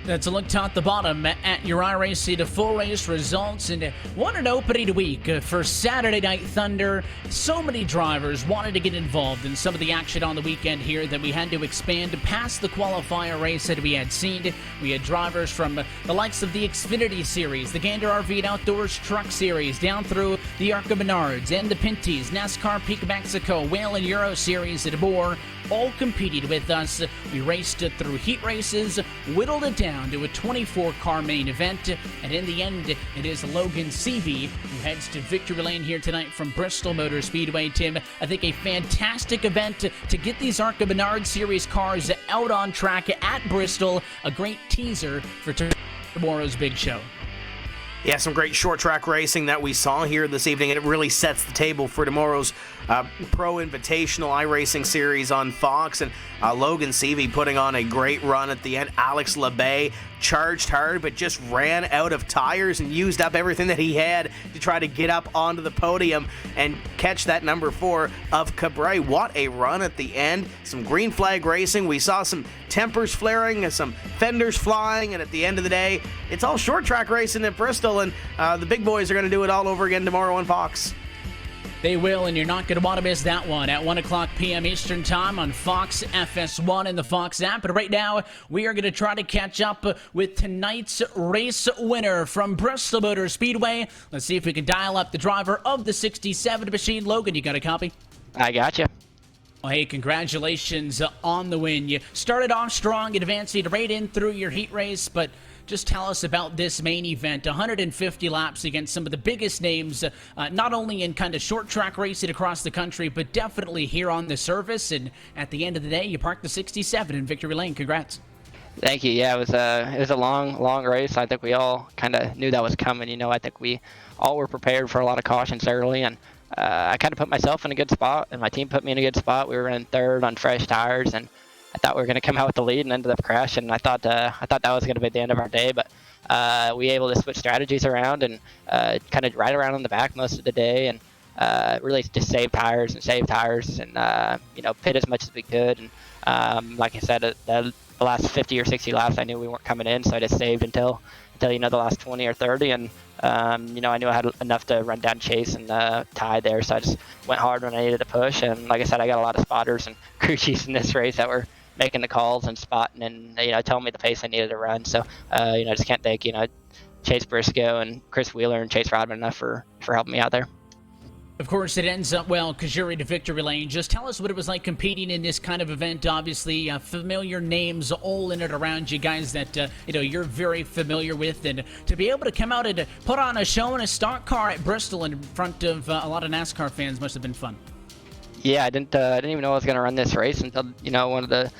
Speaker 1: That's a look top to bottom at your iRacing full race results. And what an opening week for Saturday Night Thunder. So many drivers wanted to get involved in some of the action on the weekend here that we had to expand past the qualifier race that we had seen. We had drivers from the likes of the Xfinity Series, the Gander RV and Outdoors Truck Series, down through the ARCA Menards and the Pinties, NASCAR Peak Mexico, Whale and Euro Series, and more, all competed with us. We raced through heat races, whittled it down to a 24-car main event, and in the end, it is Logan Seavey who heads to victory lane here tonight from Bristol Motor Speedway. Tim, I think a fantastic event to get these ARCA Menard Series cars out on track at Bristol. A great teaser for tomorrow's big show.
Speaker 2: Yeah, some great short track racing that we saw here this evening, and it really sets the table for tomorrow's Pro Invitational iRacing Series on Fox. And Logan Seavey putting on a great run at the end. Alex LeBay charged hard, but just ran out of tires and used up everything that he had to try to get up onto the podium and catch that number 4 of Cabre. What a run at the end. Some green flag racing. We saw some tempers flaring and some fenders flying, and at the end of the day, it's all short track racing at Bristol, and the big boys are going to do it all over again tomorrow on Fox.
Speaker 1: They will, and you're not going to want to miss that one at 1 o'clock p.m. Eastern Time on Fox FS1 and the Fox app. But right now, we are going to try to catch up with tonight's race winner from Bristol Motor Speedway. Let's see if we can dial up the driver of the 67 machine. Logan, you got a copy?
Speaker 4: I got you.
Speaker 1: Well, hey, congratulations on the win. You started off strong, advancing right in through your heat race, but just tell us about this main event. 150 laps against some of the biggest names, not only in kind of short track racing across the country, but definitely here on the surface. And at the end of the day, you parked the 67 in victory lane. Congrats.
Speaker 4: Thank you. Yeah, it was a long race. I think we all kind of knew that was coming. You know, I think we all were prepared for a lot of cautions early, and I kind of put myself in a good spot, and my team put me in a good spot. We were in third on fresh tires, and I thought we were going to come out with the lead and ended up crashing. I thought that was going to be the end of our day, but we were able to switch strategies around and kind of ride around on the back most of the day, and really just save tires and pit as much as we could. And like I said, the last 50 or 60 laps, I knew we weren't coming in, so I just saved until the last 20 or 30, and I knew I had enough to run down Chase and Ty there, so I just went hard when I needed to push. And like I said, I got a lot of spotters and crew chiefs in this race that were making the calls and spotting and telling me the pace I needed to run. So I just can't thank Chase Briscoe and Chris Wheeler and Chase Rodman enough for helping me out there.
Speaker 1: Of course, it ends up well because you're in victory lane. Just tell us what it was like competing in this kind of event. Obviously, familiar names all in and around you, guys that you're very familiar with, and to be able to come out and put on a show in a stock car at Bristol in front of a lot of NASCAR fans must have been fun.
Speaker 4: Yeah, I didn't even know I was going to run this race until one of the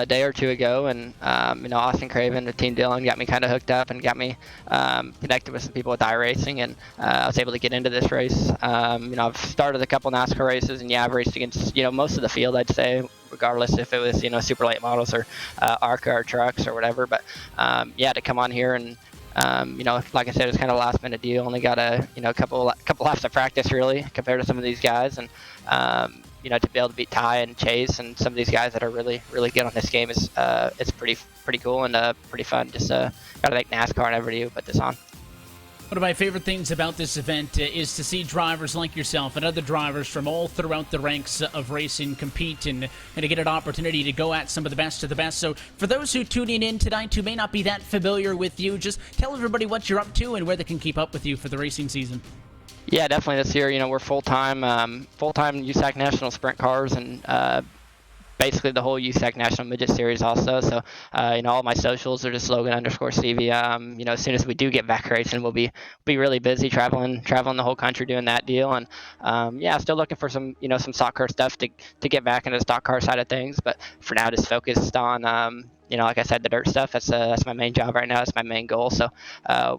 Speaker 4: day or two ago, and Austin Craven and Team Dillon got me kind of hooked up and got me connected with some people with iRacing, and I was able to get into this race. I've started a couple NASCAR races, and I've raced against most of the field, I'd say, regardless if it was super late models or ARCA or trucks or whatever. But to come on here and like I said, it's kind of a last minute deal. Only got a couple laps of practice really compared to some of these guys, and to be able to beat Ty and Chase and some of these guys that are really good on this game is it's pretty cool and pretty fun. Just gotta thank NASCAR and everybody who put this on.
Speaker 1: One of my favorite things about this event is to see drivers like yourself and other drivers from all throughout the ranks of racing compete and to get an opportunity to go at some of the best of the best. So for those who tuning in tonight who may not be that familiar with you, just tell everybody what you're up to and where they can keep up with you for the racing season.
Speaker 4: Yeah, definitely this year, we're full-time USAC National Sprint cars and basically the whole USAC National Midget Series also. So, all my socials are just Logan_CV. As soon as we do get back racing, we'll be really busy traveling the whole country doing that deal. And still looking for some stock car stuff to get back into the stock car side of things. But for now, just focused on like I said, the dirt stuff. That's my main job right now. That's my main goal. So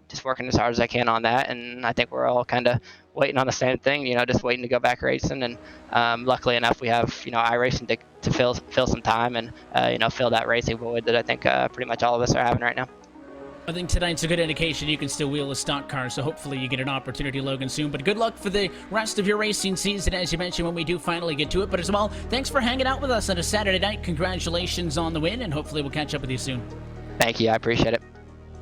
Speaker 4: just working as hard as I can on that. And I think we're all kind of waiting on the same thing, just waiting to go back racing. And luckily enough, we have, iRacing to fill some time and, fill that racing void that I think pretty much all of us are having right now.
Speaker 1: I think tonight's a good indication you can still wheel a stock car, so hopefully you get an opportunity, Logan, soon. But good luck for the rest of your racing season, as you mentioned, when we do finally get to it. But as well, thanks for hanging out with us on a Saturday night. Congratulations on the win, and hopefully we'll catch up with you soon.
Speaker 4: Thank you. I appreciate it.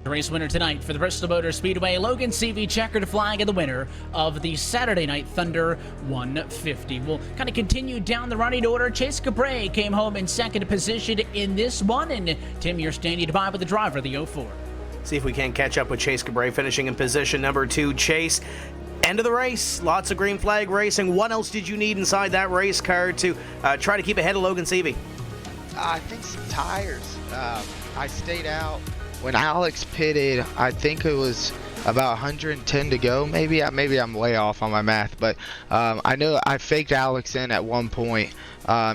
Speaker 1: The race winner tonight for the Bristol Motor Speedway, Logan CV, checkered flag, and the winner of the Saturday Night Thunder 150. We'll kind of continue down the running order. Chase Cabray came home in second position in this one, and Tim, you're standing by with the driver, the 04.
Speaker 2: See if we can't catch up with Chase Cabray finishing in position number 2. Chase, end of the race, lots of green flag racing. What else did you need inside that race car to try to keep ahead of Logan Seavey?
Speaker 5: I think some tires. I stayed out. When Alex pitted, I think it was about 110 to go. Maybe I'm way off on my math, but I know I faked Alex in at one point.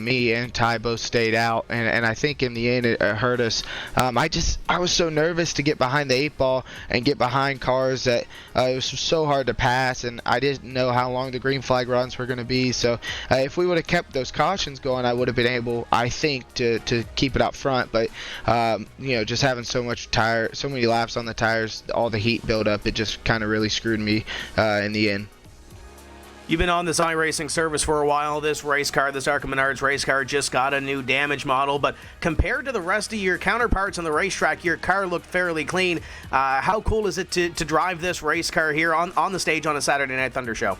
Speaker 5: Me and Ty both stayed out, and I think in the end it hurt us. I was so nervous to get behind the 8-ball and get behind cars that it was so hard to pass, and I didn't know how long the green flag runs were going to be. So if we would have kept those cautions going, I would have been able, I think, to keep it out front. But just having so many laps on the tires, all the heat build up, it just kind of really screwed me in the end.
Speaker 2: You've been on this iRacing service for a while. This race car, this ARCA Menards race car, just got a new damage model. But compared to the rest of your counterparts on the racetrack, your car looked fairly clean. How cool is it to drive this race car here on the stage on a Saturday Night Thunder show?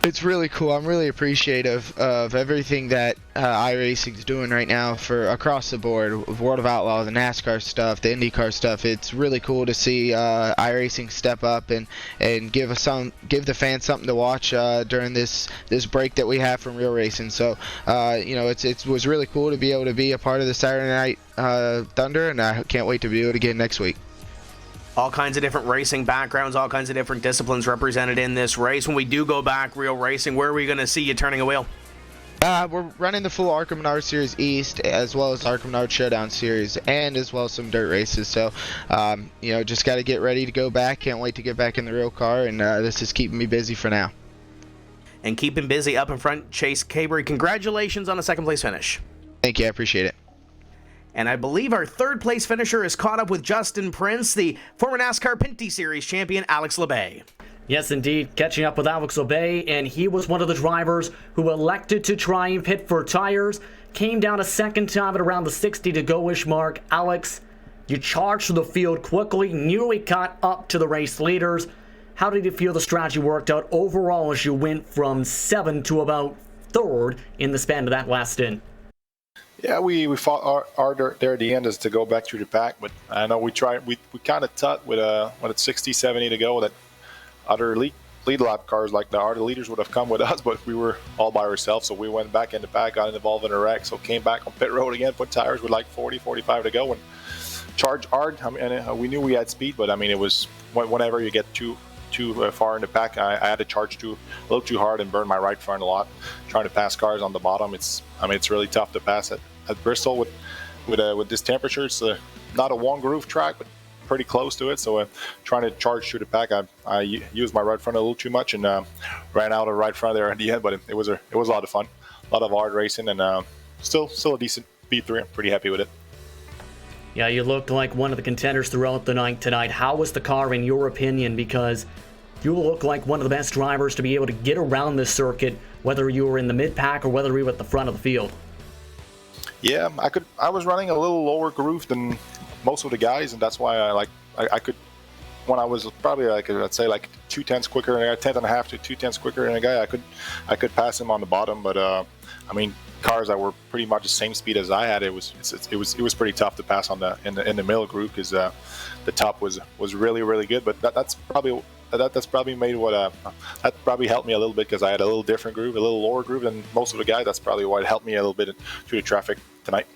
Speaker 5: It's really cool. I'm really appreciative of everything that iRacing is doing right now for across the board. World of Outlaw, the NASCAR stuff, the IndyCar stuff. It's really cool to see iRacing step up and give the fans something to watch during this break that we have from real racing. So it was really cool to be able to be a part of the Saturday Night Thunder, and I can't wait to be able to get next week.
Speaker 2: All kinds of different racing backgrounds, all kinds of different disciplines represented in this race. When we do go back real racing, where are we going to see you turning a wheel?
Speaker 5: We're running the full ARCA Menards Series East, as well as ARCA Menards Showdown Series, and as well as some dirt races. So, just got to get ready to go back. Can't wait to get back in the real car, and this is keeping me busy for now.
Speaker 2: And keeping busy up in front, Chase Cabray. Congratulations on a second place finish.
Speaker 5: Thank you, I appreciate it.
Speaker 2: And I believe our third place finisher is caught up with Justin Prince, the former NASCAR Pinty Series champion, Alex LeBay.
Speaker 3: Yes, indeed, catching up with Alex LeBay, and he was one of the drivers who elected to try and pit for tires. Came down a second time at around the 60 to go-ish mark. Alex, you charged through the field quickly, nearly caught up to the race leaders. How did you feel the strategy worked out overall as you went from 7th to about 3rd in the span of that last stint?
Speaker 6: Yeah, we fought hard there at the end as to go back through the pack, but I know we kind of thought with 60, 70 to go that other lead lap cars like the other leaders would have come with us, but we were all by ourselves, so we went back in the pack, got involved in a wreck, so came back on pit road again, put tires with like 40, 45 to go, and charged hard. We knew we had speed, but it was whenever you get too far in the pack, I had to charge a little too hard and burn my right front a lot, trying to pass cars on the bottom. It's really tough to pass at Bristol with this temperature. It's not a one groove track, but pretty close to it. So trying to charge through the pack, I used my right front a little too much and ran out of right front there at the end. But it was a lot of fun, a lot of hard racing, and still a decent P3. I'm pretty happy with it.
Speaker 3: Yeah, you looked like one of the contenders throughout the night tonight. How was the car, in your opinion? Because you look like one of the best drivers to be able to get around this circuit, whether you were in the mid-pack or whether you were at the front of the field.
Speaker 6: Yeah, I was running a little lower groove than most of the guys, and that's why I could when I was probably like, let's say like 2/10 quicker than a guy, 10.5 to 2/10 quicker than a guy, I could pass him on the bottom. But I mean, cars that were pretty much the same speed as I had, it was pretty tough to pass on in the middle group, because the top was really good. But that's probably made that probably helped me a little bit, because I had a little different groove, a little lower groove than most of the guys. That's probably what helped me a little bit through the traffic tonight.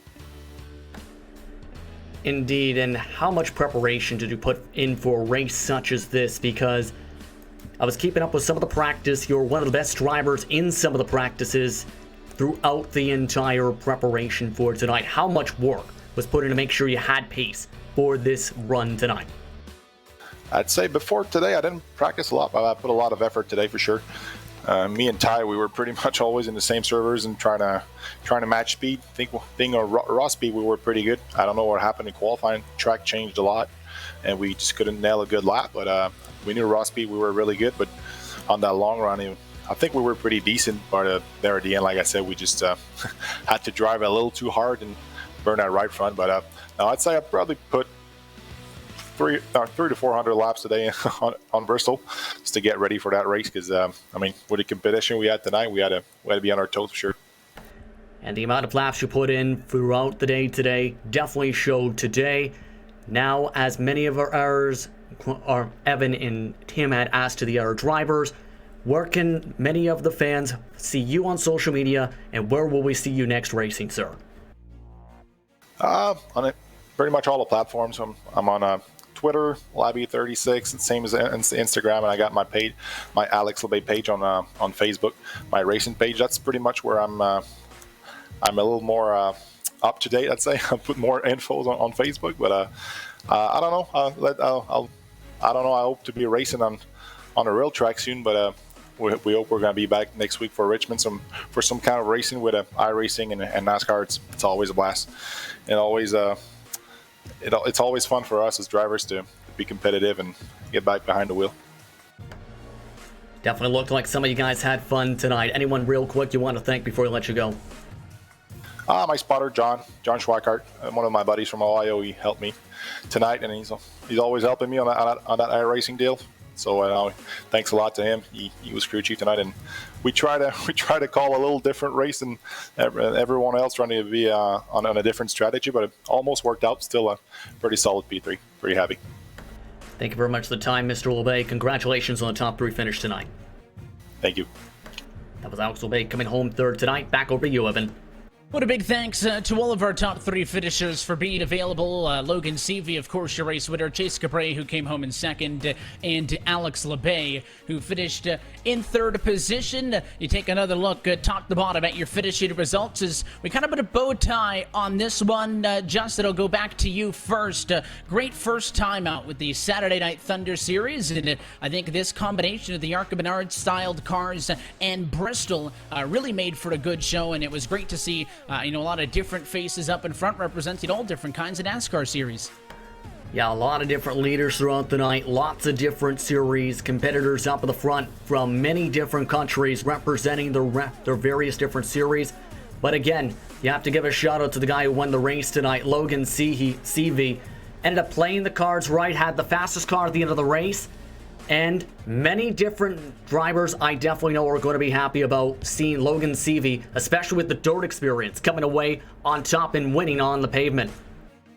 Speaker 3: Indeed, and how much preparation did you put in for a race such as this? Because I was keeping up with some of the practice. You're one of the best drivers in some of the practices throughout the entire preparation for tonight. How much work was put in to make sure you had pace for this run tonight?
Speaker 6: I'd say before today, I didn't practice a lot, but I put a lot of effort today for sure. Me and Ty, we were pretty much always in the same servers and trying to match speed. I think being a raw speed, we were pretty good. I don't know what happened in qualifying. Track changed a lot, and we just couldn't nail a good lap. But we knew raw speed, we were really good. But on that long run, I think we were pretty decent. But there at the end, like I said, we just had to drive a little too hard and burn that right front. But now I'd say I probably put 300 to 400 laps today on Bristol, just to get ready for that race. Because I mean, with the competition we had tonight, we had to be on our toes for sure.
Speaker 3: And the amount of laps you put in throughout the day today definitely showed today. Now, as many of ours, Evan and Tim had asked to the other drivers, where can many of the fans see you on social media, and where will we see you next racing, sir?
Speaker 6: On pretty much all the platforms. I'm on Twitter, Labby36, and same as Instagram, and I got my page, my Alex LeBay page on Facebook, my racing page. That's pretty much where I'm a little more up to date. I'd say I put more infos on Facebook, but I don't know. I don't know. I hope to be racing on a real track soon, but we hope we're going to be back next week for Richmond, for some kind of racing with iRacing and NASCAR. It's always a blast, and always it's always fun for us as drivers to be competitive and get back behind the wheel.
Speaker 3: Definitely looked like some of you guys had fun tonight. Anyone real quick you want to thank before we let you go?
Speaker 6: My spotter, John Schweikart, one of my buddies from Ohio. He helped me tonight, and he's always helping me on that iRacing deal. So thanks a lot to him. He was crew chief tonight, and we try to call a little different race than everyone else, trying to be on a different strategy, but it almost worked out. Still a pretty solid P3. Pretty happy.
Speaker 3: Thank you very much for the time, Mr. LeBay. Congratulations on the top 3 finish tonight.
Speaker 6: Thank you.
Speaker 3: That was Alex LeBay coming home third tonight. Back over to you, Evan.
Speaker 1: What a big thanks to all of our top 3 finishers for being available. Logan Seavey, of course, your race winner. Chase Capre, who came home in second. And Alex LeBay, who finished in third position. You take another look top to bottom at your finishing results as we kind of put a bow tie on this one. Justin, I'll go back to you first. Great first time out with the Saturday Night Thunder Series. And I think this combination of the Arca Menard-styled cars and Bristol really made for a good show. And it was great to see a lot of different faces up in front representing all different kinds of NASCAR series.
Speaker 3: Yeah, a lot of different leaders throughout the night, lots of different series, competitors up in the front from many different countries representing their various different series. But again, you have to give a shout out to the guy who won the race tonight, Logan Seavey. Ended up playing the cards right, had the fastest car at the end of the race. And many different drivers I definitely know are going to be happy about seeing Logan Seavey, especially with the dirt experience, coming away on top and winning on the pavement.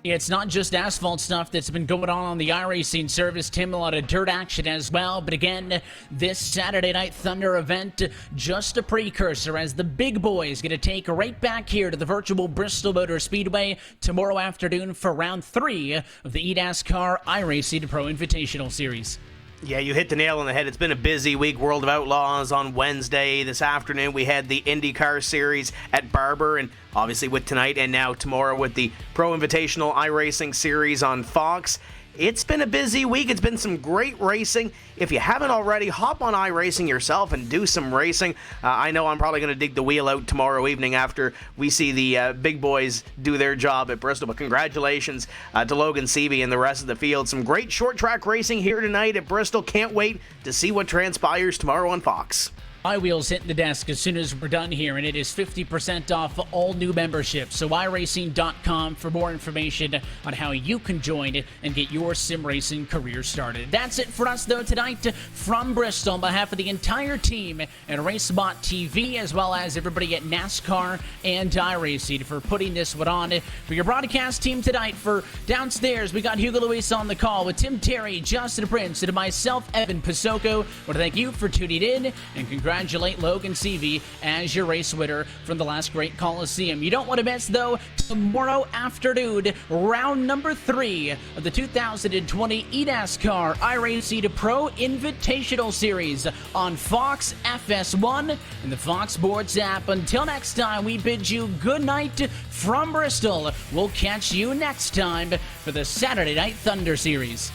Speaker 1: It's not just asphalt stuff that's been going on the iRacing service, Tim. A lot of dirt action as well. But again, this Saturday Night Thunder event, just a precursor as the big boys going to take right back here to the virtual Bristol Motor Speedway tomorrow afternoon for round 3 of the eNASCAR iRacing Pro Invitational Series.
Speaker 2: Yeah, you hit the nail on the head. It's been a busy week. World of Outlaws on Wednesday. This afternoon we had the IndyCar Series at Barber, and obviously with tonight and now tomorrow with the Pro Invitational iRacing Series on Fox. It's been a busy week. It's been some great racing. If you haven't already, hop on iRacing yourself and do some racing. I know I'm probably going to dig the wheel out tomorrow evening after we see the big boys do their job at Bristol. But congratulations to Logan Seavey and the rest of the field. Some great short track racing here tonight at Bristol. Can't wait to see what transpires tomorrow on Fox.
Speaker 1: iWheels hitting the desk as soon as we're done here, and it is 50% off all new memberships. So iRacing.com for more information on how you can join and get your sim racing career started. That's it for us, though, tonight from Bristol. On behalf of the entire team at RaceBot TV, as well as everybody at NASCAR and iRacing for putting this one on. For your broadcast team tonight, for downstairs, we got Hugo Luis on the call with Tim Terry, Justin Prince, and myself, Evan Pasoko. I want to thank you for tuning in and congratulate Logan Seavey as your race winner from the last Great Coliseum. You don't want to miss, though, tomorrow afternoon, round number 3 of the 2020 eNASCAR iRacing Pro Invitational Series on Fox FS1 and the Fox Sports app. Until next time, we bid you good night from Bristol. We'll catch you next time for the Saturday Night Thunder Series.